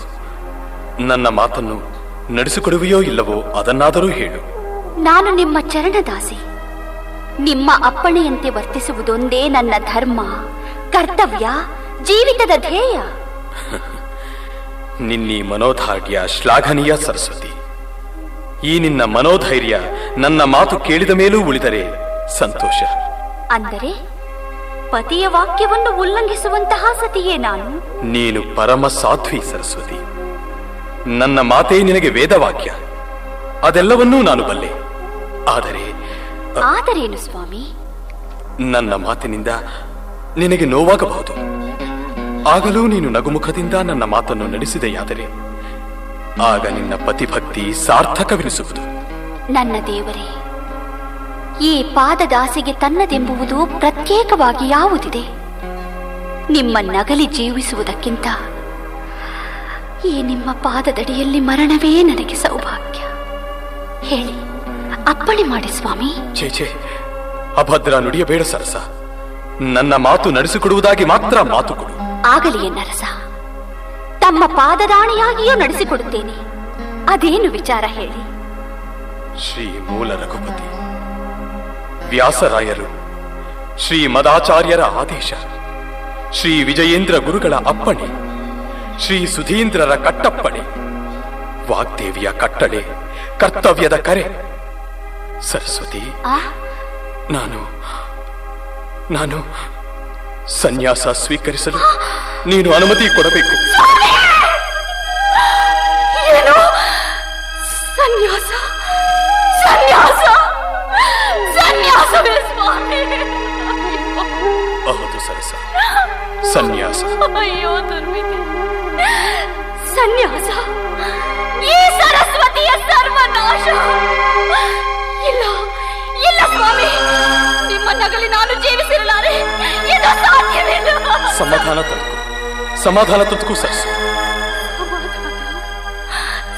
ನನ್ನ ಮಾತನ್ನು ನಡೆಸಿಕೊಡುವೆಯೋ ಇಲ್ಲವೋ ಅದನ್ನಾದರೂ ಹೇಳು. ನಾನು ನಿಮ್ಮ ಚರಣದಾಸಿ. ನಿಮ್ಮ ಅಪ್ಪಣೆಯಂತೆ ವರ್ತಿಸುವುದೊಂದೇ ನನ್ನ ಧರ್ಮ, ಕರ್ತವ್ಯ, ಜೀವಿತದ ಧ್ಯೇಯ. ನಿನ್ನೀ ಮನೋಧಾರ್ಯ ಶ್ಲಾಘನೀಯ ಸರಸ್ವತಿ. ಈ ನಿನ್ನ ಮನೋಧೈರ್ಯ ನನ್ನ ಮಾತು ಕೇಳಿದ ಮೇಲೂ ಉಳಿದರೆ ಸಂತೋಷ. ಅಂದರೆ ಪತಿಯ ವಾಕ್ಯವನ್ನು ಉಲ್ಲಂಘಿಸುವಂತಹ ಸತಿಯೇ ನಾನು? ನೀನು ಪರಮ ಸಾಧ್ವಿ ಸರಸ್ವತಿ. ನನ್ನ ಮಾತೇ ನಿನಗೆ ವೇದವಾಕ್ಯ. ಅದೆಲ್ಲವನ್ನೂ ನಾನು ಬಲ್ಲೆ. ಆದರೇನು ಸ್ವಾಮಿ? ನನ್ನ ಮಾತಿನಿಂದ ನಿನಗೆ ನೋವಾಗಬಹುದು. ಆಗಲೂ ನೀನು ನಗುಮುಖದಿಂದ ನನ್ನ ಮಾತನ್ನು ನಡೆಸಿದೆಯಾದರೆ ಆಗ ನಿನ್ನ ಪತಿಭಕ್ತಿ ಸಾರ್ಥಕವೆನಿಸುವುದು. ನನ್ನ ದೇವರೇ, ಈ ಪಾದದಾಸಿಗೆ ತನ್ನದೆಂಬುವುದು ಪ್ರತ್ಯೇಕವಾಗಿ ಯಾವುದಿದೆ? ನಿಮ್ಮ ನಗಲಿ ಜೀವಿಸುವುದಕ್ಕಿಂತ ಈ ನಿಮ್ಮ ಪಾದದಡಿಯಲ್ಲಿ ಮರಣವೇ ನನಗೆ ಸೌಭಾಗ್ಯ. ಹೇಳಿ, ಅಪ್ಪಣೆ ಮಾಡಿ ಸ್ವಾಮಿ. ಛೇ, ಅಭದ್ರ ನುಡಿಯಬೇಡ ಸರಸ. ನನ್ನ ಮಾತು ನಡೆಸಿಕೊಡುವುದಾಗಿ ಮಾತ್ರ ಮಾತು ಕೊಡು. ಆಗಲಿ ಎನ್ನರಸ, ತಮ್ಮ ಪಾದದಾಣಿಯಾಗಿಯೂ ನಡೆಸಿಕೊಡುತ್ತೇನೆ. ಅದೇನು ವಿಚಾರ ಹೇಳಿ. ಶ್ರೀ ಮೂಲ ರಘುಪತಿ, ವ್ಯಾಸರಾಯರು, ಶ್ರೀ ಮದಾಚಾರ್ಯರ ಆದೇಶ, ಶ್ರೀ ವಿಜಯೇಂದ್ರ ಗುರುಗಳ ಅಪ್ಪಣೆ, ಶ್ರೀ ಸುಧೀಂದ್ರರ ಕಟ್ಟಪ್ಪಣೆ, ವಾಗ್ದೇವಿಯ ಕಟ್ಟಳೆ, ಕರ್ತವ್ಯದ ಕರೆ. ಸರಸ್ವತಿ, ನಾನು ಸನ್ಯಾಸ ಸ್ವೀಕರಿಸಲು ನೀನು ಅನುಮತಿ ಕೊಡಬೇಕು. ಏನು? ಸನ್ಯಾಸ? ಸನ್ಯಾಸ? ಸನ್ಯಾಸವೇ ಸ್ವಾಮಿ? ಹೌದು ಸರಸ, ಸನ್ಯಾಸ. ಅಯ್ಯೋ ದುರ್ವಿಧಿ! ಸನ್ಯಾಸ? ಈ ಸರಸ್ವತಿಯ ಸರ್ವನಾಶ! ಇಲ್ಲ ಇಲ್ಲ ಸ್ವಾಮಿ, ನಿಮ್ಮ ನಗಲಿ ನಾನು ಜೀವಿಸಿರಲಾರೆ. ಇದು ಸಾಧ್ಯವಿಲ್ಲ. ಸಮಾಧಾನ ತಂದುಕೋ ಸರಸು.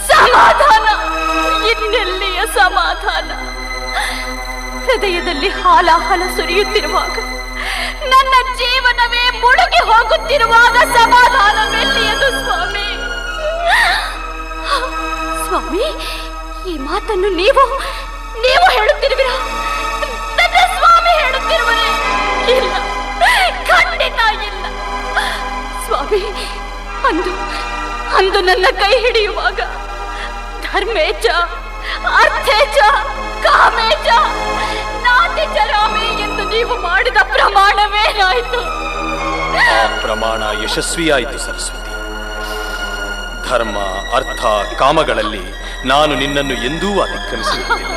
ಸಮಾಧಾನ? ಇನ್ನೆಲ್ಲಿಯ ಸಮಾಧಾನ? ಹೃದಯದಲ್ಲಿ ಹಾಲಾಹಲ ಸುರಿಯುತ್ತಿರುವಾಗ, ನನ್ನ ಜೀವನವೇ ಮುಳುಗಿ ಹೋಗುತ್ತಿರುವಾಗ ಸಮಾಧಾನವೆಲ್ಲಿಯದು ಸ್ವಾಮಿ? ಸ್ವಾಮಿ, ಈ ಮಾತನ್ನು ನೀವು ಹೇಳುತ್ತಿರುವಿರಾ? ನನ್ನ ಸ್ವಾಮಿ ಹೇಳುತ್ತಿರುವರೇ? ಇಲ್ಲ, ಖಂಡಿತ ಇಲ್ಲ. ಸ್ವಾಮಿ, ಅಂದು ನನ್ನ ಕೈ ಹಿಡಿಯುವಾಗ ಧರ್ಮೇಚ ಅರ್ಥೇಚ ಕಾಮೇಚ ನಾತಿ ಚರಾಮೆ ಎಂದು ನೀವು ಮಾಡಿದ ಪ್ರಮಾಣವೇನಾಯಿತು? ಆ ಪ್ರಮಾಣ ಯಶಸ್ವಿಯಾಯಿತು ಸರಸ್ವತಿ. ಧರ್ಮ, ಅರ್ಥ, ಕಾಮಗಳಲ್ಲಿ ನಾನು ನಿನ್ನನ್ನು ಎಂದೂ ಅತಿಕ್ರಮಿಸುವುದಿಲ್ಲ.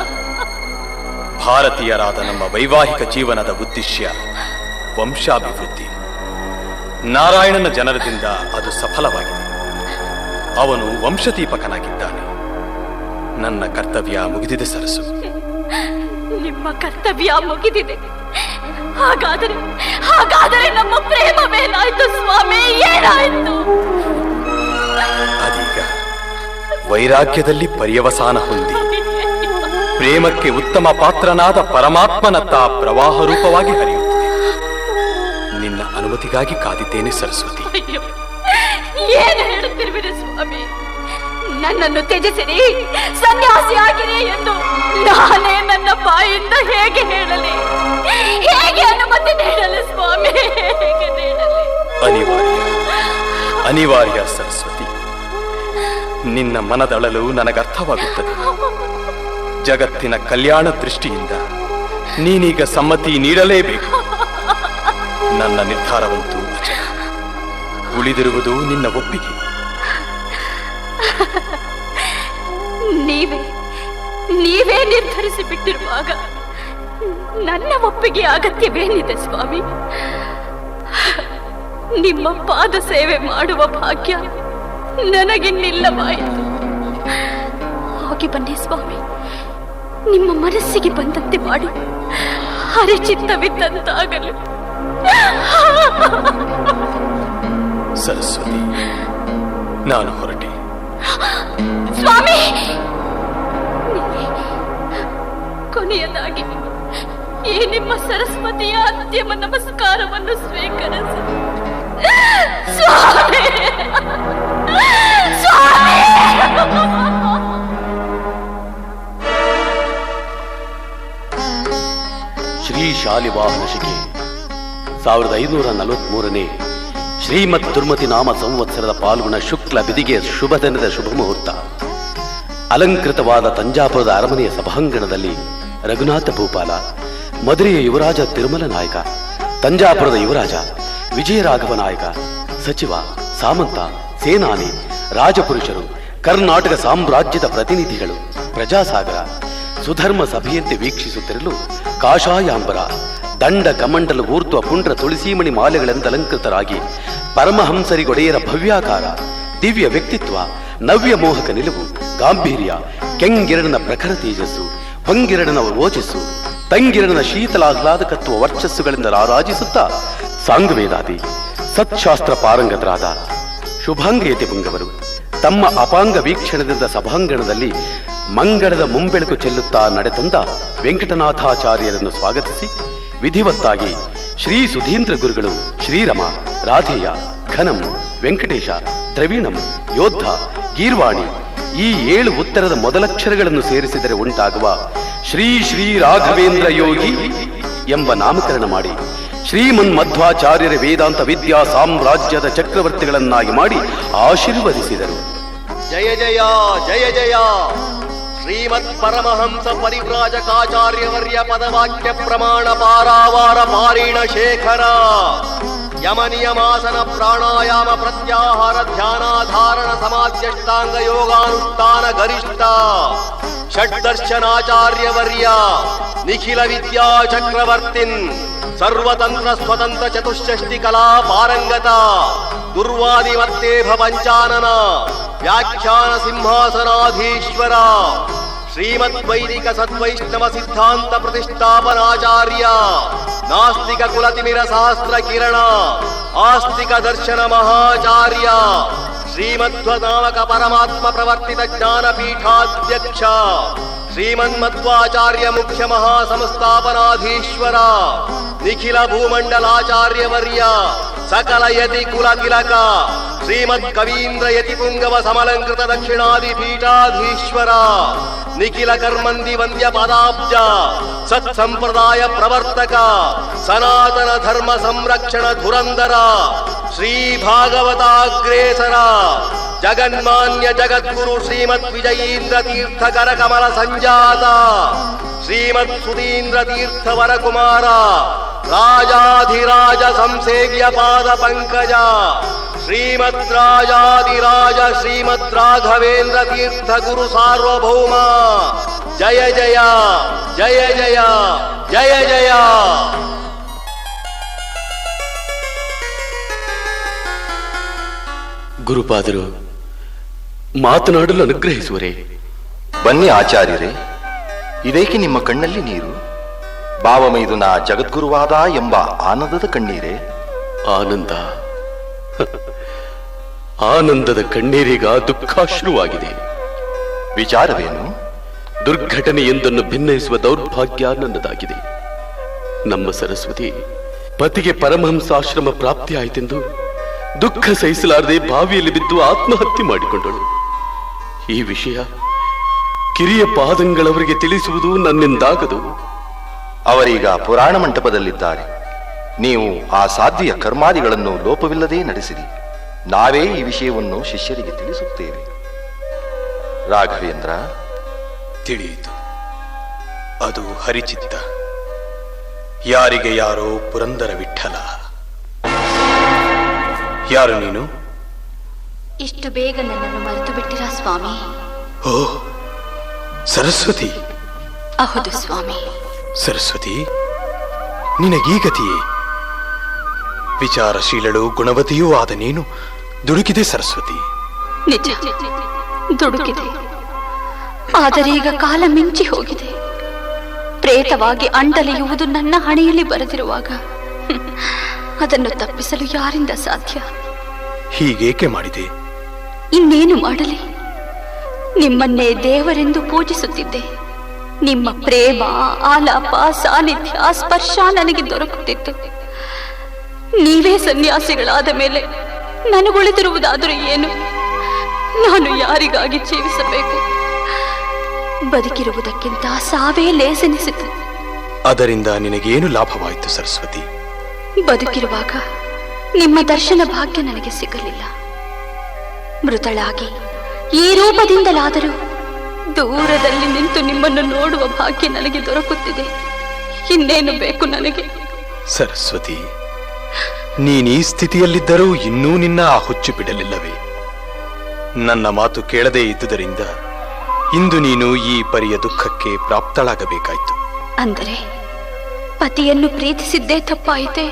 ಭಾರತೀಯರಾದ ನಮ್ಮ ವೈವಾಹಿಕ ಜೀವನದ ಉದ್ದೇಶ ವಂಶಾಭಿವೃದ್ಧಿ. ನಾರಾಯಣನ ಜನರದಿಂದ ಅದು ಸಫಲವಾಗಿದೆ. ಅವನು ವಂಶದೀಪಕನಾಗಿದ್ದಾನೆ. ನನ್ನ ಕರ್ತವ್ಯ ಮುಗಿದಿದೆ ಸರಸು. ನಿಮ್ಮ ಕರ್ತವ್ಯ ಮುಗಿದಿದೆ. ಹಾಗಾದರೆ ನಮ್ಮ ಪ್ರೇಮವೇನಾಯ್ತು ಸ್ವಾಮಿ, ಏನಾಯ್ತು? ಅದೀಗ ವೈರಾಗ್ಯದಲ್ಲಿ ಪರ್ಯವಸಾನ ಹೊಂದಿ ಪ್ರೇಮಕ್ಕೆ ಉತ್ತಮ ಪಾತ್ರನಾದ ಪರಮಾತ್ಮನತ್ತ ಪ್ರವಾಹ ರೂಪವಾಗಿ ಹರಿಯುತ್ತದೆ. ನಿನ್ನ ಅನುಮತಿಗಾಗಿ ಕಾದಿದ್ದೇನೆ ಸರಸ್ವತಿ. ಏನು ಹೇಳುತ್ತಿರುವಿರಿ ಸ್ವಾಮಿ? ನನ್ನನ್ನು ತ್ಯಜಿಸಿರಿ, ಸನ್ಯಾಸಿಯಾಗಿರಿ ಎಂದು ನಾನೇ ನನ್ನ ಬಾಯಿಂದ ಹೇಗೆ ಹೇಳಲಿ? ಹೇಗೆ ಅನುಮತಿ ನೀಡಲಿ ಸ್ವಾಮಿ? ಹೇಗೆ ನೀಡಲಿ? ಅನಿವಾರ್ಯ ಸರಸ್ವತಿ. ನಿನ್ನ ಮನದಳಲು ನನಗರ್ಥವಾಗುತ್ತದೆ. ಜಗತ್ತಿನ ಕಲ್ಯಾಣ ದೃಷ್ಟಿಯಿಂದ ನೀನೀಗ ಸಮ್ಮತಿ ನೀಡಲೇಬೇಕು. ನನ್ನ ನಿರ್ಧಾರವಂತೂ ಅಚಲ. ಉಳಿದಿರುವುದು ನಿನ್ನ ಒಪ್ಪಿಗೆ. ನೀವೇ ನಿರ್ಧರಿಸಿ ಬಿಟ್ಟಿರುವಾಗ ನನ್ನ ಒಪ್ಪಿಗೆ ಅಗತ್ಯವೇನಿದೆ ಸ್ವಾಮಿ? ನಿಮ್ಮ ಪಾದ ಸೇವೆ ಮಾಡುವ ಭಾಗ್ಯ ನನಗಿನ್ನಿಲ್ಲವಾಯಿತು. ಹೋಗಿ ಬನ್ನಿ ಸ್ವಾಮಿ, ನಿಮ್ಮ ಮನಸ್ಸಿಗೆ ಬಂದಂತೆ ಮಾಡಿ, ಹರಿಚಿತ್ತವಿದ್ದಂತಾಗಲು. ಸರಸ್ವತಿ, ನಾನು ಹೊರಟೆ. ಸ್ವಾಮಿ, ಕೊನೆಯದಾಗಿ ಈ ನಿಮ್ಮ ಸರಸ್ವತಿಯ ಅಂತಿಮ ನಮಸ್ಕಾರವನ್ನು ಸ್ವೀಕರಿಸಿ. ಸ್ವಾಮಿ, ಸ್ವಾಮಿ. ಶ್ರೀ ಶಾಲಿವಾಹನ ಶಿಕೆ 1543ನೇ ಶ್ರೀಮದ್ ದುರ್ಮತಿ ನಾಮ ಸಂವತ್ಸರದ ಪಾಲ್ಗುಣ ಶುಕ್ಲ ಬಿದಿಗೆ ಶುಭ ದಿನದ ಶುಭ ಮುಹೂರ್ತ. ಅಲಂಕೃತವಾದ ತಂಜಾಪುರದ ಅರಮನೆಯ ಸಭಾಂಗಣದಲ್ಲಿ ರಘುನಾಥ ಭೂಪಾಲ, ಮಧುರೆಯ ಯುವರಾಜ ತಿರುಮಲ ನಾಯಕ, ತಂಜಾಪುರದ ಯುವರಾಜ ವಿಜಯರಾಘವ ನಾಯಕ, ಸಚಿವ, ಸಾಮಂತ, ಸೇನಾನಿ, ರಾಜಪುರುಷರು, ಕರ್ನಾಟಕ ಸಾಮ್ರಾಜ್ಯದ ಪ್ರತಿನಿಧಿಗಳು, ಪ್ರಜಾಸಾಗರ ಸುಧರ್ಮ ಸಭೆಯಂತೆ ವೀಕ್ಷಿಸುತ್ತಿರಲು ಕಾಷಾಯಾಂಬರ, ದಂಡ ಕಮಂಡಲ ಊರ್ಧ್ವ ಪುಂಡ್ರ ತುಳಸೀಮಣಿ ಮಾಲೆಗಳೆಂದು ಅಲಂಕೃತರಾಗಿ ಪರಮಹಂಸರಿಗೊಡೆಯರ ಭವ್ಯಾಕಾರ, ದಿವ್ಯ ವ್ಯಕ್ತಿತ್ವ, ನವ್ಯ ಮೋಹಕ ನಿಲುವು, ಗಾಂಭೀರ್ಯ, ಕೆಂಗಿರಣನ ಪ್ರಖರ ತೇಜಸ್ಸು, ಹೊಂಗಿರಣನ ಓಜಸ್ಸು, ತಂಗಿರಣನ ಶೀತಲಾಹ್ಲಾದಕತ್ವ ವರ್ಚಸ್ಸುಗಳಿಂದ ರಾರಾಜಿಸುತ್ತಾ ಸಾಂಗವೇದಾದಿ ಸತ್ಶಾಸ್ತ್ರ ಪಾರಂಗತರಾದ ಶುಭಾಂಗಯತಿ ಪುಂಗವರು ತಮ್ಮ ಅಪಾಂಗ ವೀಕ್ಷಣದಿಂದ ಸಭಾಂಗಣದಲ್ಲಿ ಮಂಗಳದ ಮುಂಬೆಳಕು ಚೆಲ್ಲುತ್ತಾ ನಡೆತಂದ ವೆಂಕಟನಾಥಾಚಾರ್ಯರನ್ನು ಸ್ವಾಗತಿಸಿ ವಿಧಿವತ್ತಾಗಿ ಶ್ರೀ ಸುಧೀಂದ್ರ ಗುರುಗಳು ಶ್ರೀರಮ, ರಾಧೇಯ, ಘನಂ, ವೆಂಕಟೇಶ, ದ್ರವೀಣಂ, ಯೋದ್ಧ, ಗೀರ್ವಾಣಿ ಈ 7 ಉತ್ತರದ ಮೊದಲಕ್ಷರಗಳನ್ನು ಸೇರಿಸಿದರೆ ಉಂಟಾಗುವ ಶ್ರೀ ಶ್ರೀ ರಾಘವೇಂದ್ರ ಯೋಗಿ ಎಂಬ ನಾಮಕರಣ ಮಾಡಿ ಶ್ರೀಮನ್ ಮಧ್ವಾಚಾರ್ಯರ ವೇದಾಂತ ವಿದ್ಯಾ ಸಾಮ್ರಾಜ್ಯದ ಚಕ್ರವರ್ತಿಗಳನ್ನಾಗಿ ಮಾಡಿ ಆಶೀರ್ವದಿಸಿದರು. ಜಯ ಜಯ ಜಯ ಜಯ ಶ್ರೀಮತ್ ಪರಮಹಂಸ ಪರಿವ್ರಾಜಕಾಚಾರ್ಯವರ್ಯ ಪದವಾಕ್ಯ ಪ್ರಮಾಣ ಪಾರಾವಾರ ಪಾರೀಣ ಶೇಖರ ಯಮ ನಿಯಮಾಸನ ಪ್ರಾಣಾಯಾಮ ಪ್ರತ್ಯಾಹಾರ ಧ್ಯಾನಾಧಾರಣ ಸಮಾಧ್ಯಷ್ಟಾಂಗ ಯೋಗಾನುಷ್ಠಾನ ಗರಿಷ್ಠ ಷಡ್ದರ್ಶನಾಚಾರ್ಯವರ್ಯ ನಿಖಿಲ ವಿದ್ಯಾ ಚಕ್ರವರ್ತಿನ್ ಸರ್ವತಂತ್ರ ಸ್ವತಂತ್ರ ಚತುಷ್ಷಷ್ಟಿ ಕಲಾ ಪಾರಂಗತ ದುರ್ವಾದಿಮತ್ತೇಭ ಪಂಚಾನನ ವ್ಯಾಖ್ಯಾನ ಸಿಂಹಾಸನಾಧೀಶ್ವರ ಶ್ರೀಮದ್ವೈದಿಕ ಸದ್ವೈಷ್ಣವ ಸಿದ್ಧಾಂತ ಪ್ರತಿಷ್ಠಾಪನಾಚಾರ್ಯ ನಾಸ್ತಿಕ ಕುಲತಿಮಿರ ಸಹಸ್ರ ಕಿರಣ ಆಸ್ತಿಕ ದರ್ಶನ ಮಹಾಚಾರ್ಯ ಶ್ರೀಮಧ್ವನಾಮಕ ಪರಮಾತ್ಮ ಪ್ರವರ್ತಿತ ಜ್ಞಾನಪೀಠಾಧ್ಯಕ್ಷ ಶ್ರೀಮನ್ಮಧ್ವಾಚಾರ್ಯ ಮುಖ್ಯ ಮಹಾಸಂಸ್ಥಾಪನಾಧೀಶ್ವರ ನಿಖಿಲ ಭೂಮಂಡಲಾಚಾರ್ಯವರ್ಯ ಸಕಲ ಯತಿ ಕುಲ ತಿಲಕ ಶ್ರೀಮದ್ ಕವೀಂದ್ರ ಯತಿ ಪುಂಗವ ಸಮಲಂಕೃತ ದಕ್ಷಿಣಾದಿ ಪೀಠಾಧೀಶ್ವರ ನಿಖಿಲ ಕರ್ಮಂದಿ ವಂದ್ಯ ಪದಾಬ್ಜ ಸತ್ ಸಂಪ್ರದಾಯ ಪ್ರವರ್ತಕ ಸನಾತನ ಧರ್ಮ ಸಂರಕ್ಷಣ ಧುರಂಧರ ಶ್ರೀ ಭಾಗವತಾಗ್ರೇಸರ ಜಗನ್ಮಾನ್ಯ ಜಗದ್ಗುರು ಶ್ರೀಮದ್ ವಿಜಯೀಂದ್ರ ತೀರ್ಥ ಕರ ಕಮಲ ಸಂಜಾತ ಶ್ರೀಮದ್ ಸುಧೀಂದ್ರ ತೀರ್ಥ ವರಕುಮಾರ ರಾಜಾಧಿರಾಜ ಸಂಸೇವ್ಯ ಪಾದ ಪಂಕಜ ಶ್ರೀಮದ್ ರಾಜಾಧಿರಾಜ ಶ್ರೀಮದ್ ರಾಘವೇಂದ್ರ ತೀರ್ಥ ಗುರು ಸಾರ್ವಭೌಮ ಜಯ ಜಯ ಜಯ ಜಯ ಜಯ ಜಯ. ಗುರುಪಾದರು ಮಾತನಾಡಲು ಅನುಗ್ರಹಿಸುವರೇ? ಬನ್ನಿ ಆಚಾರ್ಯರೇ, ಇದೇಕೆ ನಿಮ್ಮ ಕಣ್ಣಲ್ಲಿ ನೀರು? ಭಾವಮೈದುನ ಜಗದ್ಗುರುವಾದ ಎಂಬ ಆನಂದದ ಕಣ್ಣೀರೇ? ಆನಂದ ಆನಂದದ ಕಣ್ಣೀರೀಗ ದುಃಖಾಶ್ರುವಾಗಿದೆ. ವಿಚಾರವೇನು? ದುರ್ಘಟನೆಯೊಂದನ್ನು ಭಿನ್ನಯಿಸುವ ದೌರ್ಭಾಗ್ಯ ನನ್ನದಾಗಿದೆ. ನಮ್ಮ ಸರಸ್ವತಿ ಪತಿಗೆ ಪರಮಹಂಸಾಶ್ರಮ ಪ್ರಾಪ್ತಿಯಾಯಿತೆಂದು ದುಃಖ ಸಹಿಸಲಾರದೆ ಬಾವಿಯಲ್ಲಿ ಬಿದ್ದು ಆತ್ಮಹತ್ಯೆ ಮಾಡಿಕೊಂಡಳು. ಈ ವಿಷಯ ಕಿರಿಯ ಪಾದಂಗಳವರಿಗೆ ತಿಳಿಸುವುದು ನನ್ನಿಂದಾಗದು. ಅವರೀಗ ಪುರಾಣ ಮಂಟಪದಲ್ಲಿದ್ದಾರೆ. ನೀವು ಆ ಸಾಧ್ವಿಯ ಕರ್ಮಾದಿಗಳನ್ನು ಲೋಪವಿಲ್ಲದೆ ನಡೆಸಿರಿ. ನಾವೇ ಈ ವಿಷಯವನ್ನು ಶಿಷ್ಯರಿಗೆ ತಿಳಿಸುತ್ತೇವೆ. ರಾಘವೇಂದ್ರ, ತಿಳಿಯಿತು. ಅದು ಹರಿಚಿತ್ತ. ಯಾರಿಗೆ ಯಾರೋ ಪುರಂದರ ವಿಠಲ. ಯಾರು ನೀನು? ಇಷ್ಟು ಬೇಗ ನನ್ನನ್ನು ಮರೆತು ಬಿಟ್ಟಿರಾ ಸ್ವಾಮಿ? ಓ ಸರಸ್ವತಿ. ಹೌದು ಸ್ವಾಮಿ. ಸರಸ್ವತಿ, ನಿನಗೀ ಗತಿಯೇ? ವಿಚಾರಶೀಲಳು ಗುಣವತಿಯೂ ಆದ ನೀನು ದುಡುಕಿದೆ ಸರಸ್ವತಿ. ನಿಜ, ದುಡುಕಿದೆ. ಆದರೆ ಈಗ ಕಾಲ ಮಿಂಚಿ ಹೋಗಿದೆ. ಪ್ರೇತವಾಗಿ ಅಂಡಲಿಯುವುದು ನನ್ನ ಹಣೆಯಲ್ಲಿ ಬರೆದಿರುವಾಗ ಅದನ್ನು ತಪ್ಪಿಸಲು ಯಾರಿಂದ ಸಾಧ್ಯ? ಹೀಗೇಕೆ ಮಾಡಿದೆ? ಇನ್ನೇನು ಮಾಡಲಿ? ನಿಮ್ಮನ್ನೇ ದೇವರೆಂದು ಪೂಜಿಸುತ್ತಿದ್ದೆ. ನಿಮ್ಮ ಪ್ರೇಮ, ಆಲಾಪ, ಸಾನ್ನಿಧ್ಯ, ಸ್ಪರ್ಶ ನನಗೆ ದೊರಕುತ್ತಿತ್ತು. ನೀವೇ ಸನ್ಯಾಸಿಗಳಾದ ಮೇಲೆ ನನಗುಳಿದಿರುವುದಾದರೂ ಏನು? ನಾನು ಯಾರಿಗಾಗಿ ಜೀವಿಸಬೇಕು? ಬದುಕಿರುವುದಕ್ಕಿಂತ ಸಾವೇ ಲೇಸೆನಿಸಿತು. ಅದರಿಂದ ನಿನಗೇನು ಲಾಭವಾಯಿತು ಸರಸ್ವತಿ? ಬದುಕಿರುವಾಗ ನಿಮ್ಮ ದರ್ಶನ ಭಾಗ್ಯ ನನಗೆ ಸಿಗಲಿಲ್ಲ. ಮೃತಳಾಗಿ ಈ ರೂಪದಿಂದಲಾದರೂ ದೂರದಲ್ಲಿ ನಿಂತು ನಿಮ್ಮನ್ನು ನೋಡುವ ಭಾಗ್ಯ ನನಗೆ ದೊರಕುತ್ತಿದೆ. ಇನ್ನೇನು ಬೇಕು ನನಗೆ? ಸರಸ್ವತಿ, ನೀನೀ ಸ್ಥಿತಿಯಲ್ಲಿದ್ದರೂ ಇನ್ನೂ ನಿನ್ನ ಆ ಹುಚ್ಚು ಬಿಡಲಿಲ್ಲವೇ? ನನ್ನ ಮಾತು ಕೇಳದೇ ಇದ್ದುದರಿಂದ ಇಂದು ನೀನು ಈ ಪರಿಯ ದುಃಖಕ್ಕೆ ಪ್ರಾಪ್ತಳಾಗಬೇಕಾಯಿತು. ಅಂದರೆ ಪತಿಯನ್ನು ಪ್ರೀತಿಸಿದ್ದೇ ತಪ್ಪಾಯಿತೆ?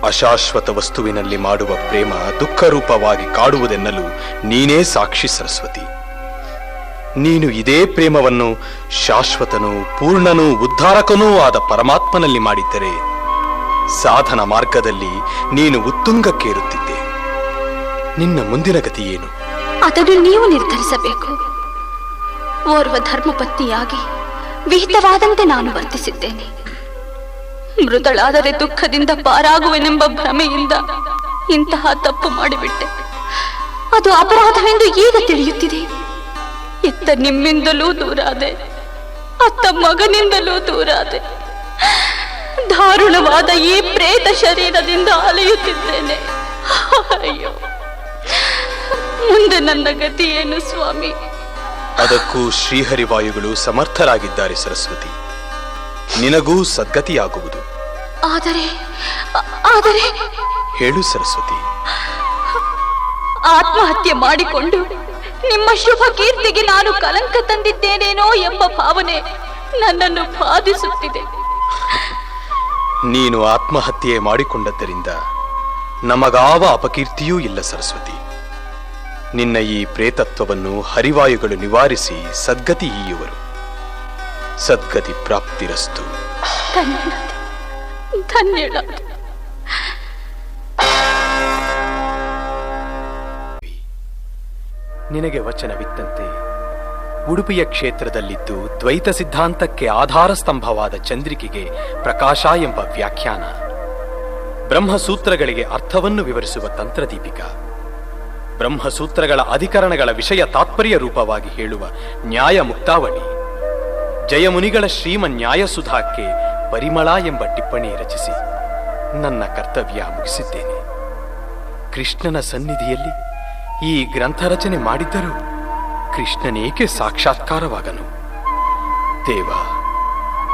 ಅಶಾಶ್ವತ ವಸ್ತುವಿನಲ್ಲಿ ಮಾಡುವ ಪ್ರೇಮ ದುಃಖರೂಪವಾಗಿ ಕಾಡುವುದೆನ್ನಲು ನೀನೇ ಸಾಕ್ಷಿ ಸರಸ್ವತಿ. ನೀನು ಇದೇ ಪ್ರೇಮವನ್ನು ಶಾಶ್ವತನೂ ಪೂರ್ಣನೂ ಉದ್ಧಾರಕನೂ ಆದ ಪರಮಾತ್ಮನಲ್ಲಿ ಮಾಡಿದ್ದರೆ ಸಾಧನ ಮಾರ್ಗದಲ್ಲಿ ನೀನು ಉತ್ತುಂಗಕ್ಕೇರುತ್ತಿದ್ದೆ. ನಿನ್ನ ಮುಂದಿನ ಗತಿ ಏನು? ಅದನ್ನು ನೀವು ನಿರ್ಧರಿಸಬೇಕು. ಓರ್ವ ಧರ್ಮಪತ್ನಿಯಾಗಿ ವಿಹಿತವಾದಂತೆ ನಾನು ವರ್ತಿಸಿದ್ದೇನೆ. ಮೃತಳಾದರೆ ದುಃಖದಿಂದ ಪಾರಾಗುವೆನೆಂಬ ಭ್ರಮೆಯಿಂದ ಇಂತಹ ತಪ್ಪು ಮಾಡಿಬಿಟ್ಟೆ. ಅದು ಅಪರಾಧವೆಂದು ಈಗ ತಿಳಿಯುತ್ತಿದೆ. ಇತ್ತ ನಿಮ್ಮಿಂದಲೂ ದೂರಾದೆ, ಅತ್ತ ಮಗನಿಂದಲೂ ದೂರಾದೆ. ದಾರುಣವಾದ ಈ ಪ್ರೇತ ಶರೀರದಿಂದ ಅಲೆಯುತ್ತಿದ್ದೇನೆ. ಅಯ್ಯೋ, ಮುಂದೆ ನನ್ನ ಗತಿ ಏನು ಸ್ವಾಮಿ? ಅದಕ್ಕೂ ಶ್ರೀಹರಿವಾಯುಗಳು ಸಮರ್ಥರಾಗಿದ್ದಾರೆ ಸರಸ್ವತಿ. ನಿನಗೂ ಸದ್ಗತಿಯಾಗುವುದು. ಆದರೆ ಹೇಳು ಸರಸ್ವತಿ. ಆತ್ಮಹತ್ಯೆ ಮಾಡಿಕೊಂಡು ನಿಮ್ಮ ಶುಭ ಕೀರ್ತಿಗೆ ನಾನು ಕಲಂಕ ತಂದಿದ್ದೇನೇನೋ ಎಂಬ ಭಾವನೆ ನನ್ನನ್ನು ಬಾಧಿಸುತ್ತಿದೆ. ನೀನು ಆತ್ಮಹತ್ಯೆ ಮಾಡಿಕೊಂಡದ್ದರಿಂದ ನಮಗಾವ ಅಪಕೀರ್ತಿಯೂ ಇಲ್ಲ ಸರಸ್ವತಿ. ನಿನ್ನ ಈ ಪ್ರೇತತ್ವವನ್ನು ಹರಿವಾಯುಗಳು ನಿವಾರಿಸಿ ಸದ್ಗತಿ ಈಯುವರು. ಸದ್ಗತಿ ಪ್ರಾಪ್ತಿರಸ್ತು. ಧನ್ಯಳಾದೆ. ನಿನಗೆ ವಚನವಿತ್ತಂತೆ ಉಡುಪಿಯ ಕ್ಷೇತ್ರದಲ್ಲಿದ್ದು ದ್ವೈತ ಸಿದ್ಧಾಂತಕ್ಕೆ ಆಧಾರ ಸ್ತಂಭವಾದ ಚಂದ್ರಿಕೆಗೆ ಪ್ರಕಾಶ ಎಂಬ ವ್ಯಾಖ್ಯಾನ, ಬ್ರಹ್ಮಸೂತ್ರಗಳಿಗೆ ಅರ್ಥವನ್ನು ವಿವರಿಸುವ ತಂತ್ರದೀಪಿಕ, ಬ್ರಹ್ಮಸೂತ್ರಗಳ ಅಧಿಕರಣಗಳ ವಿಷಯ ತಾತ್ಪರ್ಯ ರೂಪವಾಗಿ ಹೇಳುವ ನ್ಯಾಯ ಮುಕ್ತಾವಳಿ, ಜಯಮುನಿಗಳ ಶ್ರೀಮ ನ್ಯಾಯಸುಧಾಕ್ಕೆ ಪರಿಮಳ ಎಂಬ ಟಿಪ್ಪಣಿ ರಚಿಸಿ ನನ್ನ ಕರ್ತವ್ಯ ಮುಗಿಸಿದ್ದೇನೆ. ಕೃಷ್ಣನ ಸನ್ನಿಧಿಯಲ್ಲಿ ಈ ಗ್ರಂಥ ರಚನೆ ಮಾಡಿದ್ದರೂ ಕೃಷ್ಣನೇಕೆ ಸಾಕ್ಷಾತ್ಕಾರವಾಗನು? ದೇವ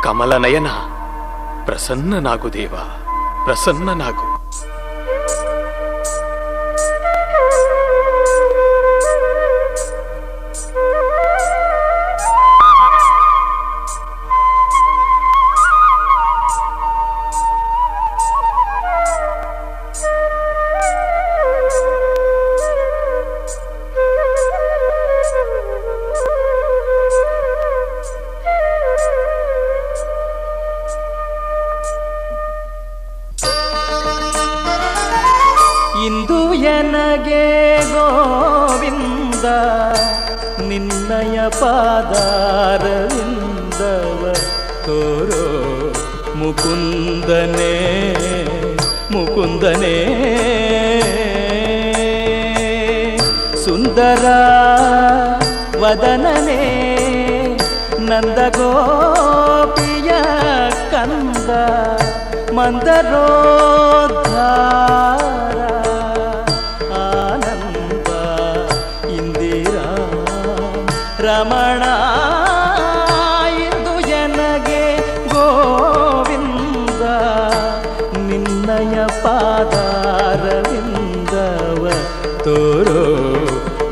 ಕಮಲನಯನ, ಪ್ರಸನ್ನನಾಗು ದೇವ, ಪ್ರಸನ್ನನಾಗು. ಎನಗೆ ಗೋವಿಂದ ನಿನ್ನಯ ಪಾದಾರವಿಂದವ ತೋರೋ ಮುಕುಂದನೇ ಮುಕುಂದನೇ ಸುಂದರ ವದನನೇ ನಂದ ಗೋಪಿಯ ಕಂದ ಮಂದರೋದ್ಧಾರ ಆನಂದ ಇಂದಿರಾ ರಮಣ ಇಂದು ಜನಗೆ ಗೋವಿಂದ ನಿನ್ನಯ ಪಾದಾರವಿಂದವ ತೋರೋ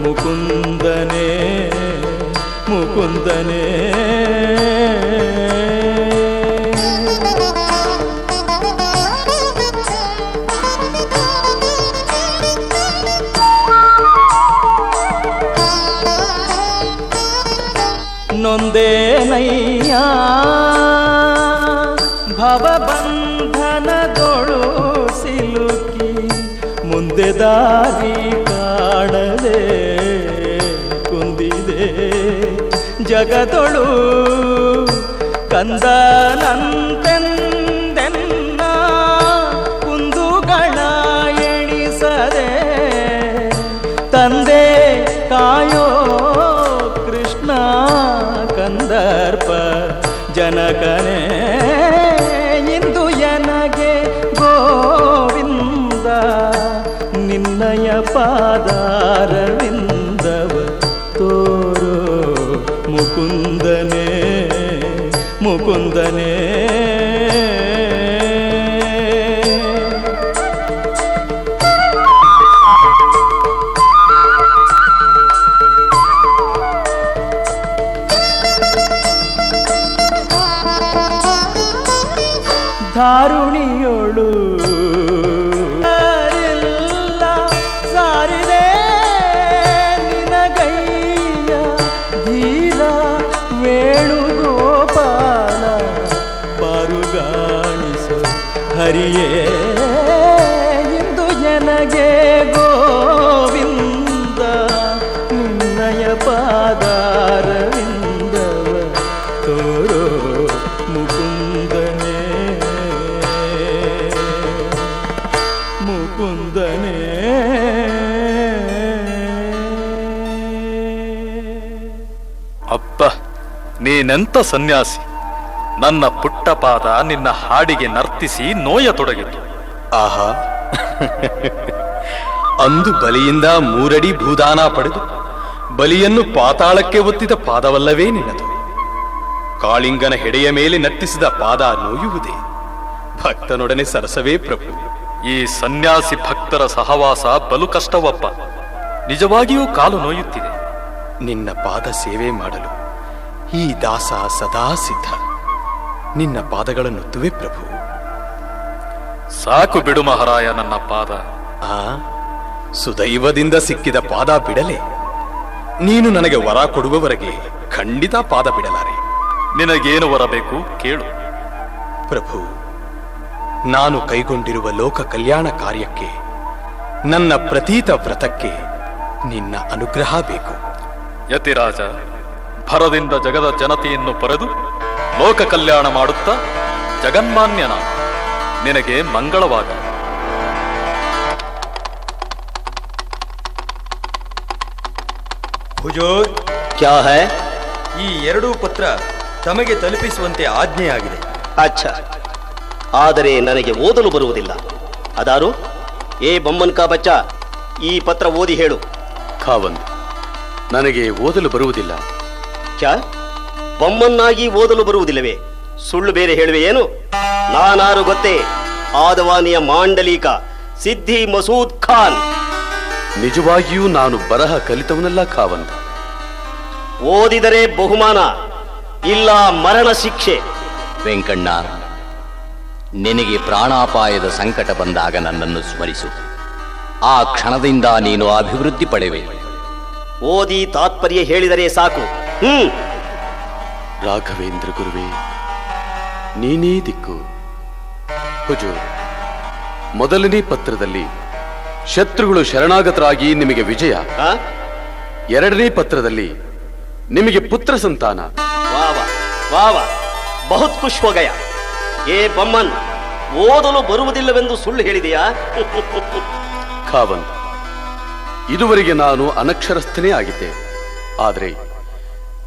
ಮುಕುಂದನೇ ಮುಕುಂದನೇ ನೊಂದೇನಯ್ಯ ಭವಬಂಧನದೊಳು ಸಿಲುಕಿ ಮುಂದೆ ದಾರಿ ಕಾಣದೆ ಕುಂದಿದೆ ಜಗದೊಳು ಕಂದನಂತೆಂದೆನ್ನ ಕುಂದುಗಳ ಎಣಿಸದೆ ತಂದೆ ಕಾಯೋ ಕೃಷ್ಣ ಕಂದರ್ಪ ಜನಕನೇ ಇಂದು ಎನಗೆ ಗೋವಿಂದ ನಿನ್ನಯ ಪಾದಾರವಿಂದವ ತೋರೋ ಮುಕುಂದನೇ ಮುಕುಂದನೇ ಧಾರುಣಿಯೋಳು ಸಾರಿದೆ ನಿನಗೈಯ ಧೀರ ವೇಣುಗೋಪಾಲ ಬಾರುಗಾಣಿಸು ಹರಿಯೇ ಇಂದು ಜನಗೆ ಗೋವಿಂದ ನಿನ್ನಯ ಪಾದಾರವಿಂದವ ತೋರೋ ಮುಕುಂದನೇ ಮುಕುಂದನೇ ಅಪ್ಪ ನೀನೆಂತ ಸನ್ಯಾಸಿ. ನನ್ನ ಪುಟ್ಟ ಪಾದ ನಿನ್ನ ಹಾಡಿಗೆ ನರ್ತಿಸಿ ನೋಯತೊಡಗಿತು. ಆಹಾ ಅಂದು ಬಲಿಯಿಂದ 3 ಅಡಿ ಭೂದಾನ ಪಡೆದು ಬಲಿಯನ್ನು ಪಾತಾಳಕ್ಕೆ ಒತ್ತಿದ ಪಾದವಲ್ಲವೇ ನಿನ್ನದು? ಕಾಳಿಂಗನ ಹೆಡೆಯ ಮೇಲೆ ನರ್ತಿಸಿದ ಪಾದ ನೋಯುವುದೇ? ಭಕ್ತನೊಡನೆ ಸರಸವೇ ಪ್ರಭು. ಈ ಸನ್ಯಾಸಿ ಭಕ್ತರ ಸಹವಾಸ ಬಲು ಕಷ್ಟವಪ್ಪ. ನಿಜವಾಗಿಯೂ ಕಾಲು ನೋಯುತ್ತಿದೆ. ನಿನ್ನ ಪಾದ ಸೇವೆ ಮಾಡಲು ಈ ದಾಸ ಸದಾ ಸಿದ್ಧ. ನಿನ್ನ ಪಾದಗಳನ್ನುತ್ತುವೆ ಪ್ರಭು. ಸಾಕು ಬಿಡು ಮಹಾರಾಯ ನನ್ನ ಪಾದ. ಆ ಸುದೈವದಿಂದ ಸಿಕ್ಕಿದ ಪಾದ ಬಿಡಲೆ? ನೀನು ನನಗೆ ವರ ಕೊಡುವವರೆಗೆ ಖಂಡಿತ ಪಾದ ಬಿಡಲಾರೆ. ನಿನಗೇನು ವರ ಬೇಕು ಕೇಳು. ಪ್ರಭು, ನಾನು ಕೈಗೊಂಡಿರುವ ಲೋಕ ಕಲ್ಯಾಣ ಕಾರ್ಯಕ್ಕೆ, ನನ್ನ ಪ್ರತೀತ ವ್ರತಕ್ಕೆ ನಿನ್ನ ಅನುಗ್ರಹ ಬೇಕು. ಯತಿರಾಜ, ಭರದಿಂದ ಜಗದ ಜನತೆಯನ್ನು ಪೊರೆದು ಲೋಕ ಕಲ್ಯಾಣ ಮಾಡುತ್ತಾ ಜಗನ್ಮಾನ್ಯನ ನಿನಗೆ ಮಂಗಳವಾಗಲಿ. ಹುಜೂರ್, ಕ್ಯಾ ಹೈ? ಈ 2 ಪತ್ರ ತಮಗೆ ತಲುಪಿಸುವಂತೆ ಆಜ್ಞೆಯಾಗಿದೆ. ಅಚ್ಚಾ, ಆದರೆ ನನಗೆ ಓದಲು ಬರುವುದಿಲ್ಲ. ಅದಾರು? ಏ ಬೊಮ್ಮನ್ ಕಾ ಬಚ್ಚ, ಈ ಪತ್ರ ಓದಿ ಹೇಳು. ಖಾವಂದ್, ನನಗೆ ಓದಲು ಬರುವುದಿಲ್ಲ. ಕ್ಯಾ? ಬೊಮ್ಮನ್ನಾಗಿ ಓದಲು ಬರುವುದಿಲ್ಲವೇ? ಸುಳ್ಳು ಬೇರೆ ಹೇಳುವೆ ಏನು? ನಾನಾರು ಗೊತ್ತೇ? ಆದವಾನಿಯ ಮಾಂಡಲಿಕ ಸಿದ್ಧಿ ಮಸೂದ್ ಖಾನ್. ನಿಜವಾಗಿಯೂ ನಾನು ಬರಹ ಕಲಿತವನಲ್ಲ ಖಾವಂದ್. ಓದಿದರೆ ಬಹುಮಾನ, ಇಲ್ಲ ಮರಣ ಶಿಕ್ಷೆ. ವೆಂಕಣ್ಣ, ನಿನಗೆ ಪ್ರಾಣಾಪಾಯದ ಸಂಕಟ ಬಂದಾಗ ನನ್ನನ್ನು ಸ್ಮರಿಸು. ಆ ಕ್ಷಣದಿಂದ ನೀನು ಅಭಿವೃದ್ಧಿ ಪಡೆವೆ. ಓದಿ ತಾತ್ಪರ್ಯ ಹೇಳಿದರೆ ಸಾಕು. ರಾಘವೇಂದ್ರ ಗುರುವೇ, ನೀನೇ ದಿಕ್ಕು. ಹುಜೂರ್, ಮೊದಲನೇ ಪತ್ರದಲ್ಲಿ ಶತ್ರುಗಳು ಶರಣಾಗತರಾಗಿ ನಿಮಗೆ ವಿಜಯ. ಆ? ಎರಡನೇ ಪತ್ರದಲ್ಲಿ ನಿಮಗೆ ಪುತ್ರ ಸಂತಾನ. ವಾವ ವಾವ, ಬಹುತ್ ಖುಷ್ ಹೋ ಗಯಾ. ಏ ಬಮ್ಮನ್, ಓದಲು ಬರುವುದಿಲ್ಲವೆಂದು ಸುಳ್ಳು ಹೇಳಿದೆಯಾ? ಖಾವಂದ್, ಇದುವರೆಗೆ ನಾನು ಅನಕ್ಷರಸ್ಥನೇ ಆಗಿದ್ದೆ. ಆದರೆ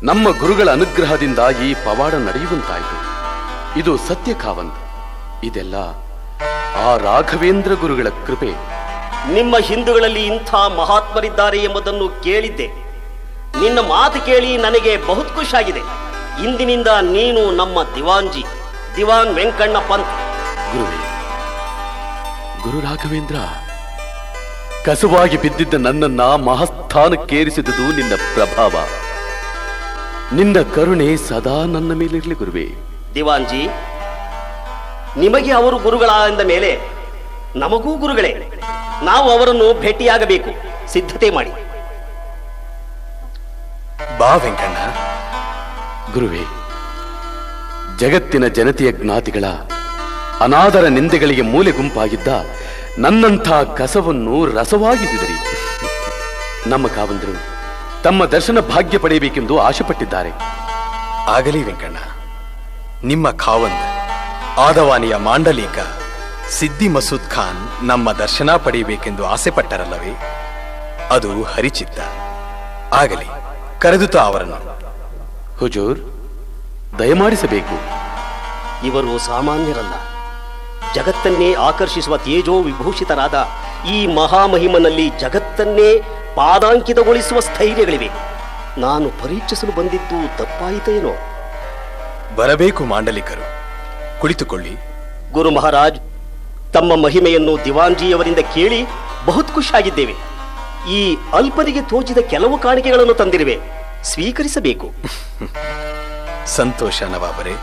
ನಮ್ಮ ಗುರುಗಳ ಅನುಗ್ರಹದಿಂದ ಈ ಪವಾಡ ನಡೆಯುವಂತಾಯಿತು. ಇದು ಸತ್ಯ ಖಾವಂದ್. ಇದೆಲ್ಲ ಆ ರಾಘವೇಂದ್ರ ಗುರುಗಳ ಕೃಪೆ. ನಿಮ್ಮ ಹಿಂದೂಗಳಲ್ಲಿ ಇಂಥ ಮಹಾತ್ಮರಿದ್ದಾರೆ ಎಂಬುದನ್ನು ಕೇಳಿದ್ದೆ. ನಿನ್ನ ಮಾತು ಕೇಳಿ ನನಗೆ ಬಹುತ್ ಖುಷಾಗಿದೆ. ಇಂದಿನಿಂದ ನೀನು ನಮ್ಮ ದಿವಾನ್ ವೆಂಕಣ್ಣ ಪಂತ್. ಗುರುವೇ, ಗುರು ರಾಘವೇಂದ್ರ, ಕಸುವಾಗಿ ಬಿದ್ದಿದ್ದ ನನ್ನನ್ನ ಮಹಸ್ಥಾನಕ್ಕೇರಿಸಿದುದು ನಿನ್ನ ಪ್ರಭಾವ. ನಿನ್ನ ಕರುಣೆ ಸದಾ ನನ್ನ ಮೇಲಿರಲಿ ಗುರುವೇ. ದಿವಾನ್ಜಿ, ನಿಮಗೆ ಅವರು ಗುರುಗಳಾದ ಮೇಲೆ ನಮಗೂ ಗುರುಗಳೇ. ನಾವು ಅವರನ್ನು ಭೇಟಿಯಾಗಬೇಕು. ಸಿದ್ಧತೆ ಮಾಡಿ. ಬಾ ವೆಂಕಣ್ಣ. ಗುರುವೇ, ಜಗತ್ತಿನ ಜನತೆಯ ಜ್ಞಾತಿಗಳ ಅನಾದರ ನಿಂದೆಗಳಿಗೆ ಮೂಲೆ ಗುಂಪಾಗಿದ್ದ ನನ್ನಂಥ ಕಸವನ್ನು ರಸವಾಗಿಸಿದರಿ. ನಮ್ಮ ಕಾವಂದರು ತಮ್ಮ ದರ್ಶನ ಭಾಗ್ಯ ಪಡೆಯಬೇಕೆಂದು ಆಶೆಪಟ್ಟಿದ್ದಾರೆ. ಆಗಲಿ ವೆಂಕಣ್ಣ. ನಿಮ್ಮ ಖಾವಂದ್ ಆದವಾನಿಯ ಮಾಂಡಲೀಕ ಸಿದ್ದಿ ಮಸೂದ್ ಖಾನ್ ನಮ್ಮ ದರ್ಶನ ಪಡೆಯಬೇಕೆಂದು ಆಸೆ ಪಟ್ಟರಲ್ಲವೇ? ಅದು ಹರಿಚಿತ್ತ. ಆಗಲಿ, ಕರೆದುತ ಅವರನ್ನು. ಹುಜೂರ್, ದಯಮಾಡಿಸಬೇಕು. ಇವರು ಸಾಮಾನ್ಯರಲ್ಲ. ಜಗತ್ತನ್ನೇ ಆಕರ್ಷಿಸುವ ತೇಜೋ ವಿಭೂಷಿತರಾದ ಈ ಮಹಾಮಹಿಮನಲ್ಲಿ ಜಗತ್ತನ್ನೇ ಪಾದಾಂಕಿತಗೊಳಿಸುವ ಸ್ಥೈರ್ಯಗಳಿವೆ. ನಾನು ಪರೀಕ್ಷಿಸಲು ಬಂದಿದ್ದು ತಪ್ಪಾಯಿತೇನೋ? ಬರಬೇಕು ಮಾಂಡಲಿಕರು, ಕುಳಿತುಕೊಳ್ಳಿ. ಗುರು ಮಹಾರಾಜ್, ತಮ್ಮ ಮಹಿಮೆಯನ್ನು ದಿವಾನ್ಜಿಯವರಿಂದ ಕೇಳಿ ಬಹುತ್ ಖುಷಿಯಾಗಿದ್ದೇವೆ. ಈ ಅಲ್ಪರಿಗೆ ತೋಚಿದ ಕೆಲವು ಕಾಣಿಕೆಗಳನ್ನು ತಂದಿರುವೆ, ಸ್ವೀಕರಿಸಬೇಕು. ಸಂತೋಷ ನವಾಬರೇ.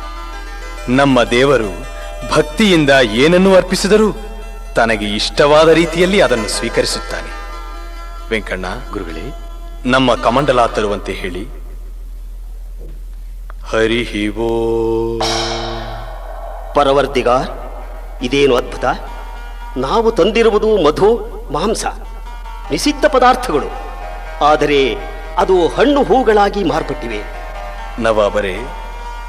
ನಮ್ಮ ದೇವರು ಭಕ್ತಿಯಿಂದ ಏನನ್ನು ಅರ್ಪಿಸಿದರೂ ತನಗೆ ಇಷ್ಟವಾದ ರೀತಿಯಲ್ಲಿ ಅದನ್ನು ಸ್ವೀಕರಿಸುತ್ತಾನೆ. ವೆಂಕಣ್ಣ ಗುರುಗಳೇ, ನಮ್ಮ ಕಮಂಡಲ ತರುವಂತೆ ಹೇಳಿ. ಹರಿಹಿವೋ. ಪರವರ್ದಿಗಾರ್, ಇದೇನು ಅದ್ಭುತ! ನಾವು ತಂದಿರುವುದು ಮಧು, ಮಾಂಸ, ನಿಷಿದ್ಧ ಪದಾರ್ಥಗಳು. ಆದರೆ ಅದು ಹಣ್ಣು ಹೂಗಳಾಗಿ ಮಾರ್ಪಟ್ಟಿವೆ. ನವಾಬರೇ,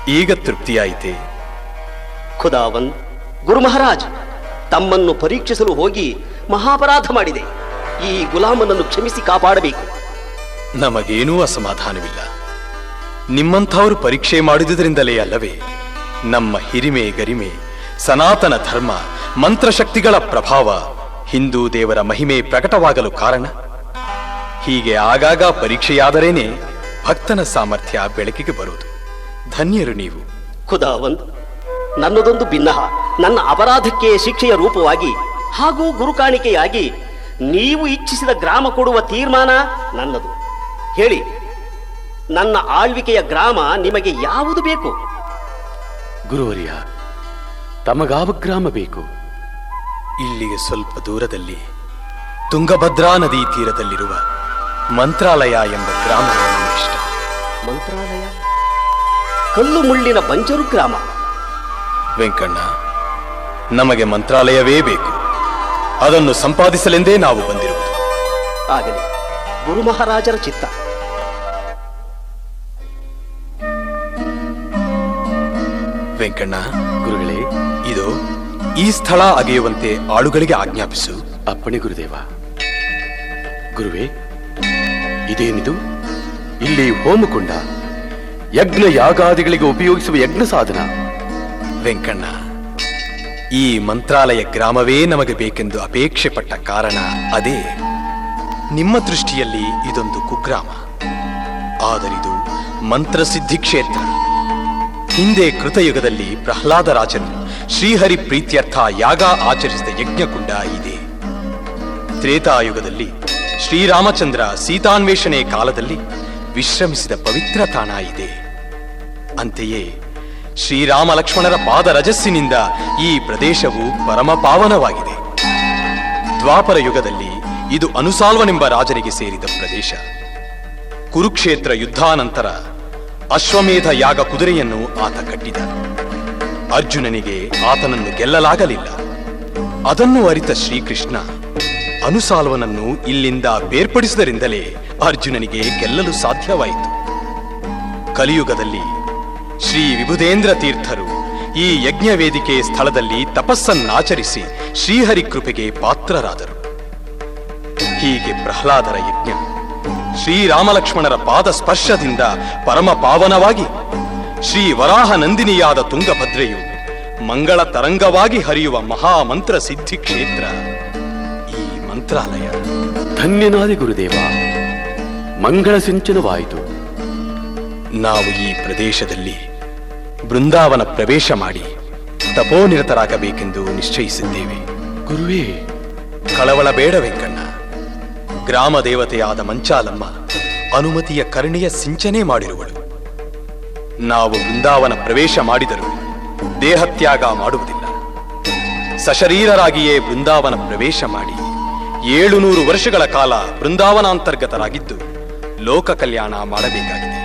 ಈಗ ತೃಪ್ತಿಯಾಯಿತೆ? ಖುದಾವನ್, ಗುರು ಮಹಾರಾಜ್, ತಮ್ಮನ್ನು ಪರೀಕ್ಷಿಸಲು ಹೋಗಿ ಮಹಾಪರಾಧ ಮಾಡಿದೆ. ಈ ಗುಲಾಮನನ್ನು ಕ್ಷಮಿಸಿ ಕಾಪಾಡಬೇಕು. ನಮಗೇನೂ ಅಸಮಾಧಾನವಿಲ್ಲ. ನಿಮ್ಮಂಥವರು ಪರೀಕ್ಷೆ ಮಾಡಿದುದರಿಂದಲೇ ಅಲ್ಲವೇ ನಮ್ಮ ಹಿರಿಮೆ, ಗರಿಮೆ, ಸನಾತನ ಧರ್ಮ, ಮಂತ್ರಶಕ್ತಿಗಳ ಪ್ರಭಾವ, ಹಿಂದೂ ದೇವರ ಮಹಿಮೆ ಪ್ರಕಟವಾಗಲು ಕಾರಣ. ಹೀಗೆ ಆಗಾಗ ಪರೀಕ್ಷೆಯಾದರೇನೆ ಭಕ್ತನ ಸಾಮರ್ಥ್ಯ ಬೆಳಕಿಗೆ ಬರುವುದು. ಧನ್ಯರು ನೀವು. ಖುದಾವಂದ್, ನನ್ನದೊಂದು ಭಿನ್ನಹ. ನನ್ನ ಅಪರಾಧಕ್ಕೆ ಶಿಕ್ಷೆಯ ರೂಪವಾಗಿ ಹಾಗೂ ಗುರುಕಾಣಿಕೆಯಾಗಿ ನೀವು ಇಚ್ಛಿಸಿದ ಗ್ರಾಮ ಕೊಡುವ ತೀರ್ಮಾನ ನನ್ನದು. ಹೇಳಿ, ನನ್ನ ಆಳ್ವಿಕೆಯ ಗ್ರಾಮ ನಿಮಗೆ ಯಾವುದು ಬೇಕು? ಗುರುವರ್ಯ, ತಮಗಾವ ಗ್ರಾಮ ಬೇಕು? ಇಲ್ಲಿಗೆ ಸ್ವಲ್ಪ ದೂರದಲ್ಲಿ ತುಂಗಭದ್ರಾ ನದಿ ತೀರದಲ್ಲಿರುವ ಮಂತ್ರಾಲಯ ಎಂಬ ಗ್ರಾಮ ನನಗೆ ಇಷ್ಟ. ಮಂತ್ರಾಲಯ? ಕಲ್ಲು ಮುಳ್ಳಿನ ಬಂಜರು ಗ್ರಾಮ. ವೆಂಕಣ್ಣ, ನಮಗೆ ಮಂತ್ರಾಲಯವೇ ಬೇಕು. ಅದನ್ನು ಸಂಪಾದಿಸಲೆಂದೇ ನಾವು ಬಂದಿರುವುದು. ಆಗಲಿ, ಗುರು ಮಹಾರಾಜರ ಚಿತ್ತ. ವೆಂಕಣ್ಣ ಗುರುಗಳೇ, ಇದು ಈ ಸ್ಥಳ ಅಗೆಯುವಂತೆ ಆಳುಗಳಿಗೆ ಆಜ್ಞಾಪಿಸು. ಅಪ್ಪಣೆ ಗುರುದೇವ. ಗುರುವೇ, ಇದೇನಿದು? ಇಲ್ಲಿ ಹೋಮಕುಂಡ, ಯಜ್ಞ ಯಾಗಾದಿಗಳಿಗೆ ಉಪಯೋಗಿಸುವ ಯಜ್ಞ ಸಾಧನ. ವೆಂಕಣ್ಣ, ಈ ಮಂತ್ರಾಲಯ ಗ್ರಾಮವೇ ನಮಗೆ ಬೇಕೆಂದು ಅಪೇಕ್ಷೆ ಪಟ್ಟ ಕಾರಣ ಅದೇ. ನಿಮ್ಮ ದೃಷ್ಟಿಯಲ್ಲಿ ಇದೊಂದು ಕುಗ್ರಾಮ, ಆದರಿದು ಮಂತ್ರಸಿದ್ಧಿ ಕ್ಷೇತ್ರ. ಹಿಂದೆ ಕೃತಯುಗದಲ್ಲಿ ಪ್ರಹ್ಲಾದರಾಜನು ಶ್ರೀಹರಿ ಪ್ರೀತ್ಯರ್ಥ ಯಾಗ ಆಚರಿಸಿದ ಯಜ್ಞಕುಂಡ ಇದೆ. ತ್ರೇತಾಯುಗದಲ್ಲಿ ಶ್ರೀರಾಮಚಂದ್ರ ಸೀತಾನ್ವೇಷಣೆ ಕಾಲದಲ್ಲಿ ವಿಶ್ರಮಿಸಿದ ಪವಿತ್ರ ತಾಣ ಇದೆ. ಅಂತೆಯೇ ಶ್ರೀರಾಮ ಲಕ್ಷ್ಮಣರ ಪಾದರಜಸ್ಸಿನಿಂದ ಈ ಪ್ರದೇಶವು ಪರಮ ಪಾವನವಾಗಿದೆ. ದ್ವಾಪರ ಯುಗದಲ್ಲಿ ಇದು ಅನುಸಾಲ್ವನೆಂಬ ರಾಜನಿಗೆ ಸೇರಿದ ಪ್ರದೇಶ. ಕುರುಕ್ಷೇತ್ರ ಯುದ್ಧಾನಂತರ ಅಶ್ವಮೇಧ ಯಾಗ ಕುದುರೆಯನ್ನು ಆತ ಕಟ್ಟಿದ. ಅರ್ಜುನನಿಗೆ ಆತನನ್ನು ಗೆಲ್ಲಲಾಗಲಿಲ್ಲ. ಅದನ್ನು ಅರಿತ ಶ್ರೀಕೃಷ್ಣ ಅನುಸಾಲ್ವನನ್ನು ಇಲ್ಲಿಂದ ಬೇರ್ಪಡಿಸುವುದರಿಂದಲೇ ಅರ್ಜುನನಿಗೆ ಗೆಲ್ಲಲು ಸಾಧ್ಯವಾಯಿತು. ಕಲಿಯುಗದಲ್ಲಿ ಶ್ರೀ ವಿಭುಧೇಂದ್ರ ತೀರ್ಥರು ಈ ಯಜ್ಞ ವೇದಿಕೆ ಸ್ಥಳದಲ್ಲಿ ತಪಸ್ಸನ್ನಾಚರಿಸಿ ಶ್ರೀಹರಿ ಕೃಪೆಗೆ ಪಾತ್ರರಾದರು. ಹೀಗೆ ಪ್ರಹ್ಲಾದರ ಯಜ್ಞ ಶ್ರೀರಾಮಲಕ್ಷ್ಮಣರ ಪಾದ ಸ್ಪರ್ಶದಿಂದ ಪರಮ ಪಾವನವಾಗಿ ಶ್ರೀ ವರಾಹ ನಂದಿನಿಯಾದ ತುಂಗಭದ್ರೆಯು ಮಂಗಳ ತರಂಗವಾಗಿ ಹರಿಯುವ ಮಹಾಮಂತ್ರ ಸಿದ್ಧಿ ಕ್ಷೇತ್ರ ಈ ಮಂತ್ರಾಲಯ. ಧನ್ಯನಾದಿ ಗುರುದೇವ, ಮಂಗಳ ಸಿಂಚನವಾಯಿತು. ನಾವು ಈ ಪ್ರದೇಶದಲ್ಲಿ ಬೃಂದಾವನ ಪ್ರವೇಶ ಮಾಡಿ ತಪೋನಿರತರಾಗಬೇಕೆಂದು ನಿಶ್ಚಯಿಸಿದ್ದೇವೆ. ಗುರುವೇ, ಕಳವಳ ಬೇಡ ವೆಂಕಣ್ಣ. ಗ್ರಾಮ ದೇವತೆಯಾದ ಮಂಚಾಲಮ್ಮ ಅನುಮತಿಯ ಕರುಣೆಯ ಸಿಂಚನೆ ಮಾಡಿರುವಳು. ನಾವು ಬೃಂದಾವನ ಪ್ರವೇಶ ಮಾಡಿದರೂ ದೇಹತ್ಯಾಗ ಮಾಡುವುದಿಲ್ಲ. ಸಶರೀರರಾಗಿಯೇ ಬೃಂದಾವನ ಪ್ರವೇಶ ಮಾಡಿ 700 ವರ್ಷಗಳ ಕಾಲ ಬೃಂದಾವನಾಂತರ್ಗತರಾಗಿದ್ದು ಲೋಕ ಕಲ್ಯಾಣ ಮಾಡಬೇಕಾಗಿದೆ.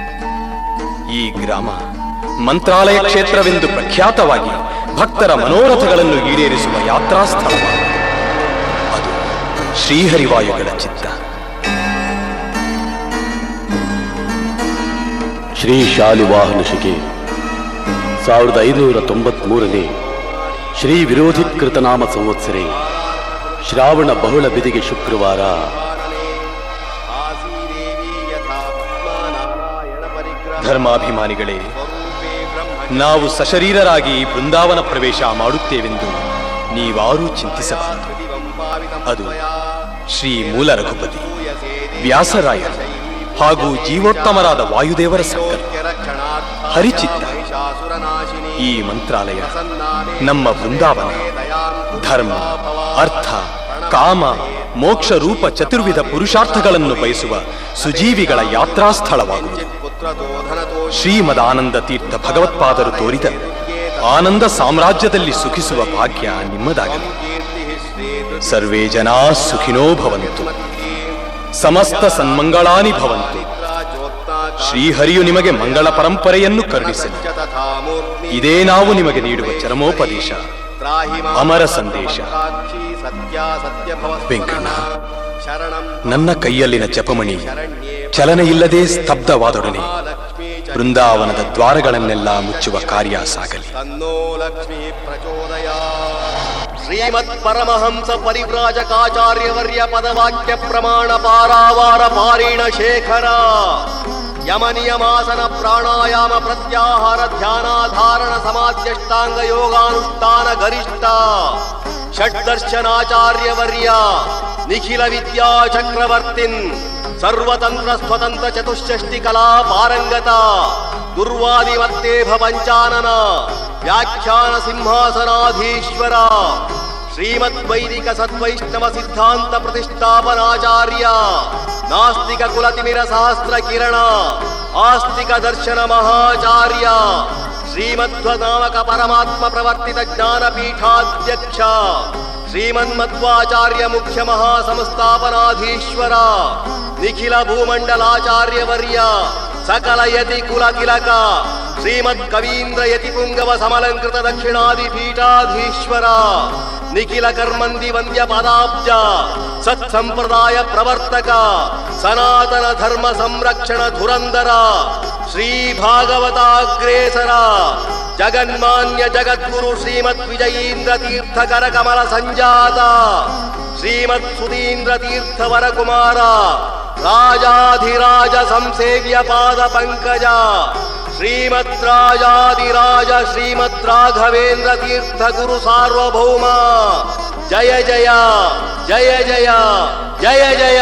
ಈ ಗ್ರಾಮ ಮಂತ್ರಾಲಯ ಕ್ಷೇತ್ರವೆಂದು ಪ್ರಖ್ಯಾತವಾಗಿ ಭಕ್ತರ ಮನೋರಥಗಳನ್ನು ಈಡೇರಿಸುವ ಯಾತ್ರಾ ಸ್ಥಳವಾಗಿದೆ. ಅದು ಶ್ರೀಹರಿವಾಯುಗಳ ಚಿತ್ತ. ಶ್ರೀ ಶಾಲಿವಾಹನ ಶಿಕೆ 1593ನೇ ಶ್ರೀ ವಿರೋಧಿಕೃತನಾಮ ಸಂವತ್ಸರೆ ಶ್ರಾವಣ ಬಹುಳ ಬಿದಿಗೆ ಶುಕ್ರವಾರ ಧರ್ಮಾಭಿಮಾನಿಗಳೇ, ನಾವು ಸಶರೀರರಾಗಿ ಬೃಂದಾವನ ಪ್ರವೇಶ ಮಾಡುತ್ತೇವೆಂದು ನೀವಾರೂ ಚಿಂತಿಸಬಾರದು. ಅದು ಶ್ರೀ ಮೂಲ ರಘುಪತಿ, ವ್ಯಾಸರಾಯರು ಹಾಗೂ ಜೀವೋತ್ತಮರಾದ ವಾಯುದೇವರ ಸಂಕಲ್ಪ, ಹರಿಚಿತ್ತ. ಈ ಮಂತ್ರಾಲಯ ನಮ್ಮ ಬೃಂದಾವನ ಧರ್ಮ, ಅರ್ಥ, ಕಾಮ, ಮೋಕ್ಷ ರೂಪ ಚತುರ್ವಿಧ ಪುರುಷಾರ್ಥಗಳನ್ನು ಬಯಸುವ ಸುಜೀವಿಗಳ ಯಾತ್ರಾ ಸ್ಥಳವಾಗುವುದು. ಶ್ರೀಮದಾನಂದ ತೀರ್ಥ ಭಗವತ್ಪಾದರು ತೋರಿದ ಆನಂದ ಸಾಮ್ರಾಜ್ಯದಲ್ಲಿ ಸುಖಿಸುವ ಭಾಗ್ಯ ನಿಮ್ಮದಾಗಲಿ. ಸರ್ವೇ ಜನಾ ಸುಖಿನೋ ಭವಂತು, ಸಮಸ್ತ ಸನ್ಮಂಗಳಾನಿ ಭವಂತು. ಶ್ರೀಹರಿಯು ನಿಮಗೆ ಮಂಗಳ ಪರಂಪರೆಯನ್ನು ಕರುಣಿಸಲಿ. ಇದೇ ನಾವು ನಿಮಗೆ ನೀಡುವ ಚರಮೋಪದೇಶ, ಅಮರ ಸಂದೇಶ. ವೆಂಕಣ್ಣ, ನನ್ನ ಕೈಯಲ್ಲಿನ ಜಪಮಣಿ ಚಲನೆ ಇಲ್ಲದೆ ಸ್ತಬ್ಧವಾದೊಡನೆ ಬೃಂದಾವನದ ದ್ವಾರಗಳನ್ನೆಲ್ಲ ಮುಚ್ಚುವ ಕಾರ್ಯ ಸಾಗಲಿ. ಶ್ರೀಮತ್ ಪರಮಹಂಸ ಪರಿವ್ರಾಜಕಾಚಾರ್ಯವರ್ಯ ಪದವಾಕ್ಯ ಪ್ರಮಾಣ ಪಾರಾವಾರ ಪಾರೀಣ ಶೇಖರ ಯಮ ನಿಯಮಾಸನ ಪ್ರಾಣಾಯಾಮ ಪ್ರತ್ಯಾಹಾರ ಧ್ಯಾನಾಧಾರಣ ಸಮಾಧ್ಯಷ್ಟಾಂಗ ಯೋಗಾನುಷ್ಠಾನ ಗರಿಷ್ಠ ಷಡ್ದರ್ಶನಾಚಾರ್ಯವರ್ಯ ನಿಖಿಲ ವಿದ್ಯಾ ಚಕ್ರವರ್ತಿನ್ ಸರ್ವತಂತ್ರ ಸ್ವತಂತ್ರ ಚತುಷ್ಷಷ್ಟಿ ಕಲಾ ಪಾರಂಗತ ದುರ್ವಾದಿ ಮತ್ತೇಭ ಪಂಚಾನನ ವ್ಯಾಖ್ಯಾನ ಸಿಂಹಾಸನಾಧೀಶ್ವರ ಶ್ರೀಮದ್ ವೈದಿಕ ಸದ್ವೈಷ್ಣವ ಸಿದ್ಧಾಂತ ಪ್ರತಿಷ್ಠಾಪನಾಚಾರ್ಯ ನಾಸ್ತಿಕ ಕುಲತಿಮಿರ ಸಹಸ್ರ ಕಿರಣ ಆಸ್ತಿಕ ದರ್ಶನ ಮಹಾಚಾರ್ಯ ಶ್ರೀಮಧ್ವನಾಮಕ ಪರಮಾತ್ಮ ಪ್ರವರ್ತಿತ ಜ್ಞಾನಪೀಠಾಧ್ಯಕ್ಷ ಶ್ರೀಮನ್ಮಧ್ವಾಚಾರ್ಯ ಮುಖ್ಯ ಮಹಾಸಂಸ್ಥಾಪನಾಧೀಶ್ವರ ನಿಖಿಲ ಭೂಮಂಡಲಾಚಾರ್ಯವರ್ಯ ಸಕಲ ಯತಿ ಕುಲ ತಿಲಕ ಶ್ರೀಮದ್ ಕವೀಂದ್ರ ಯತಿ ಪುಂಗವ ಸಮಲಂಕೃತ ದಕ್ಷಿಣಾದಿ ಪೀಠಾಧೀಶ್ವರ ನಿಖಿಲ ಕರ್ಮಂದಿ ವಂದ್ಯ ಪದಾಬ್ಜ ಸತ್ಸಂಪ್ರದಾಯ ಪ್ರವರ್ತಕ ಸನಾತನ ಧರ್ಮ ಸಂರಕ್ಷಣ ಧುರಂಧರ ಶ್ರೀ ಭಾಗವತಾಗ್ರೇಸರ ಜಗನ್ಮಾನ್ಯ ಜಗದ್ಗುರು ಶ್ರೀಮದ್ ವಿಜಯೀಂದ್ರ ತೀರ್ಥ ಕರ ಕಮಲ ಸಂಜಾತ ಶ್ರೀಮದ್ ಸುಧೀಂದ್ರ ತೀರ್ಥ ವರಕುಮಾರ ರಾಜಾಧಿರಾಜ ಸಂಸೇವ್ಯ ಪಾದ ಪಂಕಜ ಶ್ರೀಮದ್ ರಾಜಾಧಿರಾಜ ಶ್ರೀಮದ್ ರಾಘವೇಂದ್ರ ತೀರ್ಥ ಗುರು ಸಾರ್ವಭೌಮ ಜಯ ಜಯ ಜಯ ಜಯ ಜಯ ಜಯ.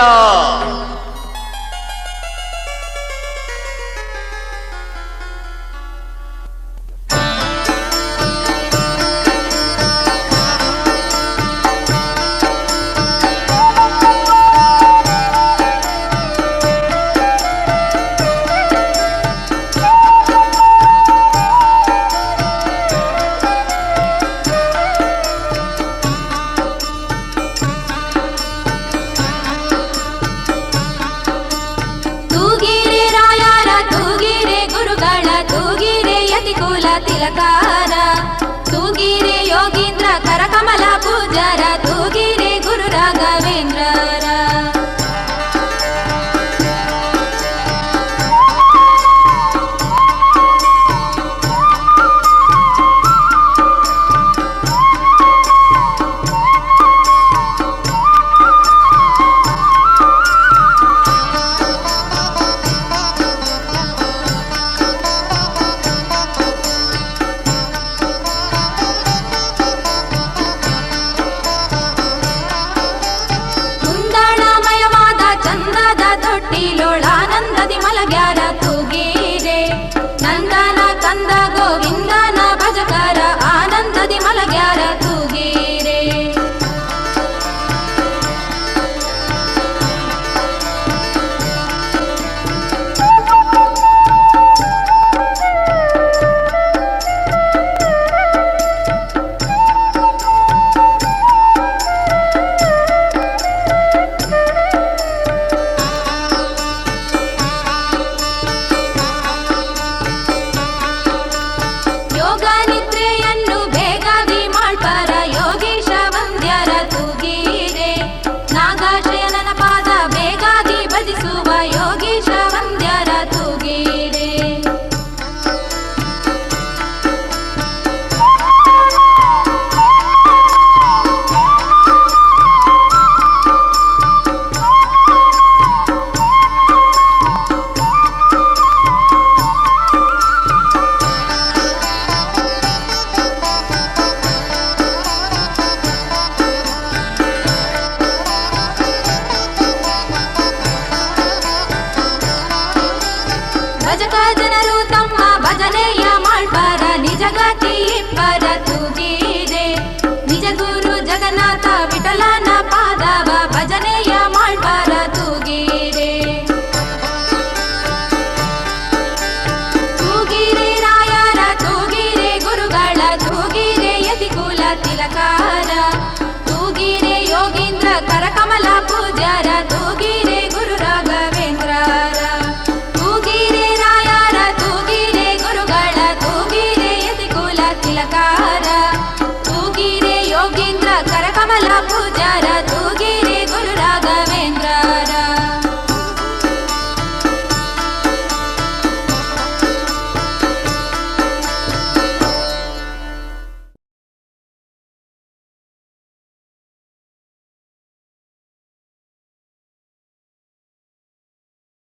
ವಿಠಲನ